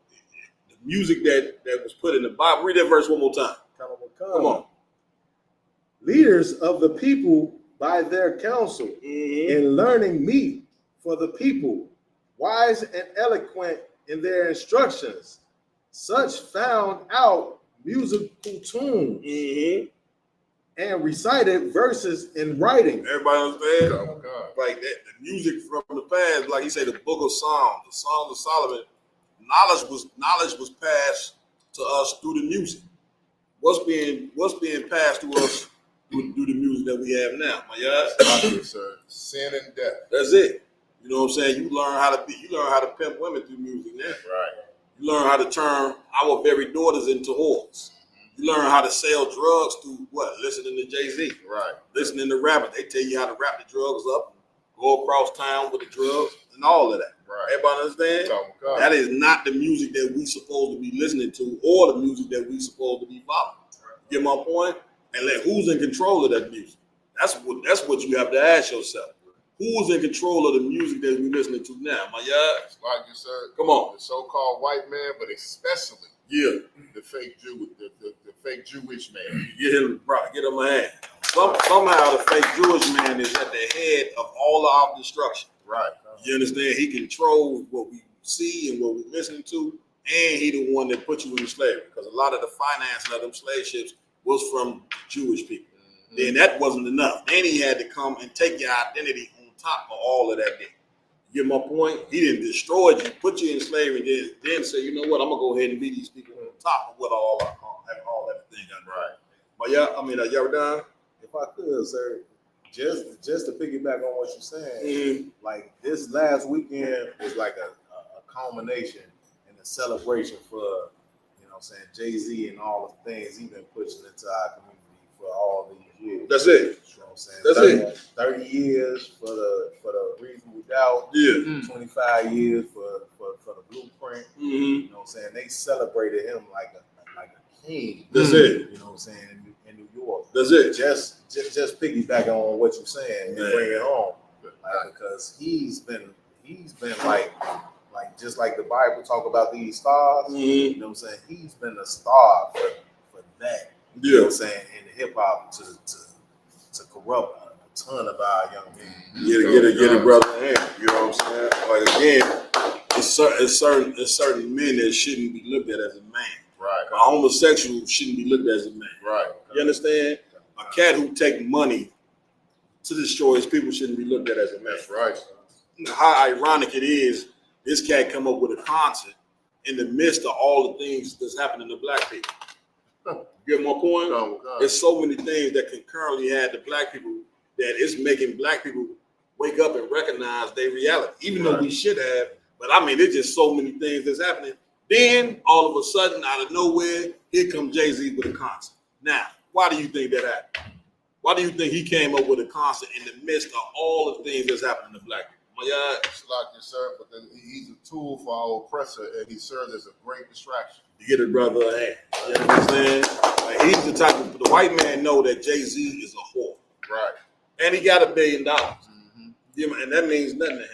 the music that was put in the Bible. Read that verse one more time. Come on. Leaders of the people by their counsel, in learning meet for the people, wise and eloquent in their instructions. Such found out musical tunes and recited verses in writing. Everybody understand? Like that, the music from the past, like he said, the Book of Psalms, the Songs of Solomon. Knowledge was passed to us through the music. What's being passed to us through the music that we have now? My yes, sir. Sin and death. That's it. You know what I'm saying? You learn how to pimp women through music now. Right. You learn how to turn our very daughters into whores. You learn how to sell drugs through what? Listening to Jay-Z. Right. Listening to rappers. They tell you how to wrap the drugs up, go across town with the drugs, and all of that. Right. Everybody understand? That is not the music that we supposed to be listening to or the music that we supposed to be following. Get my point? And who's in control of that music? That's what you have to ask yourself. Who's in control of the music that we're listening to now? My yard? Like you said, come on. The so-called white man, but especially the fake Jew, the fake Jewish man. Get him a hand. Somehow the fake Jewish man is at the head of all of our destruction. Right. You understand? He controls what we see and what we listen to, and he the one that put you in slavery. Because a lot of the financing of them slave ships was from Jewish people. Then that wasn't enough. Then he had to come and take your identity on top of all of that. You get my point? He didn't destroy you, put you in slavery, then say, you know what, I'm gonna go ahead and be these people on top of what all everything got. Right. But y'all done? If I could, sir, just to piggyback on what you're saying, like this last weekend was like a culmination and a celebration for, you know what I'm saying, Jay-Z and all the things he's been pushing into our community for all these years. That's it. You know what I'm saying? That's 30 years for the Reasonable Doubt. Yeah. 25 years for the Blueprint. You know what I'm saying? They celebrated him like a king. That's it. You know what I'm saying? In New York. That's it. Just piggyback on what you're saying and bring it home. Because he's been like just like the Bible talk about these stars. You know what I'm saying? He's been a star for that. You know what I'm saying? In hip hop to corrupt a ton of our young men. Get it, brother. You know what I'm saying? Like again, it's certain men that shouldn't be looked at as a man. Right. A homosexual shouldn't be looked at as a man. Right. You understand? A cat who take money to destroy his people shouldn't be looked at as a man. That's right. How ironic it is, this cat come up with a concert in the midst of all the things that's happening to black people. You get my point? There's so many things that concurrently had the black people that it's making black people wake up and recognize their reality, even though we should have. But I mean, there's just so many things that's happening. Then all of a sudden, out of nowhere, here comes Jay-Z with a concert. Now, why do you think that happened? Why do you think he came up with a concert in the midst of all the things that's happening to black people? It's like you, sir, but then he's a tool for our oppressor, and he serves as a great distraction. You get it, brother. Hey, you understand? Like, he's the type of the white man know that Jay-Z is a whore, right? And he got $1 billion, and that means nothing to him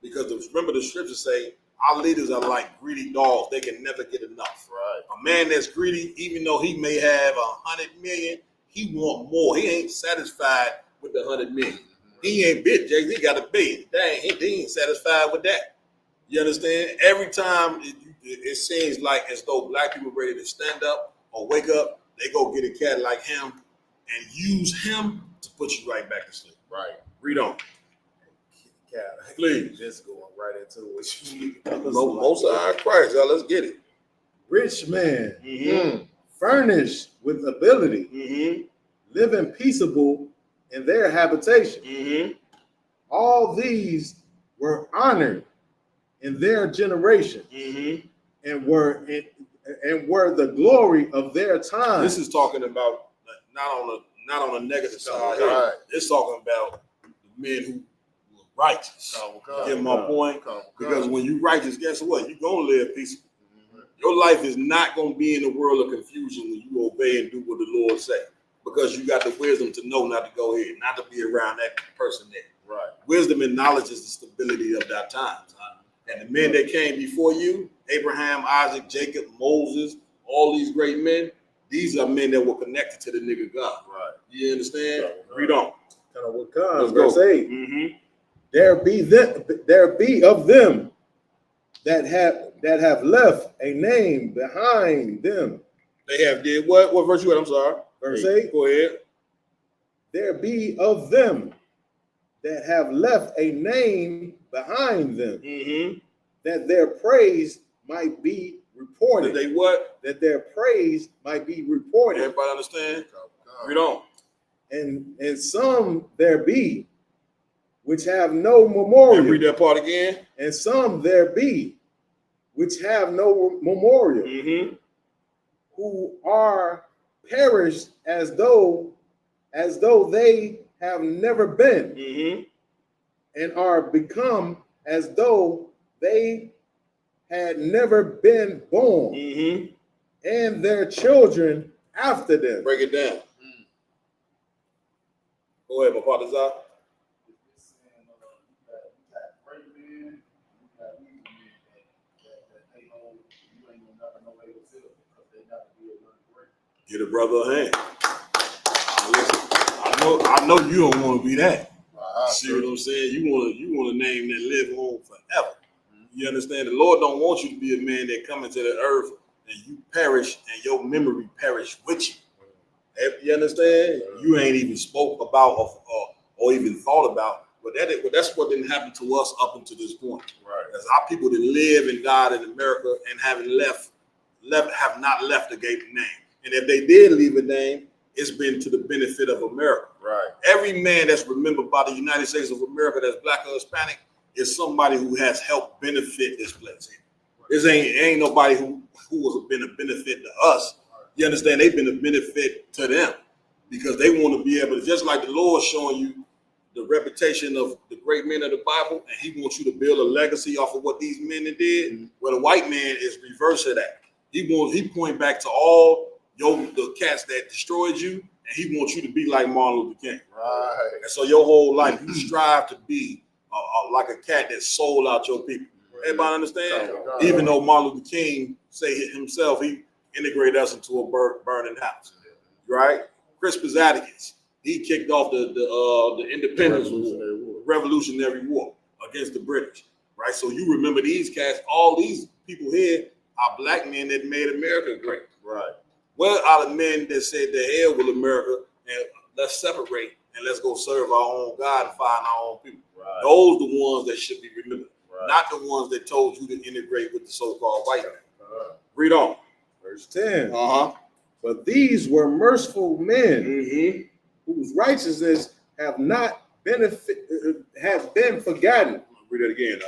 because remember the scriptures say our leaders are like greedy dogs; they can never get enough. Right? A man that's greedy, even though he may have 100 million, he want more. He ain't satisfied with the 100 million. He ain't bit. Jay-Z got $1 billion. Dang, he ain't satisfied with that. You understand? Every time it seems like as though black people ready to stand up or wake up, they go get a cat like him and use him to put you right back to sleep. Right. Read on. Cat, please. Just going right into what you Most of our Christ, y'all. Let's get it. Rich man, furnished with ability, living peaceable in their habitation. All these were honored in their generation, and were the glory of their time. This is talking about not on a negative side. Right. It's talking about the men who were righteous. Get my point? Because when you righteous, guess what? You're gonna live peaceful. Your life is not gonna be in a world of confusion when you obey and do what the Lord said. Because you got the wisdom to know not to go ahead, not to be around that person there. Right. Wisdom and knowledge is the stability of that times. And the men that came before you, Abraham, Isaac, Jacob, Moses, all these great men, these are men that were connected to the nigga God. Right. You understand? Read on. Verse 8. There be of them that have left a name behind them. They have did what? What verse you at? I'm sorry. Verse 8. Go ahead. There be of them that have left a name behind them, that their praise might be reported. That they what? That their praise might be reported. Everybody understand? Read on. And some there be which have no memorial. And read that part again. And some there be which have no memorial, who are perished as though they have never been, and are become as though they had never been born, and their children after them. Break it down. Go ahead, my partner's out. Get a brother a hand. Listen, I know you don't want to be that. See what I'm saying? You want a name that live on forever. You understand? The Lord don't want you to be a man that come into the earth and you perish and your memory perish with you. You understand? You ain't even spoke about or even thought about. But that's what didn't happen to us up until this point. Right. As our people that live and died in America and have not left the gate name. And if they did leave a name, it's been to the benefit of America. Right. Every man that's remembered by the United States of America that's black or Hispanic is somebody who has helped benefit this place. This ain't nobody who has been a benefit to us. You understand? They've been a benefit to them because they want to be able to, just like the Lord showing you the reputation of the great men of the Bible, and he wants you to build a legacy off of what these men did. Where the white man is reverse of that. He point back to all the cats that destroyed you, and he wants you to be like Martin Luther King. Right. And so your whole life you strive to be like a cat that sold out your people. Everybody understand? Even though Martin Luther King say himself, he integrated us into a burning house. Right? Crispus Attucks, he kicked off the independence war, Revolutionary War against the British. Right? So you remember these cats, all these people here are black men that made America great. Right. Where are the men that said the hell with America and let's separate and let's go serve our own God and find our own people? Right. Those are the ones that should be remembered, not the ones that told you to integrate with the so-called white man. Read on. Verse 10. But these were merciful men whose righteousness have been forgotten. Read that again.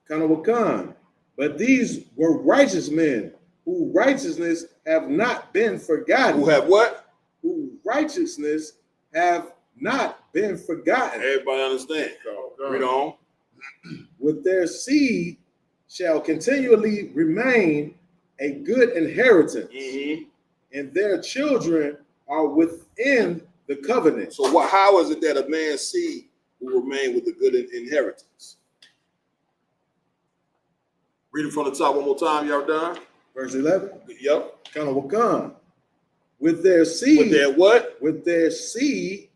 Kanawakan. But these were righteous men whose righteousness have not been forgotten. Who have what? Whose righteousness have not been forgotten. Everybody understand. Read on. With their seed shall continually remain a good inheritance, and their children are within the covenant. So how is it that a man's seed will remain with a good inheritance? Read it from the top one more time. Y'all done? Verse 11. Yep. Kanawakan. With their seed. With their what? With their seed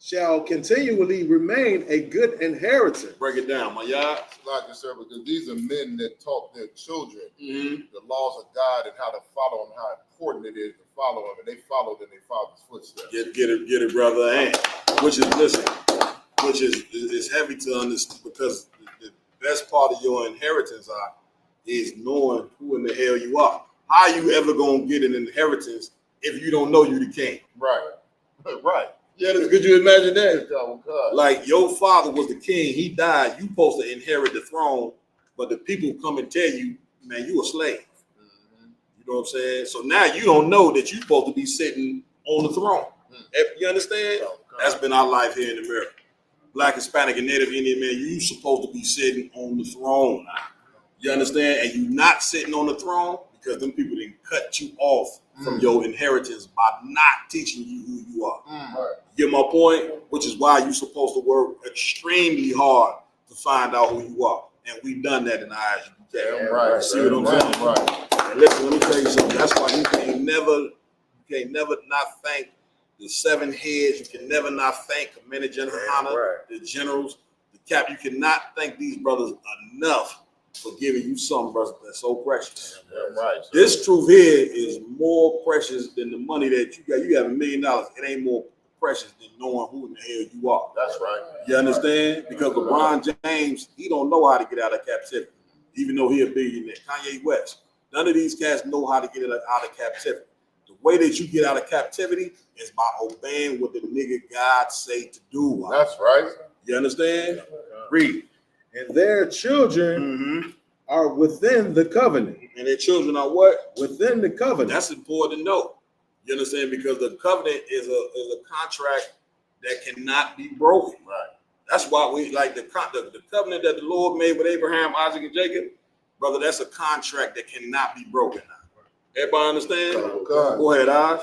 shall continually remain a good inheritance. Break it down, my yard. Like I said, because these are men that taught their children the laws of God and how to follow them, how important it is to follow them, and they followed in their father's footsteps. Get it, brother. And which is heavy to understand, because the best part of your inheritance is knowing who in the hell you are. How you ever gonna get an inheritance if you don't know you the king? Right. Right. Yeah, could you imagine that? Like your father was the king, he died, you supposed to inherit the throne, but the people come and tell you, man, you a slave. You know what I'm saying? So now you don't know that you're supposed to be sitting on the throne. You understand? That's been our life here in America. Black, Hispanic, and Native Indian, man, you supposed to be sitting on the throne. You understand? And you not sitting on the throne because them people didn't cut you off from your inheritance by not teaching you who you are. You get my point? Which is why you're supposed to work extremely hard to find out who you are. And we've done that in the eyes of the UK. Right. See what I'm saying? Right. And listen, let me tell you something. That's why you can't never not thank the 7 heads. You can never not thank Commander General Hunter, the generals, the cap. You cannot thank these brothers enough for giving you something, brothers, that's so precious. This truth here is more precious than the money that you got. You have $1 million. It ain't more precious than knowing who in the hell you are. That's right. You understand? Because LeBron James, he don't know how to get out of captivity, even though he a billionaire. Kanye West, none of these cats know how to get out of captivity. The way that you get out of captivity is by obeying what the nigga God say to do. That's right. You understand? Read. And their children are within the covenant. And their children are what? Within the covenant. That's important to know. You understand? Because the covenant is a contract that cannot be broken. Right. That's why we like the covenant that the Lord made with Abraham, Isaac, and Jacob. Brother, that's a contract that cannot be broken. Everybody understand? Go ahead, Oz.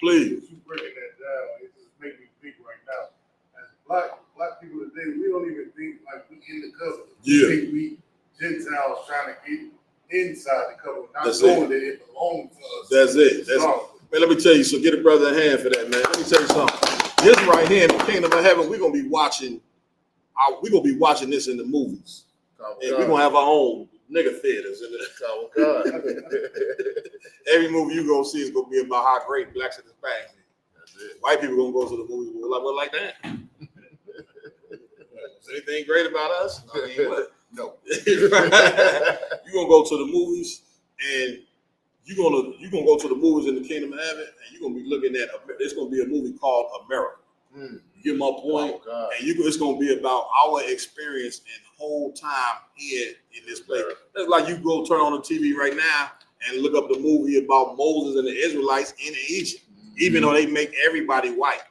Please. You breaking that down, it just makes me think right now. As black people today, we don't even think like we in the covenant. Yeah. We think we Gentiles trying to get inside the covenant, not That's knowing it. that it belongs to us. That's it. Man, let me tell you. So get a brother a hand for that, man. Let me tell you something. This right here in the kingdom of heaven, we're gonna be watching. We're gonna be watching this in the movies, and we're gonna have our own nigga theaters in the every movie you gonna see is gonna be about how great blacks and Hispanics is. That's it. White people gonna go to the movie like that. Is anything great about us? I mean, what? No. You gonna go to the movies and you're gonna go to the movies in the kingdom of heaven and you're gonna be looking at there's gonna be a movie called America. You get my point? And it's gonna be about our experience and whole time here in this place. That's like you go turn on the TV right now and look up the movie about Moses and the Israelites in Egypt, even though they make everybody white.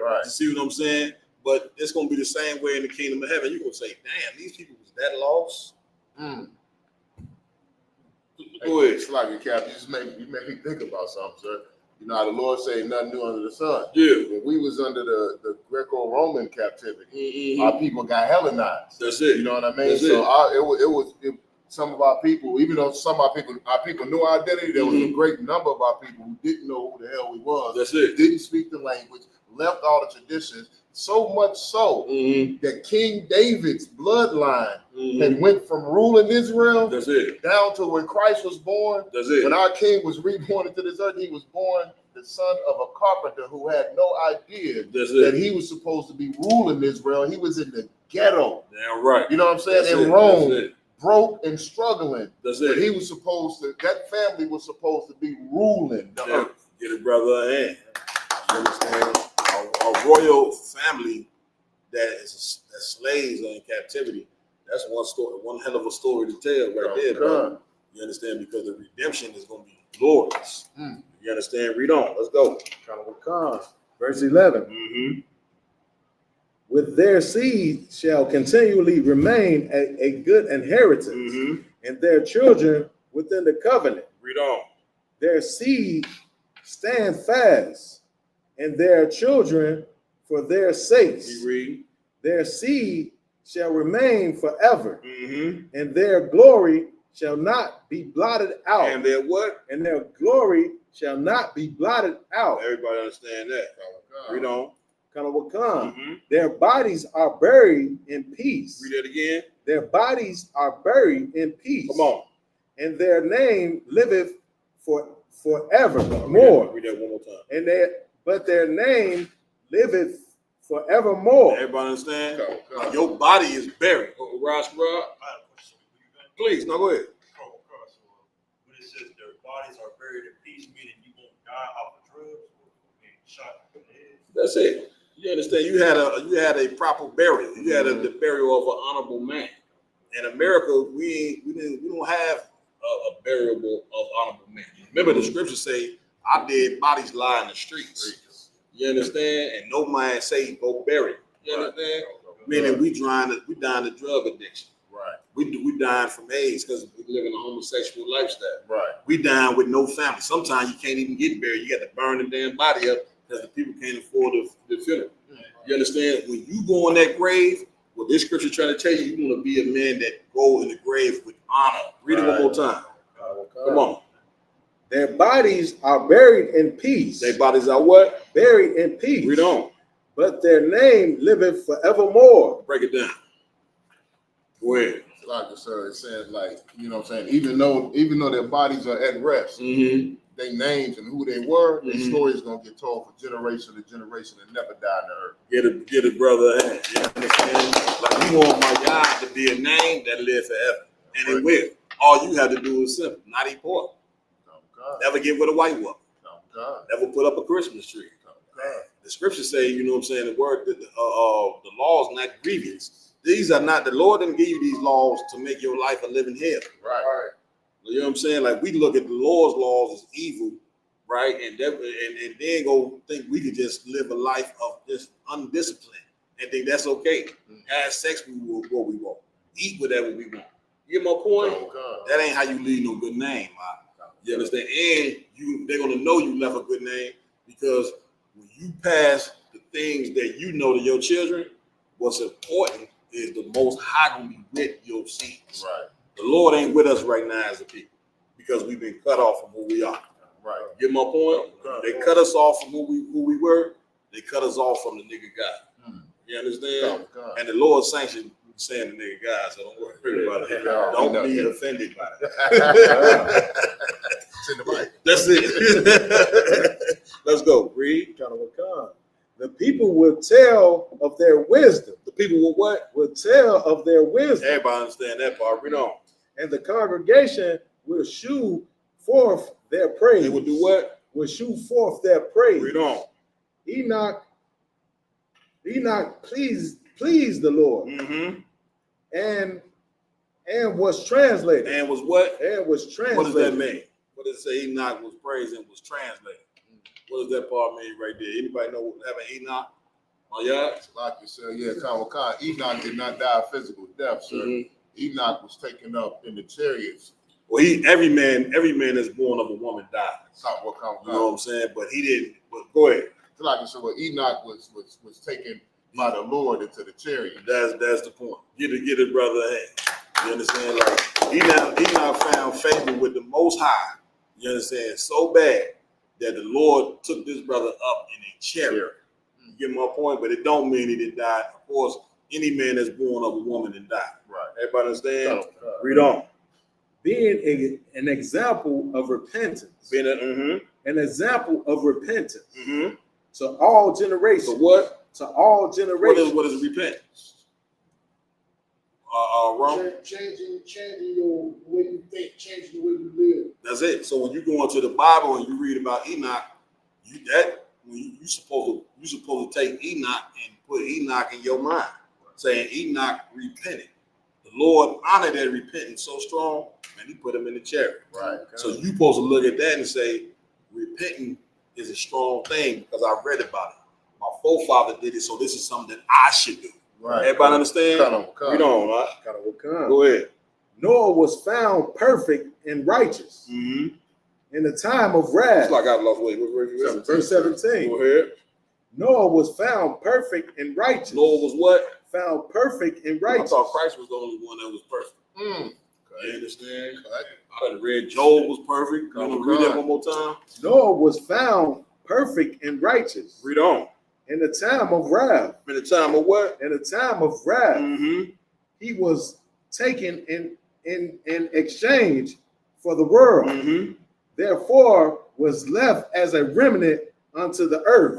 Right. You see what I'm saying? But it's gonna be the same way in the kingdom of heaven. You're gonna say, damn, these people was that lost. Go ahead. It's like a cap. You just make me think about something, sir. You know how the Lord say nothing new under the sun. Yeah. When we was under the Greco-Roman captivity, our people got Hellenized. That's it. You know what I mean? That's So some of our people, even though some of our people knew our identity, there was a great number of our people who didn't know who the hell we was. That's it. Didn't speak the language, left all the traditions. So much so that King David's bloodline had went from ruling Israel down to when Christ was born. When our king was reborn into this earth, he was born the son of a carpenter who had no idea that he was supposed to be ruling Israel. He was in the ghetto. Damn right. You know what I'm saying? In Rome, broke and struggling. But he was supposed to, that family was supposed to be ruling the earth. Get it, brother. And you understand? A royal family that slaves are in captivity. That's one story, one hell of a story to tell right there, bro. You understand? Because the redemption is going to be glorious. You understand? Read on. Let's go. Verse 11. With their seed shall continually remain a good inheritance, and their children within the covenant. Read on. Their seed stand fast, and their children for their sakes. Their seed shall remain forever, and their glory shall not be blotted out. And their what? And their glory shall not be blotted out. Everybody understand that. Read on. Their bodies are buried in peace. Read that again. Their bodies are buried in peace. Come on. And their name liveth forevermore. Read that one more time. And but their name liveth forevermore. Everybody understand? Your body is buried. Ross, please, no, go ahead. When it says their bodies are buried in peace, meaning you won't die off of drugs or being shot in the head. That's it. You understand? You had a proper burial. You had the burial of an honorable man. In America, we don't have a burial of honorable men. Remember, the scriptures say, "Our dead bodies lie in the streets." You understand? And no man say go bury. You understand? Meaning we dying of drug addiction. Right. We dying from AIDS because we live in a homosexual lifestyle. Right. We dying with no family. Sometimes you can't even get buried. You got to burn the damn body up because the people can't afford the funeral. You understand? When you go in that grave, what this scripture trying to tell you, you want to be a man that go in the grave with honor. Read it one more time. Come on. Their bodies are buried in peace. Their bodies are what? Buried in peace. Read on. But their name liveth forevermore. Break it down. Go ahead. Like I said, it's saying, like, you know what I'm saying, even though their bodies are at rest, their names and who they were, their story is gonna get told for generation to generation and never die on the earth. Get a brother a hand. You understand? Like, you want my God to be a name that lives forever. And it will. All you have to do is simple, not important. Never get with a white woman. Never put up a Christmas tree. The scriptures say, you know what I'm saying, the word, the law is not grievous. These are not, the Lord didn't give you these laws to make your life a living hell. Right. You know what I'm saying? Like, we look at the Lord's laws as evil, right? And then go think we could just live a life of just undisciplined and think that's okay. Have sex what we want. Eat whatever we want. You get my point? That ain't how you leave no good name. You understand? And they're gonna know you left a good name because when you pass the things that you know to your children, what's important is the Most High gonna be with your seeds. Right. The Lord ain't with us right now as a people because we've been cut off from who we are. Right. Get my point? They cut us off from who we were. They cut us off from the nigga God. You understand? And the Lord sanctioned saying the nigga God, so don't worry about it. Don't be offended by it. It's in the Bible. That's it. Let's go. Read. The people will tell of their wisdom. The people will what? Will tell of their wisdom. Everybody understand that part. Read on. And the congregation will shew forth their praise. They will do what? Will shew forth their praise. Read on. Enoch pleased the Lord. And was translated. And was what? And was translated. What does that mean? What does it say? Enoch was praised and was translated. What does that part mean right there? Anybody know what happened to Enoch? Oh yeah? Like you said, yeah, Enoch did not die a physical death, sir. Enoch was taken up in the chariots. Well, every man that's born of a woman dies. You know what I'm saying? But he didn't. But go ahead. Like you said, well, Enoch was taken by the Lord into the chariot. That's the point. Get it, brother. Hey, you understand? Like Enoch found favor with the Most High. You understand? So bad that the Lord took this brother up in a chariot. You get my point? But it don't mean he didn't die. Of course, any man that's born of a woman didn't die. Right. Everybody understand? Read on. Being an example of repentance. Being an example of repentance. To all generations. So what? To all generations. What is repentance? Wrong. Changing your way you think, changing the way you live. That's it. So when you go into the Bible and you read about Enoch, you supposed to take Enoch and put Enoch in your mind, saying Enoch repented. The Lord honored that repentance so strong, and He put him in the chariot. Right. So you supposed to look at that and say, repenting is a strong thing because I read about it. My forefather did it, so this is something that I should do. Right. Everybody understand? Read on, right? Go ahead. Noah was found perfect and righteous in the time of wrath. It's like I lost weight. Verse 17. Go ahead. Noah was found perfect and righteous. Noah was what? Found perfect and righteous. I thought Christ was the only one that was perfect. You understand? I done read Job was perfect. You want to read that one more time? Noah was found perfect and righteous. Read on. In the time of wrath. In the time of what? In the time of wrath. He was taken in exchange for the world. Therefore was left as a remnant unto the earth.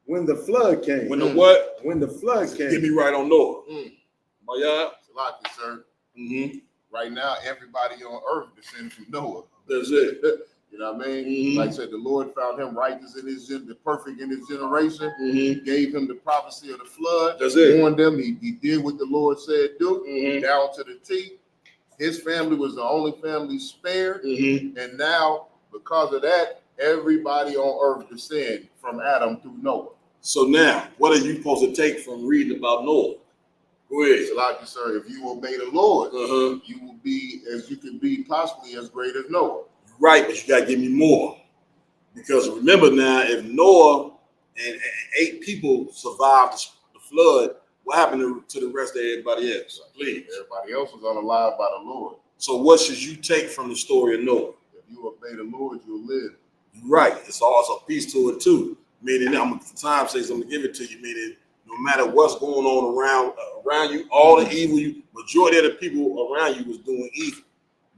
When the flood came. When the what? When the flood came. Get me right on Noah. My God. Like you, sir. Right now, everybody on earth descended from Noah. That's it. You know what I mean? Like I said, the Lord found him righteous in his the perfect in his generation. Gave him the prophecy of the flood. That's it. Warned them. He did what the Lord said do, down to the T. His family was the only family spared, and now because of that, everybody on earth descended from Adam through Noah. So now, what are you supposed to take from reading about Noah? Go ahead. So like you sir, if you obey the Lord, you will be as you can be possibly as great as Noah. Right, but you gotta give me more. Because remember now, if Noah and 8 people survived the flood, what happened to the rest of everybody else? Please. Everybody else was unalive by the Lord. So what should you take from the story of Noah? If you obey the Lord, you'll live. Right. It's also a piece to it too. Meaning, I'm for time's sake, I'm gonna give it to you. Meaning, no matter what's going on around you, all the evil, majority of the people around you was doing evil.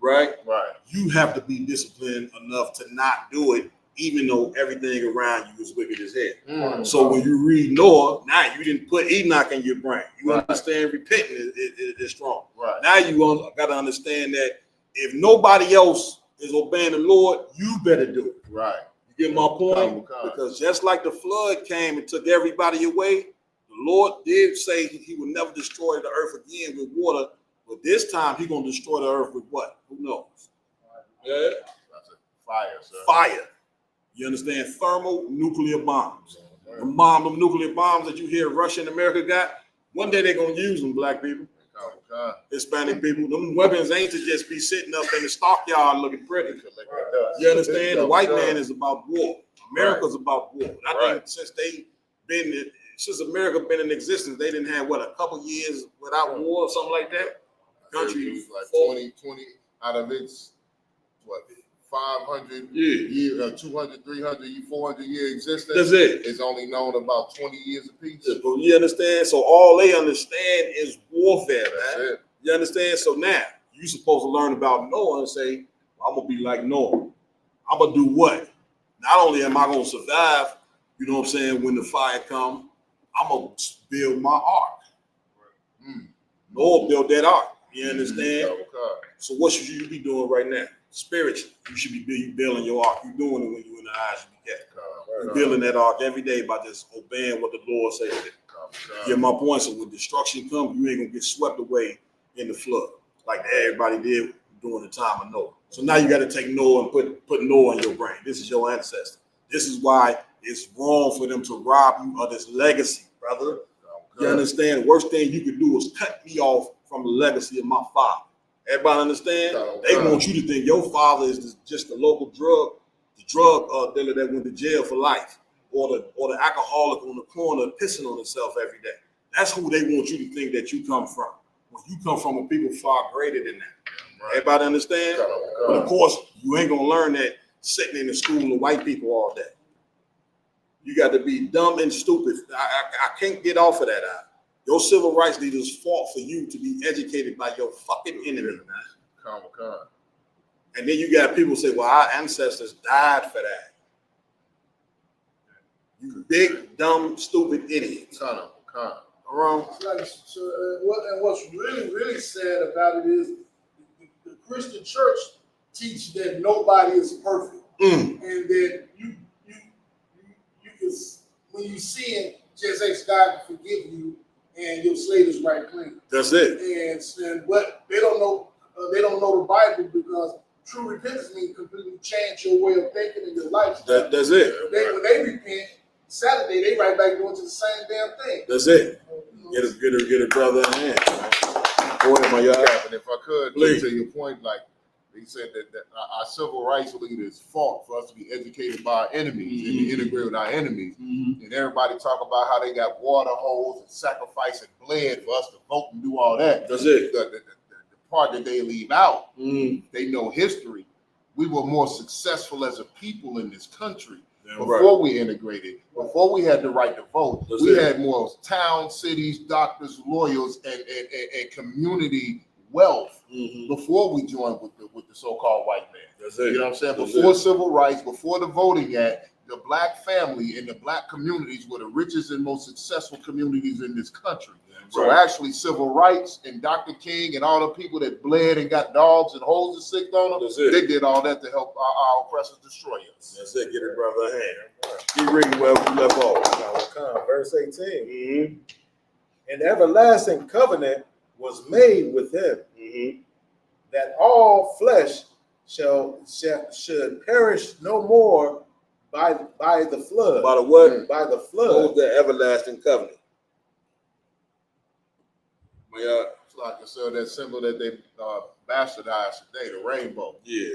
Right? Right. You have to be disciplined enough to not do it, even though everything around you is wicked as hell. So when you read Noah, now you didn't put Enoch in your brain. You understand repenting is strong. Right. Now you got to understand that if nobody else is obeying the Lord, you better do it. Right. You get my point? Because just like the flood came and took everybody away, the Lord did say he would never destroy the earth again with water. But this time, he's going to destroy the earth with what? Who knows? Yeah. That's a fire, sir. Fire. You understand? Thermonuclear bombs. The nuclear bombs that you hear Russia and America got, one day they're going to use them, black people. Hispanic people. Them weapons ain't to just be sitting up in the stockyard looking pretty. You understand? The white man is about war. America's about war. I think since America been in existence, they didn't have, a couple years without war or something like that? Country like 20 out of its 500 year, 200, 300, 400 year existence. That's it. It's only known about 20 years apiece. Yeah, but you understand? So all they understand is warfare, man. That's it. You understand? So now you're supposed to learn about Noah and say, I'm gonna be like Noah. I'm gonna do what? Not only am I gonna survive, you know what I'm saying, when the fire comes, I'm gonna build my ark. Noah built that ark. You understand? So what should you be doing right now? Spiritually, you should be building your ark. You're doing it when you're in the eyes you get. You're building that ark every day by just obeying what the Lord says. Get my point. So when destruction comes, you ain't gonna get swept away in the flood like everybody did during the time of Noah. So now you got to take Noah and put Noah in your brain. This is your ancestor. This is why it's wrong for them to rob you of this legacy, brother. You understand? The worst thing you could do is cut me off from the legacy of my father. Everybody understand? They want you to think your father is just the local drug dealer that went to jail for life, or the alcoholic on the corner pissing on himself every day. That's who they want you to think that you come from. When you come from a people far greater than that. Everybody understand? But of course, you ain't gonna learn that sitting in the school of white people all day. You got to be dumb and stupid. I can't get off of that. Your civil rights leaders fought for you to be educated by your fucking enemy, man. And then you got people say, well, our ancestors died for that. You big, dumb, stupid idiot. Wrong. And what's really, really sad about it is the Christian church teach that nobody is perfect. And that you can, when you sin, just ask God to forgive you and your slate is right clean. That's it. And but they don't know the Bible, because true repentance means completely change your way of thinking and your lifestyle. That's it. When they repent, Saturday they right back doing the same damn thing. That's it. Get a brother in hand. Go ahead, my y'all. And if I could, to your point, like they said that our civil rights leaders fought for us to be educated by our enemies and to integrate with our enemies. And everybody talk about how they got water holes and sacrifice and bled for us to vote and do all that. That's it. The part that they leave out, they know history. We were more successful as a people in this country before we integrated, before we had the right to vote. We had more towns, cities, doctors, lawyers, and community wealth before we joined with the so-called white man. That's it. You know what I'm saying? Before civil rights, before the Voting Act, the black family and the black communities were the richest and most successful communities in this country. So actually, civil rights and Dr. King and all the people that bled and got dogs and holes and sick on them, they did all that to help our oppressors destroy us. That's it. Get it, brother. A hand. Keep reading where we left off. Verse 18. An everlasting covenant was made with him, that all flesh should perish no more by the flood. By the what? By the flood. What was the everlasting covenant? It's like I said, that symbol that they bastardized today, the rainbow. Yeah,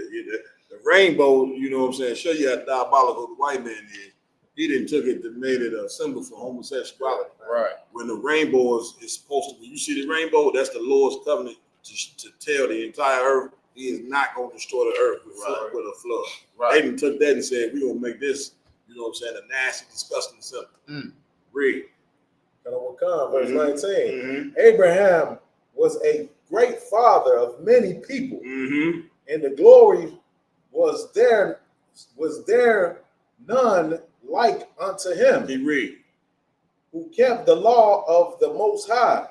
the rainbow, you know what I'm saying, show you how diabolical the white man is. He didn't took it and made it a symbol for homosexuality. Right. When the rainbow is supposed to, when you see the rainbow, that's the Lord's covenant to tell the entire earth he is not going to destroy the earth with a flood. Right. They didn't took that and said, we're going to make this, you know what I'm saying, a nasty, disgusting symbol. Read. Verse 19. Abraham was a great father of many people, and the glory was there none like unto him. He read. Who kept the law of the Most High,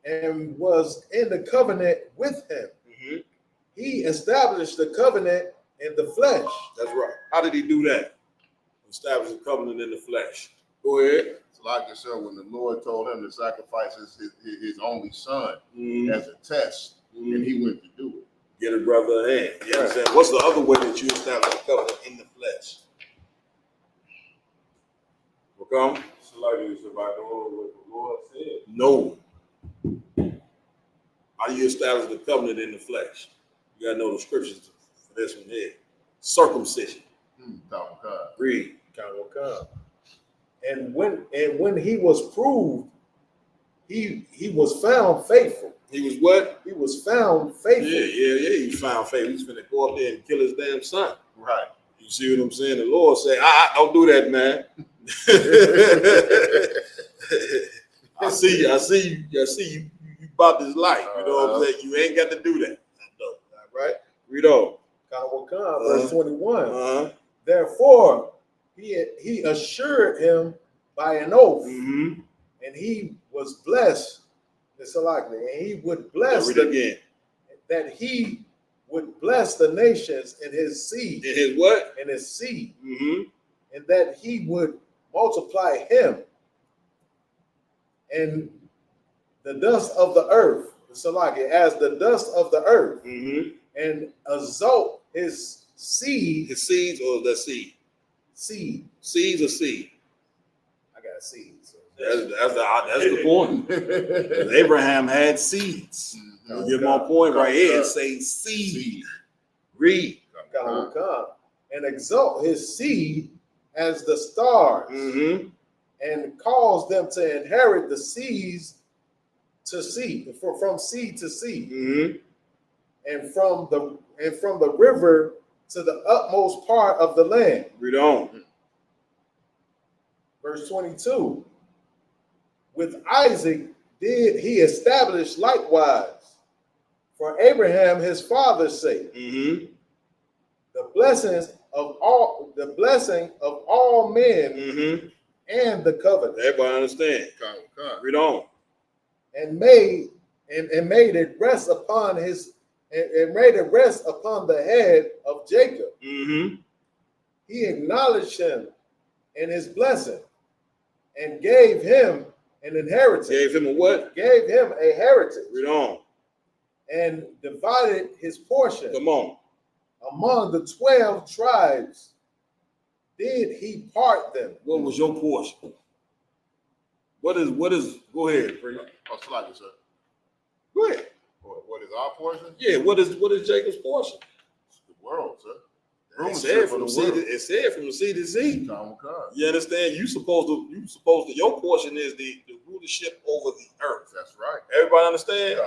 and was in the covenant with him. He established the covenant in the flesh. That's right. How did he do that? Establish the covenant in the flesh. Go ahead. It's like I said, when the Lord told him to sacrifice his only son as a test, and he went to do it. Get a brother a hand. You understand? What's the other way that you establish the covenant in the flesh? Come. So like it's about doing what the Lord said. No. How do you establish the covenant in the flesh? You gotta know the scriptures for this one here. Circumcision. Read. And when he was proved, he was found faithful. He was what? He was found faithful. Yeah. He was found faithful. He's finna go up there and kill his damn son. Right. You see what I'm saying? The Lord say, don't do that, man. I see you. You about this life. You know what I'm saying? You ain't got to do that. Right? Read on. Verse 21. Therefore, he assured him by an oath, and he was blessed. It's likely, and he would bless that he would bless the nations in his seed. In his what? In his seed. And that he would multiply him and the dust of the earth, Salaki, as the dust of the earth, and exalt his seed. His seeds or the seed? Seed. Seeds or seed? I got seeds. So that's the point. Abraham had seeds. You get my point right here. Say seed. Read. And exalt his seed as the stars, and cause them to inherit the seas to sea, from sea to sea, and from the river to the utmost part of the land. Read on. Verse 22. With Isaac did he establish likewise, for Abraham his father's sake, the blessing of all men, and the covenant. Everybody understand? Read on. And made it rest upon the head of Jacob. He acknowledged him in his blessing, and gave him an inheritance. Gave him a what? Gave him a heritage. Read on. And divided his portion. Come on. Among the 12 tribes did he part them. What was your portion? What is go ahead, Free. Oh, Slugger, sir. Go ahead. What is our portion? Yeah, what is Jacob's portion? It's the world, sir. It said from the sea to sea. You understand? You supposed to your portion is the rulership over the earth. That's right. Everybody understand?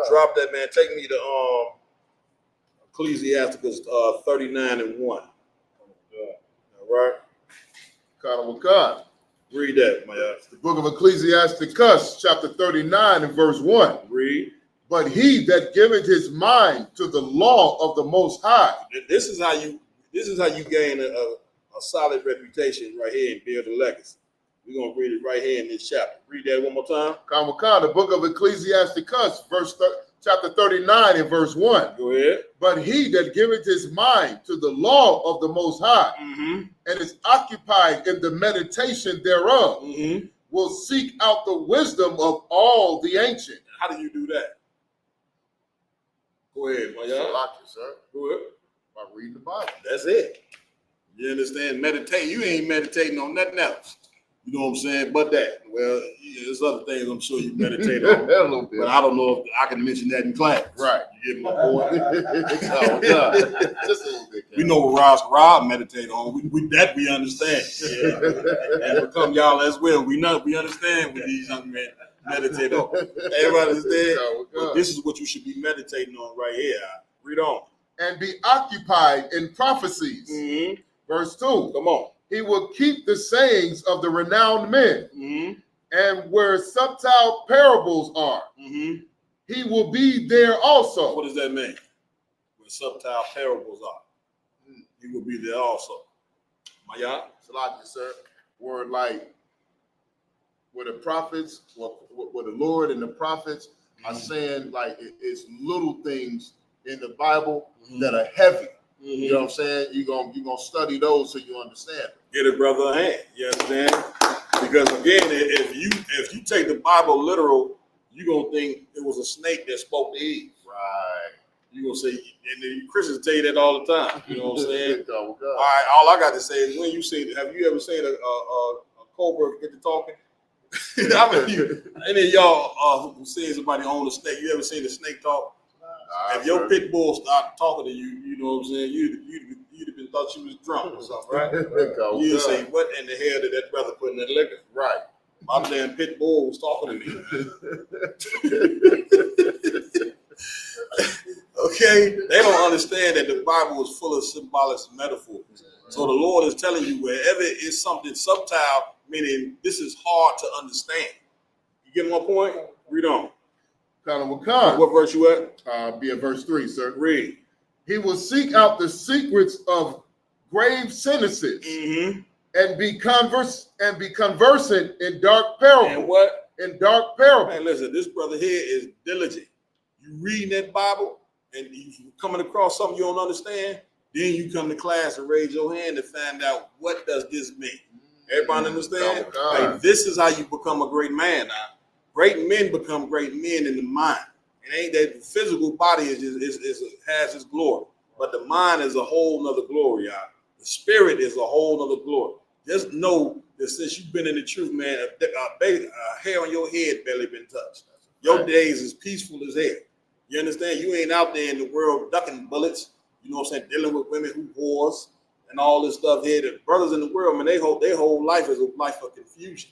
Drop that, man. Take me to Ecclesiasticus 39:1. All right. Read that, my ass. The book of Ecclesiasticus, chapter 39 and verse 1. Read. But he that giveth his mind to the law of the Most High. This is how you gain a a solid reputation right here and build a legacy. We're going to read it right here in this chapter. Read that one more time. The book of Ecclesiasticus, chapter 39 and verse 1. Go ahead. But he that giveth his mind to the law of the Most High and is occupied in the meditation thereof will seek out the wisdom of all the ancient. How do you do that? Go ahead, my y'all. Sir. Go ahead. By reading the Bible. That's it. You understand? Meditate. You ain't meditating on nothing else. You know what I'm saying? But that. Well, there's other things I'm sure you meditate on. A little bit. But I don't know if I can mention that in class. Right. You get my point? Just a little bit. We know what Rob meditate on. We understand. Yeah. And become y'all as well. We understand what these young men meditate on. Everybody understand? But this is what you should be meditating on right here. Read on. And be occupied in prophecies. Verse 2. Come on. He will keep the sayings of the renowned men. And where subtle parables are, he will be there also. What does that mean? Where subtle parables are, he will be there also. Maya? Salaki, sir. Word like where the prophets, where the Lord and the prophets are saying, like, it's little things in the Bible that are heavy. You know what I'm saying? You're gonna study those so you understand. Get it, brother, a hand. You understand? Because again, if you take the Bible literal, you're gonna think it was a snake that spoke to Eve. Right. You're gonna say, and the Christians tell you that all the time. You know what I'm saying? All right, all I got to say is when you see, have you ever seen a cobra get to talking? I mean, any of y'all who seen somebody own a snake, you ever seen a snake talk? If your pit bull started talking to you, you know what I'm saying, you'd have been thought you was drunk or something, right? You'd say, what in the hell did that brother put in that liquor? Right. My damn pit bull was talking to me. Okay? They don't understand that the Bible is full of symbolic metaphors. So the Lord is telling you wherever it's something subtle, meaning this is hard to understand. You get my point? Read on. What verse you at? Be at verse 3, sir. Read. He will seek out the secrets of grave sentences and be conversant in dark parables. And what? In dark parables. Man, listen, this brother here is diligent. You reading that Bible and you coming across something you don't understand, then you come to class and raise your hand to find out what does this mean. Everybody understand? Like, this is how you become a great man now. Great men become great men in the mind. It ain't that the physical body has its glory, but the mind is a whole nother glory. The spirit is a whole nother glory. Just know that since you've been in the truth, man, a hair on your head barely been touched. Your days is peaceful as hell. You understand? You ain't out there in the world ducking bullets. You know what I'm saying? Dealing with women who whores and all this stuff here. The brothers in the world, man, their whole life is a life of confusion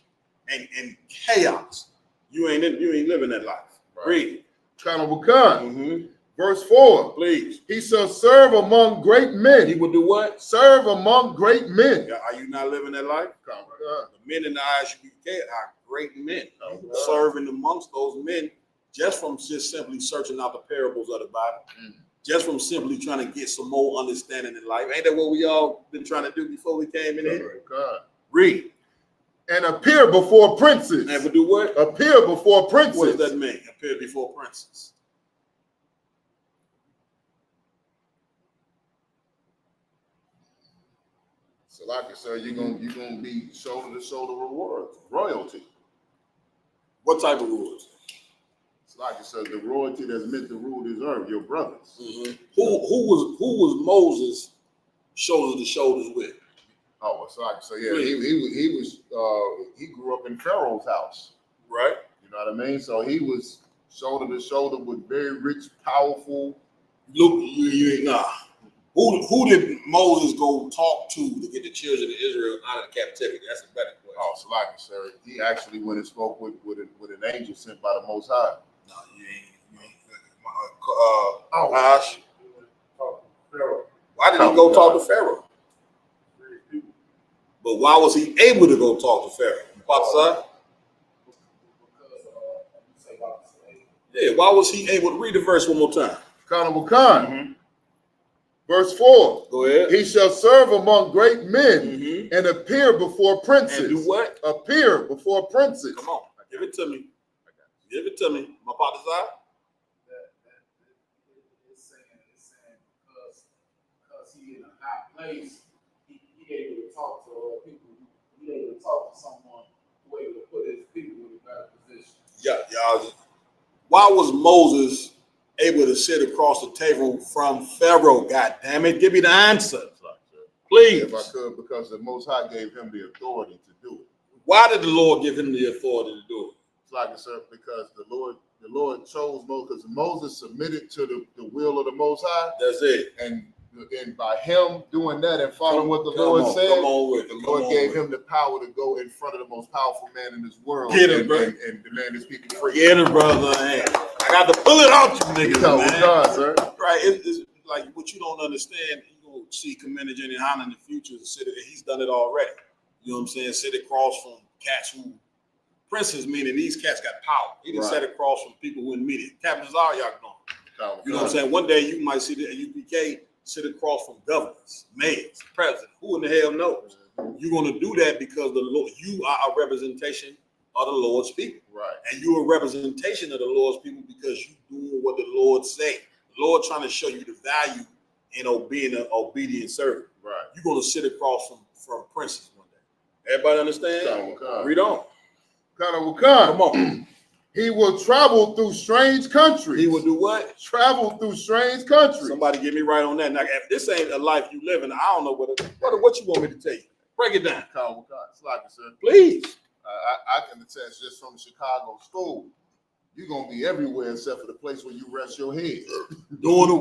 and chaos. You ain't living that life. Read. Verse 4. Please. He shall serve among great men. He will do what? Serve among great men. Are you not living that life? The men in the eyes you get are great men. Serving amongst those men just simply searching out the parables of the Bible. Just from simply trying to get some more understanding in life. Ain't that what we all been trying to do before we came in here? Read. And appear before princes. And do what? Appear before princes. What does that mean? Appear before princes. So, like I said, you're gonna be shoulder to shoulder reward, royalty. What type of royalty? It's like I said, the royalty that's meant to rule this earth, your brothers. Who was Moses shoulder to shoulders with? Oh, so like I said, yeah, he grew up in Pharaoh's house, right? You know what I mean? So he was shoulder to shoulder with very rich, powerful. Look, Who did Moses go talk to get the children of Israel out of captivity? That's a better question. Oh, so like I said, he actually went and spoke with an angel sent by the Most High. No, you ain't. Ash. Why did he go talk to Pharaoh? But why was he able to go talk to Pharaoh? Yeah, why was he able to read the verse one more time? Verse Verse 4. Go ahead. He shall serve among great men and appear before princes. And do what? Appear before princes. Come on. Give it to me. Give it to me. My partner's eye. It's saying because he in a high place, he able to talk to people. He able to talk to someone who able to put his people in a better position. Yeah, y'all. Why was Moses able to sit across the table from Pharaoh? God damn it. Give me the answer. Please. If I could, because the Most High gave him the authority to do it. Why did the Lord give him the authority to do it? It's like, sir, because the Lord chose Moses, because Moses submitted to the will of the Most High. That's it. And by him doing that and following what the Lord said, the Lord gave him the power to go in front of the most powerful man in this world Get it, bro. and demand his people free. Get it, brother. Man. I got to pull it out, you niggas, man. God, sir. Right? It's like what you don't understand. You gonna see Commander Jenny Hahn in the future. He's done it already. You know what I'm saying? Sit across from cats who princes, meaning these cats got power. He didn't sit across from people who in media. Captains are y'all know. You know what I'm saying? One day you might see the UPK sit across from governors, mayors, presidents. Who in the hell knows? You're going to do that because the Lord, you are a representation of the Lord's people. Right. And you're a representation of the Lord's people because you doing what the Lord say. The Lord trying to show you the value in being an obedient servant. Right. You're going to sit across from princes one day. Everybody understand? Read on. Come on. He will travel through strange countries. He will do what? Travel through strange countries. Somebody get me right on that. Now, if this ain't a life you living, I don't know what you want me to tell you. Break it down. Please. I can attest just from Chicago school. You're going to be everywhere except for the place where you rest your head. Doing the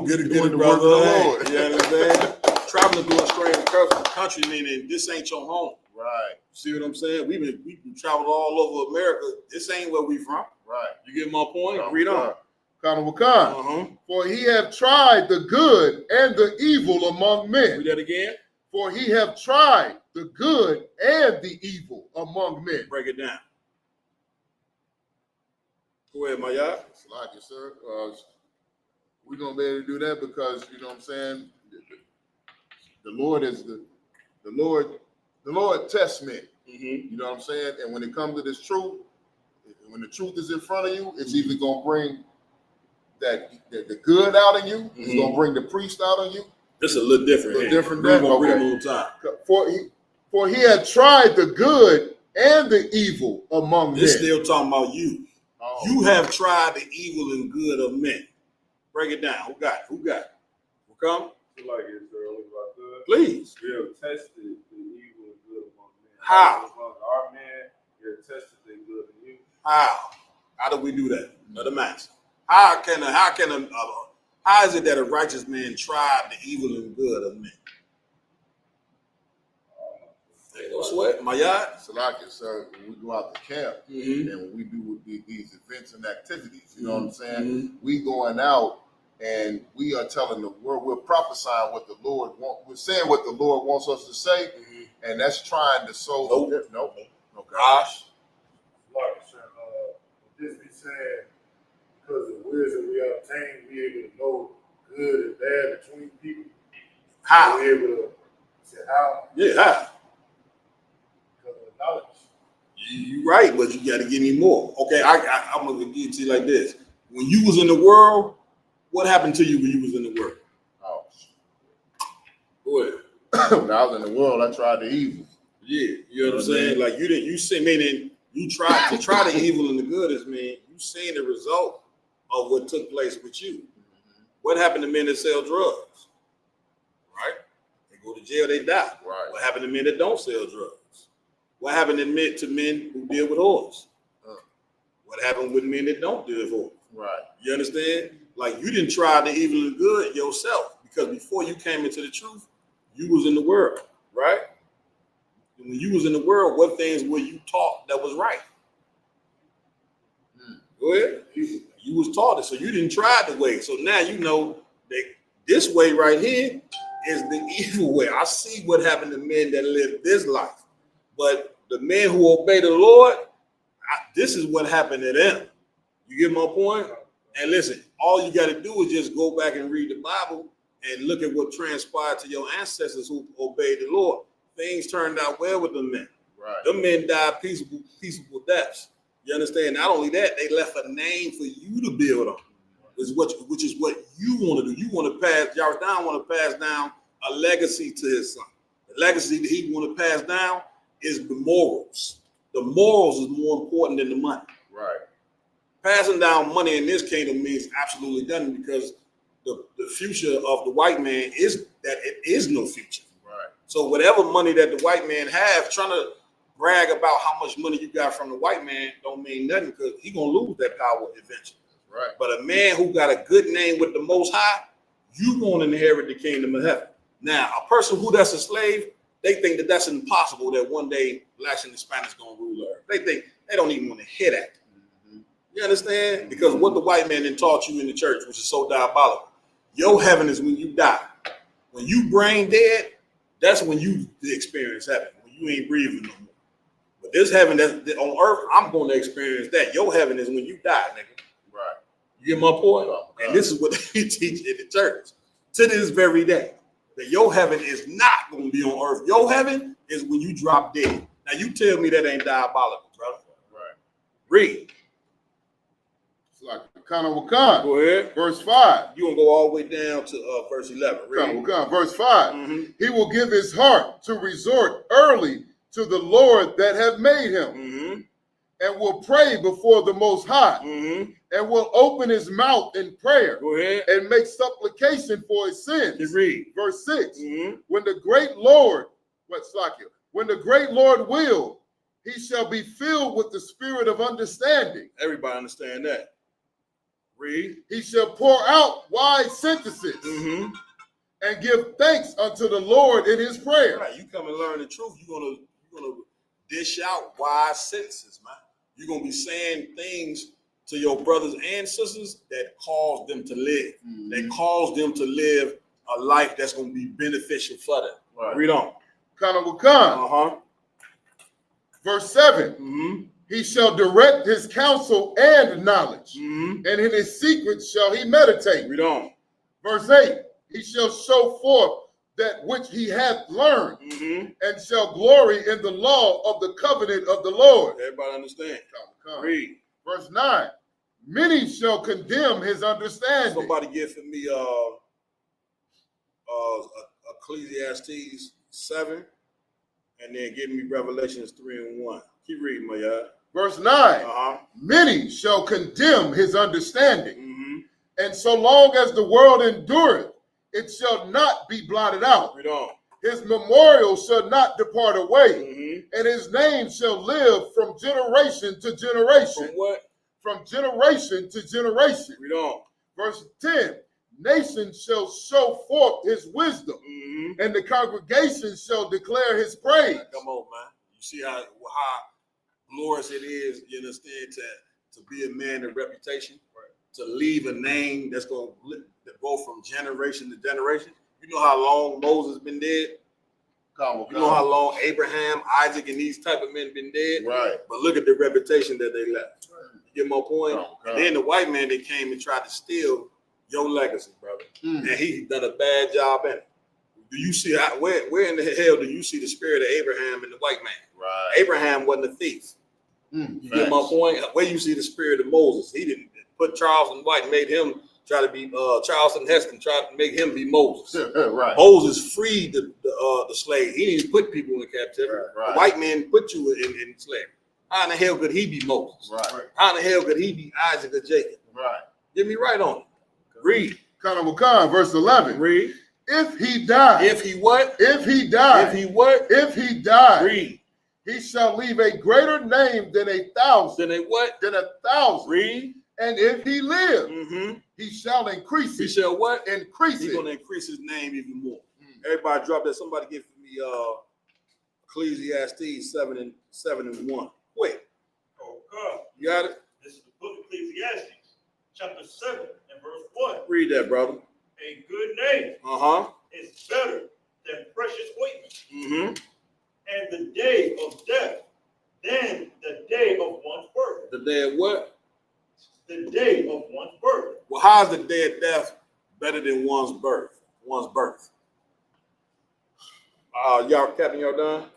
work of the Lord. You understand? Traveling through a strange country, meaning this ain't your home. Right. See what I'm saying? We've traveled all over America. This ain't where we from. Right. You get my point? Read on. For he have tried the good and the evil among men. Read that again. For he have tried the good and the evil among men. Break it down. Go ahead, my y'all. Like it, sir. We're going to be able to do that because, you know what I'm saying, the Lord is the Lord tests men. You know what I'm saying? And when it comes to this truth, when the truth is in front of you, it's either going to bring the good out of you, it's going to bring the priest out of you. It's a little different. For he had tried the good and the evil among men. This still talking about you. You have tried the evil and good of men. Break it down. Who got it? Who come? Like it's early, Please. We have tested the evil and good among men. How? Among our men, we have tested the good and evil. How? How do we do that? Another match. How is it that a righteous man tried the evil and good of men? Ain't no sweat, my yard. So like it, sir, when we go out to camp and when we do these events and activities, you know what I'm saying? We going out and we are telling the world, we're prophesying what the Lord wants. We're saying what the Lord wants us to say, and that's trying to sow. Nope. Gosh. Like, this be saying, because of the wisdom we obtain, we able to know good and bad between people. How? We able to say how? Yeah, how? Because of the knowledge. You're right, but you got to give me more. Okay, I'm going to give it to you like this. When you was in the world, what happened to you when you was in the world? Oh. Go ahead. When I was in the world, I tried the evil. Yeah, you know what I'm saying? Like you see, meaning you tried to try the evil and the good is mean you seen the result of what took place with you. What happened to men that sell drugs? Right? They go to jail, they die. Right. What happened to men that don't sell drugs? What happened to men who deal with whores? What happened with men that don't deal with whores? Right. You understand? Like you didn't try the evil and good yourself because before you came into the truth, you was in the world, right? And when you was in the world, what things were you taught that was right? Go ahead. You was taught it, so you didn't try the way. So now you know that this way right here is the evil way. I see what happened to men that live this life, but the men who obey the Lord, this is what happened to them. You get my point? And listen, all you got to do is just go back and read the Bible, and look at what transpired to your ancestors who obeyed the Lord. Things turned out well with the men. Right. The men died peaceable deaths. You understand? Not only that, they left a name for you to build on, which is what you want to do. You want to pass, Yardan want to pass down a legacy to his son. The legacy that he want to pass down is the morals. The morals is more important than the money. Right. Passing down money in this kingdom means absolutely nothing because the future of the white man is that it is no future. Right. So whatever money that the white man have, trying to brag about how much money you got from the white man don't mean nothing because he gonna lose that power eventually. Right. But a man who got a good name with the Most High, you gonna inherit the kingdom of heaven. Now, a person who that's a slave, they think that that's impossible. That one day blacks and Hispanics gonna rule the earth. They don't even want to hear that. You understand? Because what the white man then taught you in the church, which is so diabolical. Your heaven is when you die. When you brain dead, that's when you experience heaven. When you ain't breathing no more. But this heaven that's on earth, I'm going to experience that. Your heaven is when you die, nigga. Right. You get my point? And this is what they teach in the church to this very day. That your heaven is not going to be on earth. Your heaven is when you drop dead. Now you tell me that ain't diabolical, brother. Right. Read. It's like Kana Wakan. Go ahead. Verse 5. You gonna go all the way down to verse 11. Kana Wakan. Verse 5. He will give his heart to resort early to the Lord that have made him, and will pray before the Most High, and will open his mouth in prayer, Go ahead. and make supplication for his sins. You read. Verse 6. When the great Lord, when the great Lord will, he shall be filled with the spirit of understanding. Everybody understand that. Read. He shall pour out wise sentences, and give thanks unto the Lord in his prayer. Right, you come and learn the truth. You're gonna dish out wise sentences, man. You're gonna be saying things to your brothers and sisters that cause them to live. That cause them to live a life that's gonna be beneficial for them. Right. Read on. Kana Wakan. Verse 7. He shall direct his counsel and knowledge, and in his secrets shall he meditate. Read on. Verse 8. He shall show forth that which he hath learned, and shall glory in the law of the covenant of the Lord. Everybody understand? Read. Verse 9. Many shall condemn his understanding. Somebody give for me Ecclesiastes 7, and then give me Revelations 3 and 1. Keep reading, my y'all. Verse 9. Many shall condemn his understanding, and so long as the world endureth, it shall not be blotted out. Read on. His memorial shall not depart away, and his name shall live from generation to generation. From what? From generation to generation. Read on. Verse 10. Nations shall show forth his wisdom, and the congregation shall declare his praise. Come on, man. You see how glorious it is, you understand, to be a man of reputation, to leave a name that's going to go from generation to generation. You know how long Moses been dead? You know how long Abraham, Isaac, and these type of men been dead? Right. But look at the reputation that they left. You get my point? And then the white man that came and tried to steal your legacy, brother. And he done a bad job in it. Do you see where in the hell do you see the spirit of Abraham in the white man? Right. Abraham wasn't a thief. You get my point? Where you see the spirit of Moses? He didn't put Charleston White, made him try to be Charleston Heston, tried to make him be Moses. Right. Moses freed the slave. He didn't put people in captivity. Right. The white man put you in slavery. How in the hell could he be Moses? Right. How in the hell could he be Isaac or Jacob? Right. Get me right on it. Read. Kana Wakan, verse 11. Read. If he die. If he what? If he die. If he what? If he die. Read. He shall leave a greater name than 1,000. Than a what? Than 1,000. Read. And if he live, he shall increase it. He shall what? Increase He's it. going to increase his name even more. Everybody drop that. Somebody give me Ecclesiastes 7 and 1. Quick. Oh, God. You got it? This is the book of Ecclesiastes, chapter 7 and verse 1. Read that, brother. A good name is better than precious ointment, and the day of death than the day of one's birth. The day of what? The day of one's birth. Well, how is the day of death better than one's birth? one's birth. Y'all, Captain, y'all done?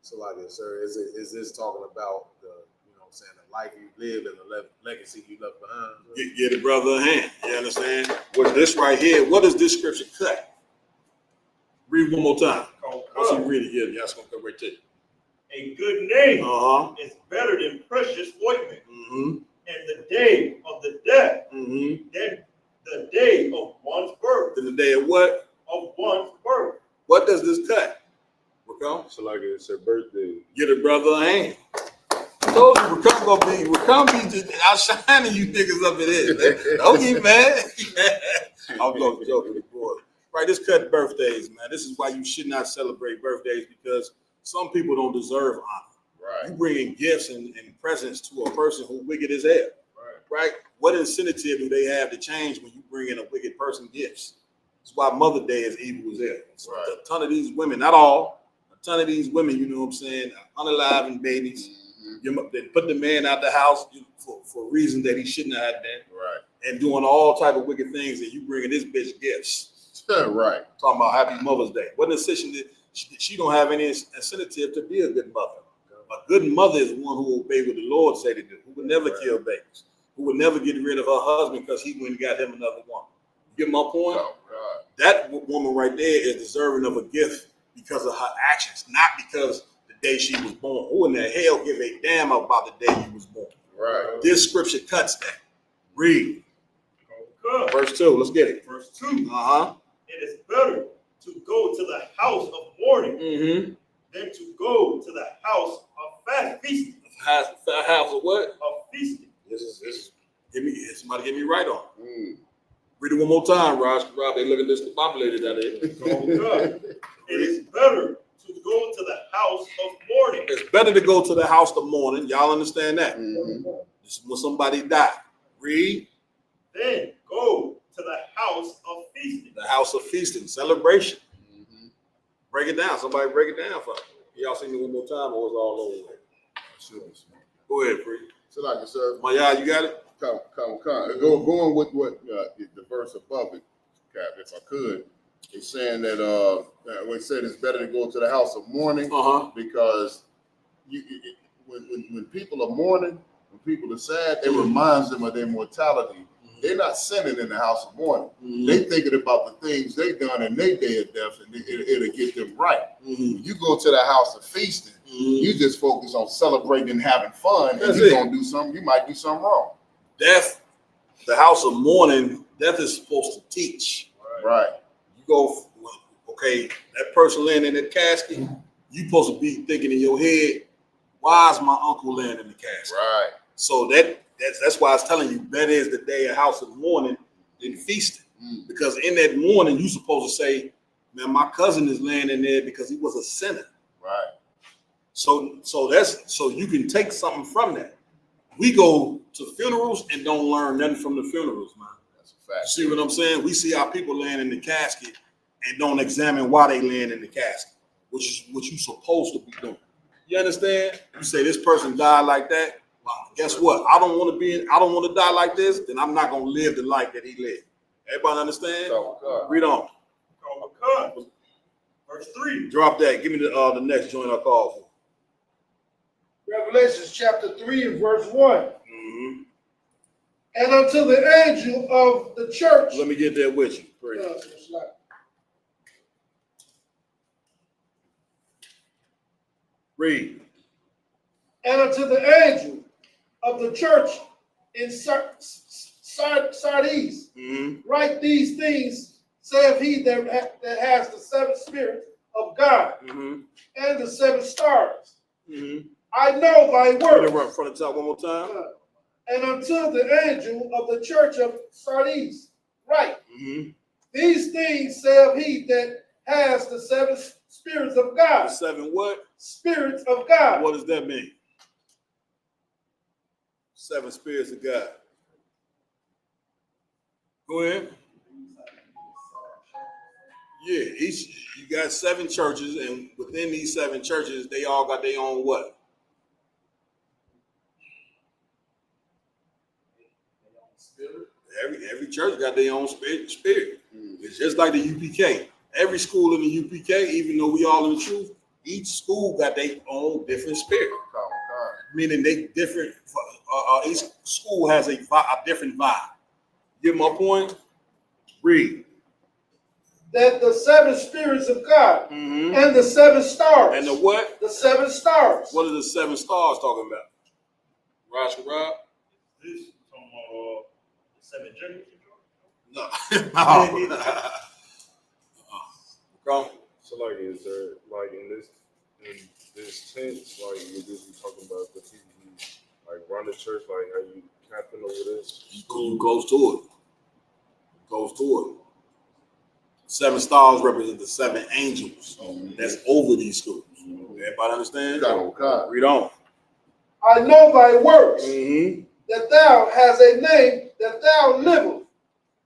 So like this, sir, is this talking about the, you know what I'm saying, the life you live and the legacy you left behind? Get a brother a hand. You understand? What this right here, what does this scripture cut? Read one more time. Once you read it, yeah, that's gonna come right to you. A good name is better than precious ointment. And the day of the death, then the day of one's birth. Then the day of what? Of one's birth. What does this cut? So like it's her birthday. Get a brother a hand. I told you, Recom be just outshining you niggas up in here. Man. Don't get mad. I'm joking, boy. Right, this cut birthdays, man. This is why you should not celebrate birthdays, because some people don't deserve honor. Right. You bringing gifts and presents to a person who wicked as hell. Right. What incentive do they have to change when you bring in a wicked person gifts? That's why Mother's Day is evil as hell. So a ton of these women, not all, a ton of these women, you know what I'm saying, unaliving babies. They put the man out the house for reasons that he shouldn't have been. Right. And doing all type of wicked things, and you bringing this bitch gifts. Right. Talking about Happy Mother's Day. What incentive? She don't have any incentive to be a good mother. A good mother is one who will obey what the Lord say to do, who would never kill babies, who would never get rid of her husband because he went and got him another woman. You get my point? Oh, God. That woman right there is deserving of a gift because of her actions, not because the day she was born. Who in the hell give a damn about the day you was born? Right. This scripture cuts that. Read. Verse 2. Let's get it. Verse 2. It is better to go to the house of mourning than to go to the house of feasting. House of what? Of feasting. This is somebody get me right on. Read it one more time, Rob. They look at this populated out there. It is better to go to the house of mourning. It's better to go to the house of mourning. Y'all understand that? This is when somebody died. Read. Then go to the house of feasting. The house of feasting, celebration. Break it down. Somebody break it down for me. Y'all see me one more time, or it's all over? Sure. Go ahead, Free. So like it, sir. Maya, you got it? Going with what the verse above it, Cap, if I could, it's saying that when it said it's better to go to the house of mourning because when people are mourning, when people are sad, it reminds them of their mortality. They're not sinning in the house of mourning. They thinking about the things they done in their day of death, and it'll get them right. When you go to the house of feasting, you just focus on celebrating and having fun, and you're gonna do something. You might do something wrong. Death, the house of mourning, death is supposed to teach. Right. You go, okay, that person laying in that casket, you supposed to be thinking in your head, why is my uncle laying in the casket? Right. So that's why I was telling you, better is the day of house of mourning than feasting. Because in that mourning, you supposed to say, man, my cousin is laying in there because he was a sinner. Right. So you can take something from that. We go to funerals and don't learn nothing from the funerals, man. That's a fact. See what I'm saying? We see our people laying in the casket and don't examine why they laying in the casket, which is what you're supposed to be doing. You understand? You say this person died like that. Well, guess what? I don't want to die like this, then I'm not gonna live the life that he lived. Everybody understand? Read on. Verse 3. Drop that. Give me the next joint I call for. Revelation chapter 3 and verse 1. And unto the angel of the church. Let me get there with you. Read. And unto the angel of the church in Sardis, write these things, saith he that has the seven spirits of God and the seven stars. I know thy works. Run from the top one more time. And unto the angel of the church of Sardis, write. These things saith he that has the seven spirits of God. The seven what? Spirits of God. What does that mean? Seven spirits of God. Go ahead. Yeah, you got seven churches, and within these seven churches, they all got their own what? Every church got their own spirit. It's just like the UPK. Every school in the UPK, even though we all in the truth, each school got their own different spirit. Meaning they different. Each school has a different vibe. Get my point? Read. That the 7 spirits of God and the 7 stars. And the what? The 7 stars. What are the 7 stars talking about? Rob? This from the 7 journeys? No. Go. So like, is there like in this tense, like you just be talking about the people who like run the church, like how you captain over this? Goes to it. 7 stars represent the 7 angels that's over these schools. Everybody understand? Read on. I know thy works, that thou hast a name, that thou livest,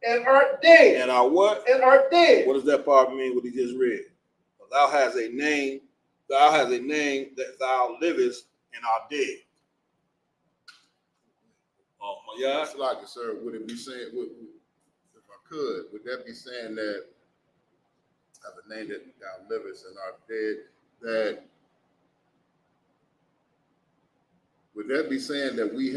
and art dead. And are what? And art dead. What does that part mean? What he just read? Thou hast a name that thou livest and art dead. Oh my God. It's like it, sir. Would it be saying, if I could, would that be saying that have a name that thou livest and art dead, that would that be saying that we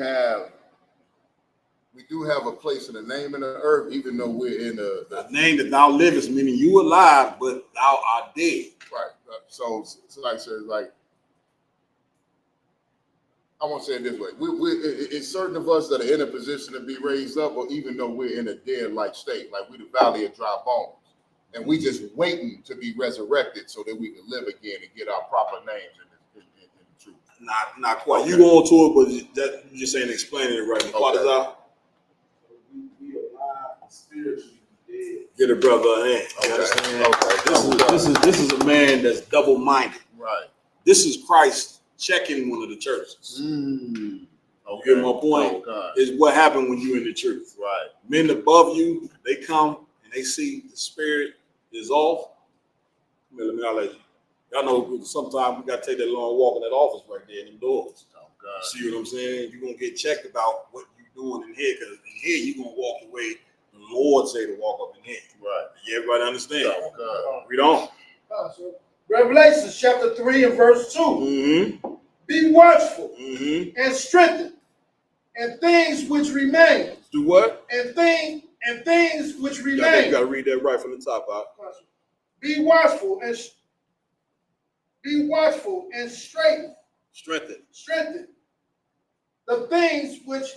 do have a place and a name in the earth, even though we're in the name that thou livest, meaning you alive, but thou art dead. Right. So like, sir, like, I want to say it this way: it's certain of us that are in a position to be raised up, or even though we're in a dead-like state, like we the valley of dry bones, and we just waiting to be resurrected so that we can live again and get our proper names in the truth. Not quite. Okay. You go on to it, but that you just ain't explaining it right. Okay. What is that? We alive and spiritually dead. Get a brother a hand. You understand? Okay. This is a man that's double-minded. Right. This is Christ checking one of the churches. Okay. You get my point? Is what happened when you're in the truth. Right. Men above you, they come and they see the spirit is off. Let me holler at you. Y'all know sometimes we got to take that long walk in that office right there in them doors. See what I'm saying? You're going to get checked about what you're doing in here, because in here you're going to walk the way the Lord say to walk up in here. Right. Everybody understand? Read on. Revelation chapter 3 and verse 2. Be watchful and strengthen, and things which remain. Do what? And things which remain. You got to read that right from the top out. Be watchful and strengthen the things which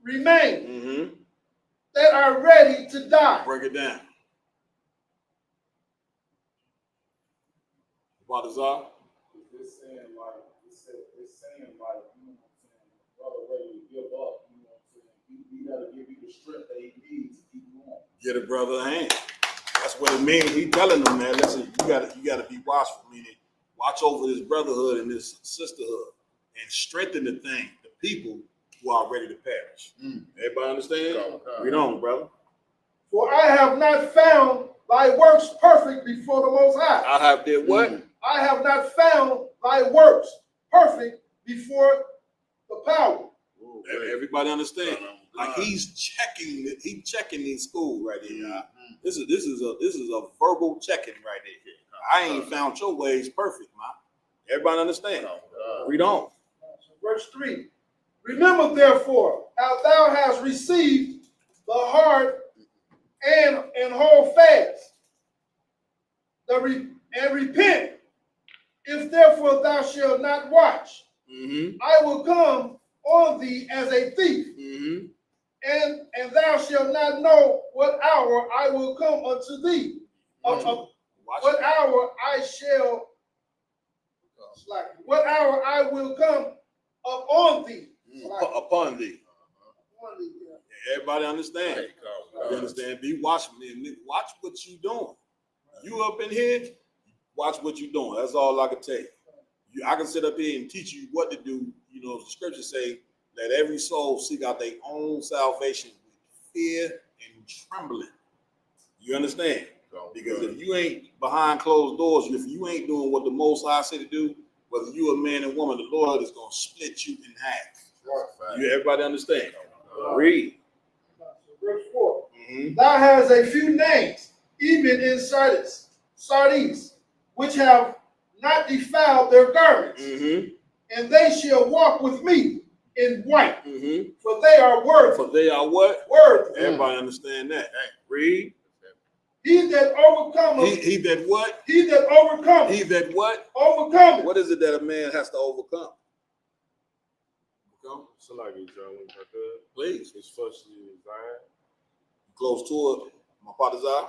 remain that are ready to die. Break it down. What is that? It's saying like, you know what I'm saying, brother ready to give up, you know what I'm saying? He got to give you the strength that he needs to keep going. Get a brother a hand. That's what it means. He telling them, man, listen, you gotta be watchful, meaning watch over this brotherhood and this sisterhood and strengthen the people who are ready to perish. Everybody understand? Read on, brother. For I have not found thy works perfect before the Most High. I have did what? I have not found thy works perfect before the power. Everybody understand? Like he's checking these schools right here. This is a verbal checking right there. I ain't found your ways perfect, man. Everybody understand? Read on. Verse 3. Remember therefore how thou hast received the heart and hold fast. And repent. If therefore thou shalt not watch, I will come on thee as a thief, and thou shalt not know what hour I will come unto thee. What hour I shall, what hour I will come upon thee. Upon thee. Everybody understand? You understand? Be watchful. Watch what you doing. You up in here, watch what you doing. That's all I can tell you. I can sit up here and teach you what to do. You know, the scriptures say, let every soul seek out their own salvation with fear and trembling. You understand? Because if you ain't behind closed doors, if you ain't doing what the Most High said to do, whether you a man or woman, the Lord is going to split you in half. Everybody understand? Read. Verse 4. Thou hast a few names, even in Sardis, which have not defiled their garments, and they shall walk with me in white, for they are worthy. For they are what? Worthy. Everybody understand that. Read. He that overcometh. He that what? He that overcometh. He that what? Overcometh. What is it that a man has to overcome? Somebody John, if I could. Please. His firstly desire. Close to it. My father's eye.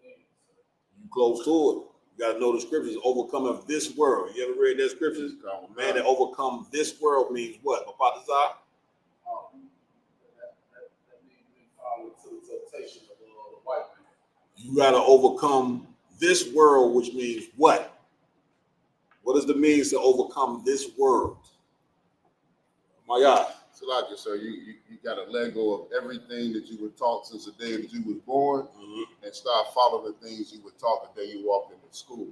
You close to it. You got to know the scriptures. Overcome of this world. You ever read that scriptures? A man that overcome this world means what? My father's eye. That means we follow to the temptation of the white man. You got to overcome this world, which means what? What is the means to overcome this world? My God. So like you, sir, you got to let go of everything that you were taught since the day that you was born, and start following the things you were taught the day you walked into school.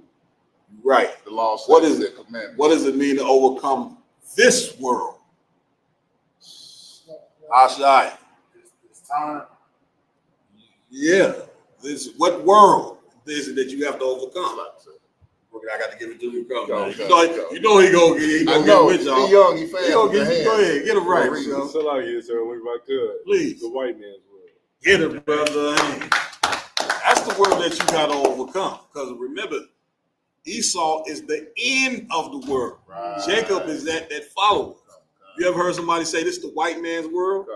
Right. The law, what is the it? Commandments. What does it mean to overcome this world? Ashai. It's time. Yeah. This what world is it that you have to overcome? I got to give it to you. You know he gonna get with y'all. He young, he fast. Go ahead, get him right. So like here, sir, if I could. Please. The white man's word. Get it, brother. That's the word that you got to overcome. Because remember, Esau is the end of the world. Right. Jacob is that follower. You ever heard somebody say this is the white man's world?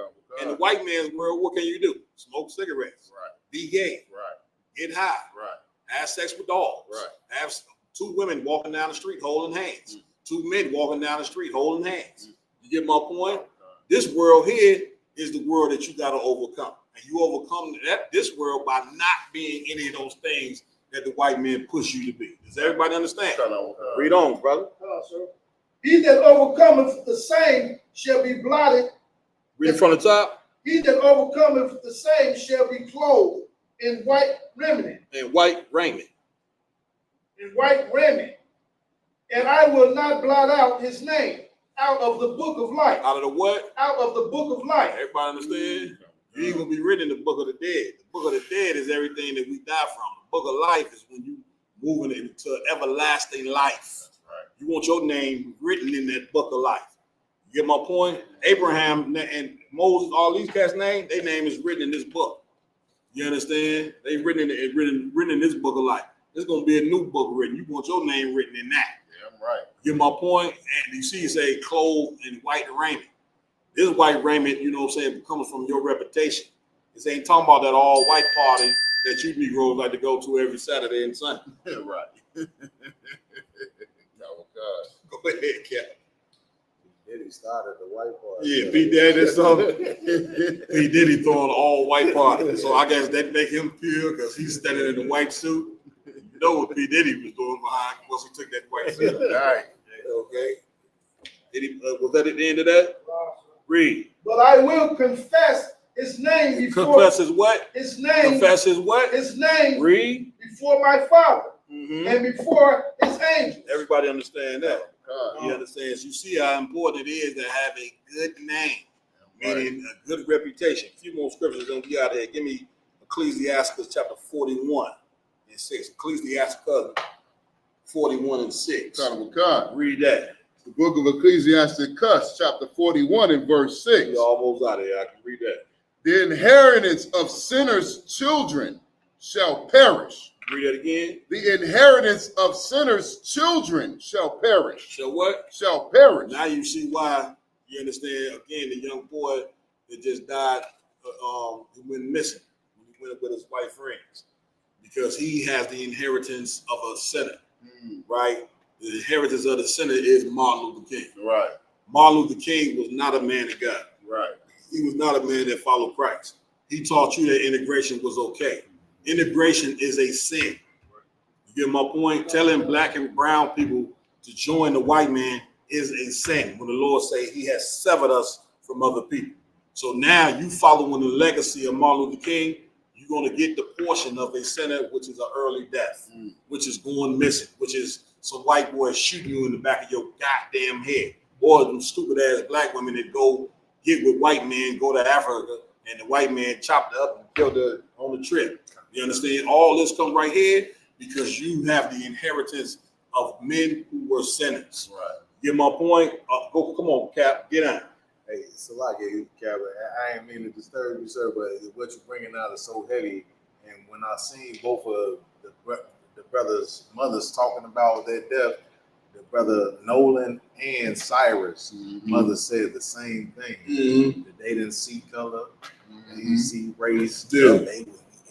In the white man's world, what can you do? Smoke cigarettes. Right. Be gay. Right. Get high. Right. Have sex with dogs. Right. Have two women walking down the street holding hands. Two men walking down the street holding hands. You get my point? This world here is the world that you got to overcome. And you overcome this world by not being any of those things that the white man push you to be. Does everybody understand? Read on, brother. He that overcometh the same shall be blotted. Read it from the top. He that overcometh the same shall be clothed in white raiment. In white raiment. In white raiment. And I will not blot out his name out of the book of life. Out of the what? Out of the book of life. Everybody understand? You ain't gonna be written in the book of the dead. The book of the dead is everything that we die from. The book of life is when you moving into everlasting life. Right. You want your name written in that book of life. You get my point? Abraham and Moses, all these cats' names, their name is written in this book. You understand? They written in this book of life. There's gonna be a new book written. You want your name written in that. Yeah, I'm right. Get my point? And you see it say clothed in white raiment. This white raiment, you know what I'm saying, comes from your reputation. This ain't talking about that all white party that you Negroes like to go to every Saturday and Sunday. Right. Oh, God. Go ahead, Cap. Diddy started the white party. Yeah, P. Daddy or something. P. Diddy throwing all white party. So I guess that make him pure because he's standing in the white suit. You know what P. Diddy was doing behind once he took that white suit. All right. Okay. Was that at the end of that? Read. But I will confess his name before. Confess his what? His name. Confess his what? His name. Read. Before my Father and before his angels. Everybody understand that? He understands. You see how important it is to have a good name, meaning a good reputation. A few more scriptures gonna be out there. Give me Ecclesiastes chapter 41 and 6. Ecclesiastes 41 and 6. Read that. The book of Ecclesiastes, chapter 41 and verse 6. You're almost out of here. I can read that. The inheritance of sinners' children shall perish. Read that again. The inheritance of sinners' children shall perish. Shall what? Shall perish. Now you see why, you understand, again, the young boy that just died, he went missing when he went with his white friends. Because he has the inheritance of a sinner, right? The inheritance of the sinner is Martin Luther King. Right. Martin Luther King was not a man of God. Right. He was not a man that followed Christ. He taught you that integration was okay. Integration is a sin. You get my point? Telling black and brown people to join the white man is a sin. When the Lord say he has severed us from other people. So now you following the legacy of Martin Luther King, you're going to get the portion of a sinner, which is an early death, which is going missing, which is some white boys shooting you in the back of your goddamn head. Or them stupid ass black women that go get with white men, go to Africa and the white man chopped it up and killed her on the trip. You understand? All this comes right here because you have the inheritance of men who were sinners. Right. Get my point? Come on, Cap, get on. Hey, Salaki, Cap, I ain't mean to disturb you, sir, but what you're bringing out is so heavy. And when I seen both of the brothers' mothers talking about their death, the brother Nolan and Cyrus' mother said the same thing. That they didn't see color, they didn't see race. They would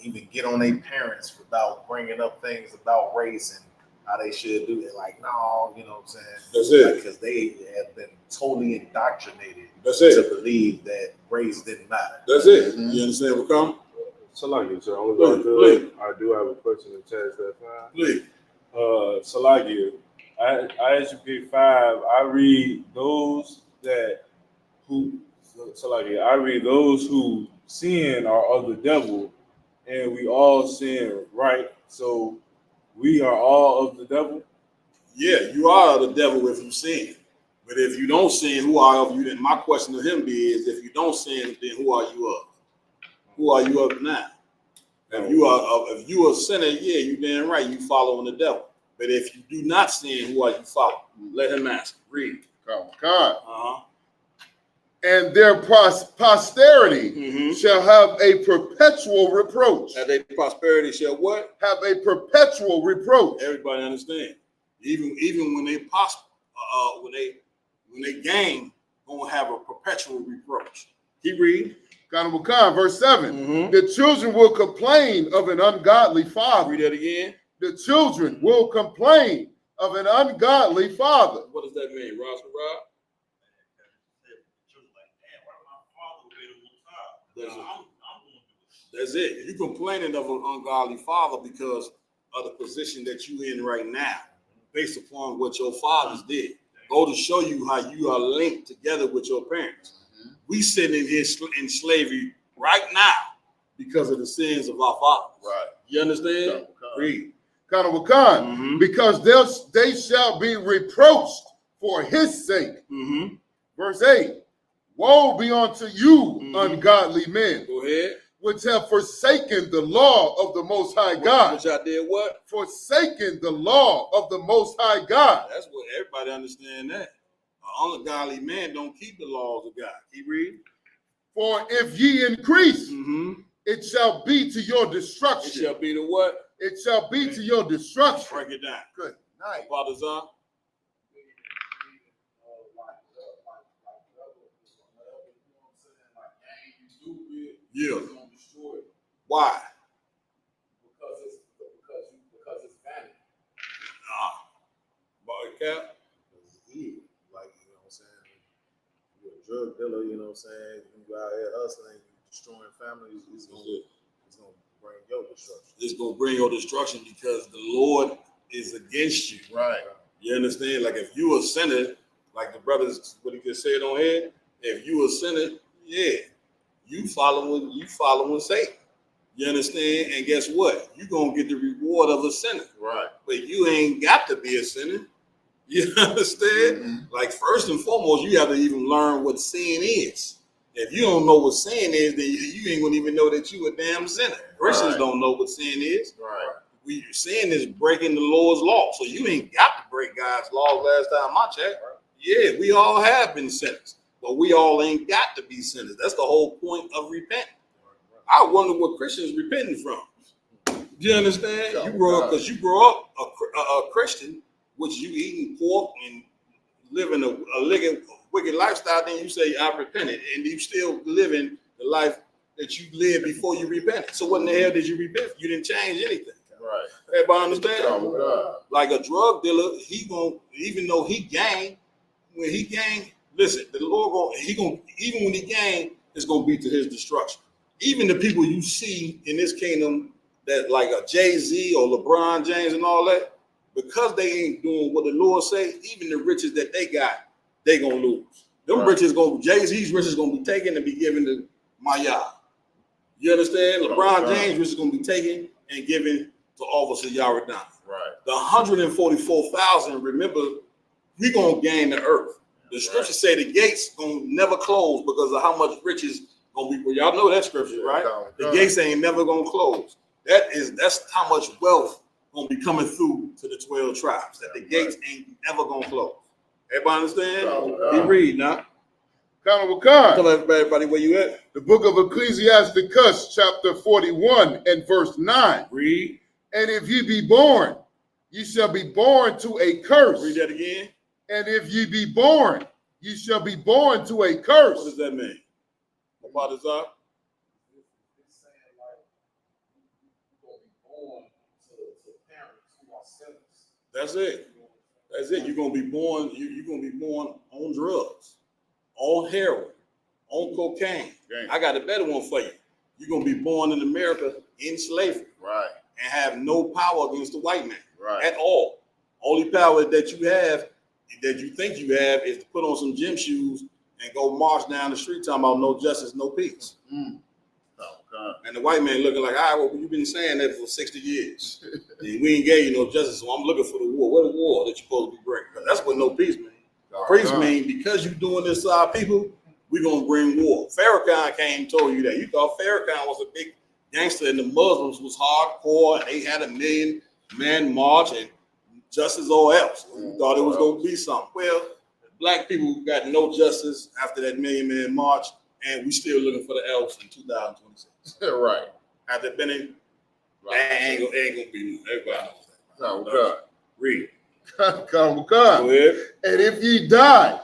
even get on their parents about bringing up things about race and how they should do it. Like, no, you know what I'm saying? That's it. Because they have been totally indoctrinated to believe that race didn't matter. That's it. You understand what come? Salaki, sir. I do have a question to test that fine. Please. Salaki, Isupk 5, I read those who sin are of the devil, and we all sin, right? So we are all of the devil? Yeah, you are the devil if you sin. But if you don't sin, who are of you? Then my question to him is, if you don't sin, then who are you of? Who are you of now? If you are a sinner, yeah, you damn right, you following the devil. But if you do not sin, who are you following? Let him answer. Read. And their posterity shall have a perpetual reproach. And their prosperity shall what? Have a perpetual reproach. Everybody understand. Even when they prosper, when they gain, gonna have a perpetual reproach. Keep reading. Verse 7. The children will complain of an ungodly father. Read that again. The children will complain of an ungodly father. What does that mean, Rob? That's it. You're complaining of an ungodly father because of the position that you're in right now, based upon what your fathers did. Go to show you how you are linked together with your parents. We sitting in here in slavery right now because of the sins of our fathers. Right. You understand? Read. Because they shall be reproached for his sake. Verse 8. Woe be unto you, ungodly men. Go ahead. Which have forsaken the law of the Most High God. Which I did what? Forsaken the law of the Most High God. That's what everybody understand that. An ungodly man don't keep the laws of God. Keep reading. For if ye increase, it shall be to your destruction. It shall be to what? It shall be to your destruction. Break it down. Good night. Father Zahn. Yeah. Why? Because it's vanity. Cap. Like, you know what I'm saying? You're a drug dealer, you know what I'm saying? You out here hustling, you destroying families, it's gonna bring your destruction. It's gonna bring your destruction because the Lord is against you. Right. You understand? Like if you a sinner, like the brothers, what he just said on here, if you a sinner, yeah, you following Satan. You understand? And guess what? You're gonna get the reward of a sinner. Right. But you ain't got to be a sinner. You understand? Like first and foremost, you have to even learn what sin is. If you don't know what sin is, then you ain't gonna even know that you a damn sinner. Christians don't know what sin is. Right. Sin is breaking the Lord's law. So you ain't got to break God's law. Last time I checked. Yeah, we all have been sinners, but we all ain't got to be sinners. That's the whole point of repenting. I wonder what Christians repenting from. Do you understand? You grow up a Christian, which you eating pork and living a wicked lifestyle. Then you say I repented, and you still living the life that you lived before you repented. So what in the hell did you repent? You didn't change anything. Right. Everybody understand? Like a drug dealer, he gonna, even though he gang, when he gang, listen, the Lord even when he gang, it's gonna be to his destruction. Even the people you see in this kingdom that like a Jay-Z or LeBron James and all that, because they ain't doing what the Lord say, even the riches that they got, they gonna lose. Them riches Jay-Z's riches gonna be taken and be given to Maya. You understand? LeBron James riches gonna be taken and given to Officer Yaradan. Right. The 144,000, remember, we gonna gain the earth. The scripture say the gates gonna never close because of how much riches gonna be. Well, y'all know that scripture, right? The gates ain't never gonna close. That's how much wealth gonna be coming through to the 12 tribes. That the gates ain't never gonna close. Everybody understand? You read now. Tell everybody where you at. The book of Ecclesiasticus, chapter 41 and verse 9. Read. And if ye be born, ye shall be born to a curse. Read that again. And if ye be born, ye shall be born to a curse. What does that mean? What is that? It's saying like you're gonna be born to parents who are sinners. That's it. That's it. You're gonna be born. You're gonna be born on drugs, on heroin, on cocaine. Dang. I got a better one for you. You're gonna be born in America in slavery, right? And have no power against the white man, right? At all. Only power that you have, that you think you have, is to put on some gym shoes and go march down the street talking about no justice, no peace. Oh, God. And the white man looking like, all right, well, you've been saying that for 60 years. And we ain't gave you no justice, so I'm looking for the war. What the war that you're supposed to be bringing? That's what no peace means. Peace means because you're doing this to our people, we're going to bring war. Farrakhan came and told you that. You thought Farrakhan was a big gangster and the Muslims was hardcore and they had 1 million man march and justice or else. You thought it was going to be something. Well, black people got no justice after that 1 million man march, and we still looking for the else in 2026. Right. Have there been any? Right. Ain't gonna be. Everybody knows that. Oh, God. Read. Come. Go ahead. And if ye die,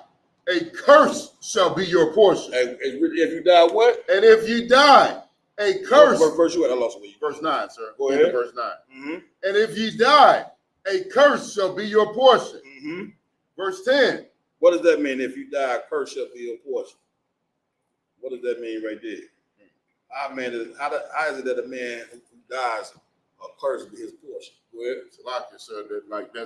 a curse shall be your portion. If you die, what? And if ye die, a curse. What verse you at? I lost you. Verse 9, sir. Go ahead. Verse 9. Mm-hmm. And if ye die, a curse shall be your portion. Mm-hmm. Verse 10. What does that mean? If you die, a curse shall be your portion. What does that mean right there? How is it that a man who dies, a curse be his portion? Go ahead. It's like you said,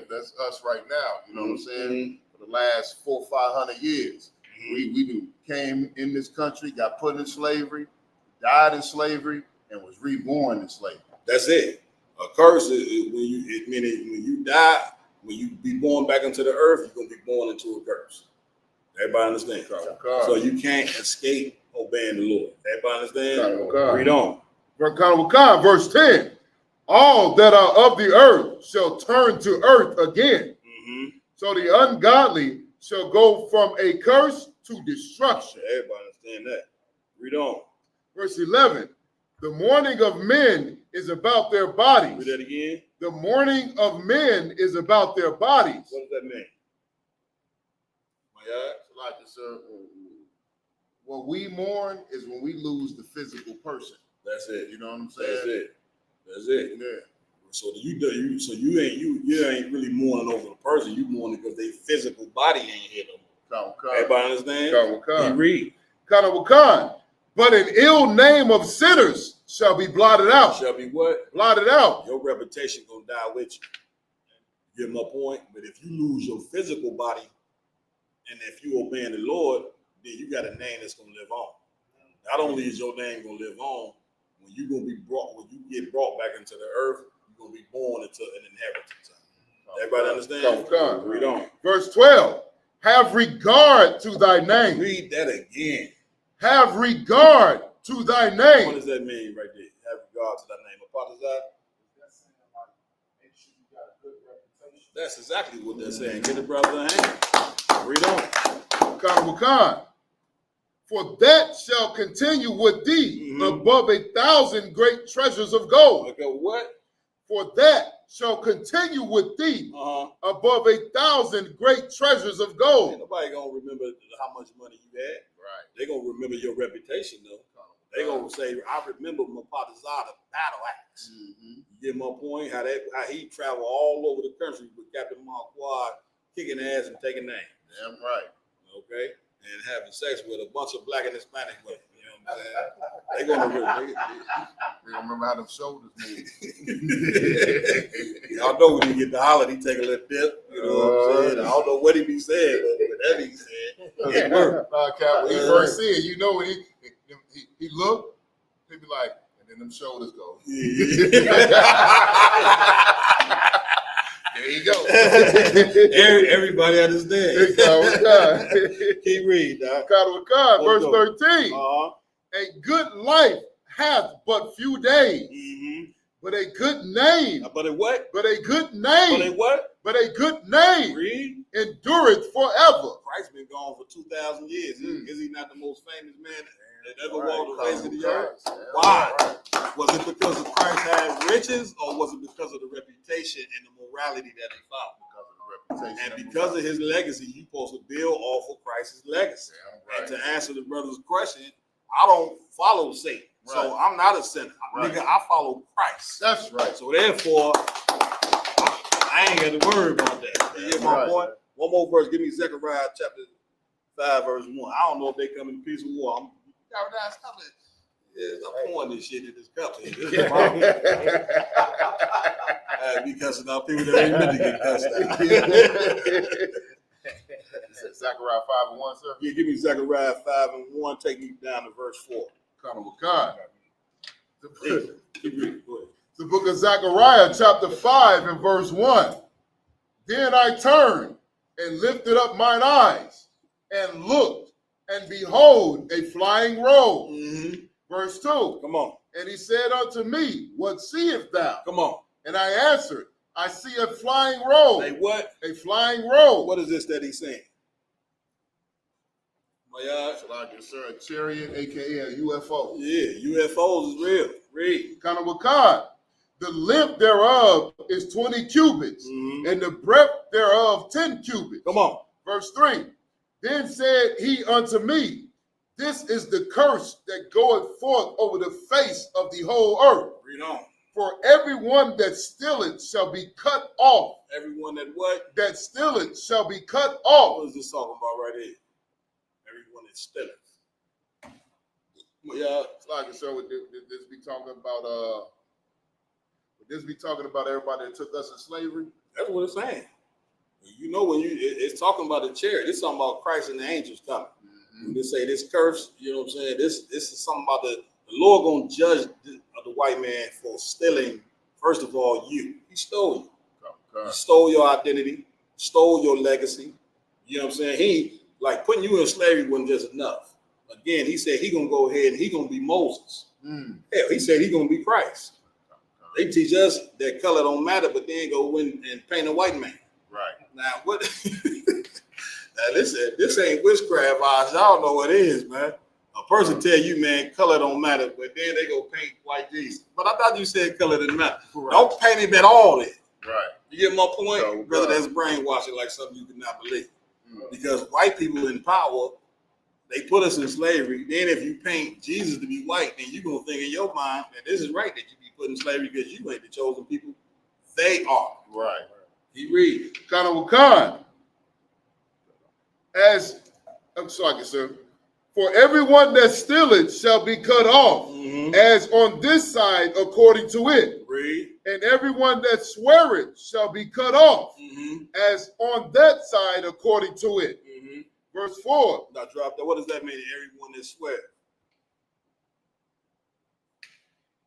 that's us right now. You know what I'm saying? For the last 400 or 500 years, we came in this country, got put in slavery, died in slavery, and was reborn in slavery. That's it. A curse is when you die, when you be born back into the earth, you're gonna be born into a curse. Everybody understand? So you can't escape obeying the Lord. Everybody understand? Read on. Verse 10. All that are of the earth shall turn to earth again. Mm-hmm. So the ungodly shall go from a curse to destruction. Everybody understand that. Read on. Verse 11. The mourning of men is about their bodies. Read that again. The mourning of men is about their bodies. What does that mean? What we mourn is when we lose the physical person. That's it. You know what I'm saying? That's it. Yeah. So you ain't really mourning over the person. You mourning because their physical body ain't here no more. Everybody understand? You read. But an ill name of sinners shall be blotted out. Shall be what? Blotted out. Your reputation gonna die with you. You get my point? But if you lose your physical body, and if you obeying the Lord, then you got a name that's gonna live on. Not only is your name gonna live on, when you get brought back into the earth, you're gonna be born into an inheritance. Everybody understand? Read on. Verse 12. Have regard to thy name. Read that again. Have regard to thy name. What does that mean right there? Have regard to thy name. That's exactly what they're saying. Get the brother a hand. Read on. For that shall continue with thee above 1,000 great treasures of gold. Okay, what? For that shall continue with thee above 1,000 great treasures of gold. Ain't nobody gonna remember how much money you had. Right. They're gonna remember your reputation though. They're gonna say, I remember Mapatazada battle axe. You get my point? How he traveled all over the country with Captain Marquard, kicking ass and taking names. Damn right. Okay? And having sex with a bunch of black and Hispanic women. You know what I'm saying? They're gonna remember how them shoulders move. Y'all know when you get the holiday, he take a little dip. You know what I'm saying? I don't know what he be saying, but whatever he said, it worked. When he first see it, you know when he look, he be like, and then them shoulders go. There you go. Everybody understands. Keep reading, Doc. Verse 13. A good life hath but few days, but a good name. But a what? But a good name. But a what? But a good name. Read. Endureth forever. Christ's been gone for 2,000 years. Is he not the most famous man that ever walked the face of the earth? Why? Was it because of Christ had riches, or was it because of the reputation and the morality that he followed? Because of the reputation. And because of his legacy, you're supposed to build off of Christ's legacy. And to answer the brother's question, I don't follow Satan. So I'm not a sinner. Nigga, I follow Christ. That's right. So therefore, I ain't got to worry about that. You get my point? One more verse. Give me Zechariah chapter 5, verse 1. I don't know if they come in peace or war. Stop it. Yeah, I'm pouring this shit in this cup. This is mine. Be cussing out people that ain't meant to get cussed out. Zechariah 5:1, sir? Yeah, give me Zechariah 5:1. Take me down to verse 4. The book of Zechariah, chapter 5 and verse 1. Then I turned and lifted up mine eyes and looked, and behold, a flying robe. Verse 2. Come on. And he said unto me, what seest thou? Come on. And I answered, I see a flying robe. A what? A flying robe. What is this that he's saying? It's like a chariot, aka a UFO. Yeah, UFOs is real. Read. Kanawakan. The length thereof is 20 cubits, and the breadth thereof 10 cubits. Come on. Verse 3. Then said he unto me, this is the curse that goeth forth over the face of the whole earth. Read on. For everyone that stealeth shall be cut off. Everyone that what? That stealeth shall be cut off. What is this talking about right here? Everyone that stealeth. Yeah. It's like, sir, would this be talking about would this be talking about everybody that took us in slavery? That's what it's saying. You know, when it's talking about the chariot, it's talking about Christ and the angels coming. When they say this curse, you know what I'm saying? This is something about the Lord gonna judge the white man for stealing. First of all, you. He stole you. He stole your identity, stole your legacy. You know what I'm saying? He like putting you in slavery wasn't just enough. Again, he said he gonna go ahead and he gonna be Moses. Hell, he said he gonna be Christ. They teach us that color don't matter, but then go in and paint a white man. Right. Now what? Now this ain't witchcraft, y'all know what it is, man. A person tell you, man, color don't matter, but then they go paint white Jesus. But I thought you said color didn't matter. Right. Don't paint him at all then. Right. You get my point? Brother, that's brainwashing like something you cannot believe. Because white people in power, they put us in slavery. Then if you paint Jesus to be white, then you're going to think in your mind that this is right that you be put in slavery because you ain't the chosen people. They are. Right. He read. Kanawakan. I'm sorry, sir. For everyone that stealeth shall be cut off, as on this side according to it. Read. And everyone that sweareth shall be cut off, as on that side according to it. Verse 4. Now drop that. What does that mean? Everyone that swears.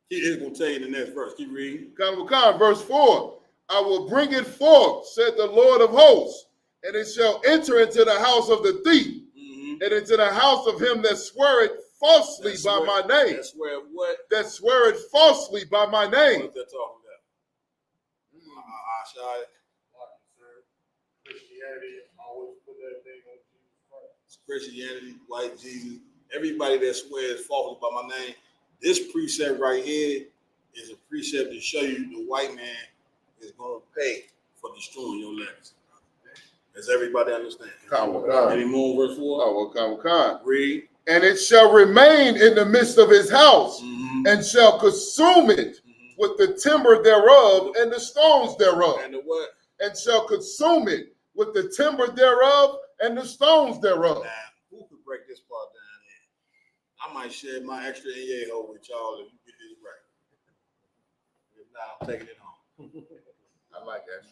He is going to tell you in the next verse. Keep reading. Verse 4. I will bring it forth, said the Lord of hosts, and it shall enter into the house of the thief, and into the house of him that sweareth falsely by my name. That swear what? That sweareth falsely by my name. What is that talking about? Christianity always put that thing on Jesus Christ. Christianity, white Jesus, everybody that swears falsely by my name. This precept right here is a precept to show you the white man is going to pay for destroying your legacy. Does everybody understand? Any more verse 4? Read. And it shall remain in the midst of his house, and shall consume it with the timber thereof and the stones thereof. And the what? And shall consume it with the timber thereof and the stones thereof. Now, who could break this part down here? I might share my extra in-yay-ho with y'all if you get this right. If not, I'm taking it home. I like that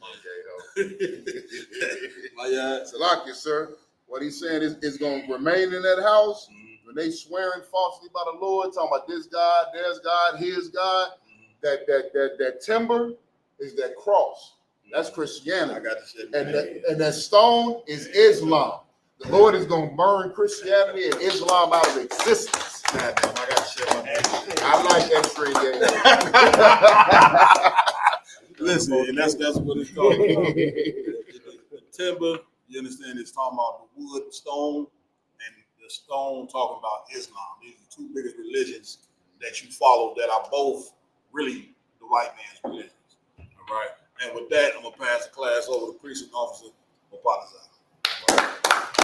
Salaki, sir. What he's saying is going to remain in that house. When they swearing falsely by the Lord, talking about this God, there's God, his God, that timber is that cross. That's Christianity. I got to say, and that stone is Islam. The Lord is going to burn Christianity and Islam out of existence. I I like extra Listen, and that's what it's talking about. The timber, you understand, it's talking about the wood, stone, and the stone talking about Islam. These are the two biggest religions that you follow that are both really the white man's religions. All right. And with that, I'm gonna pass the class over to precinct officer Opalazar.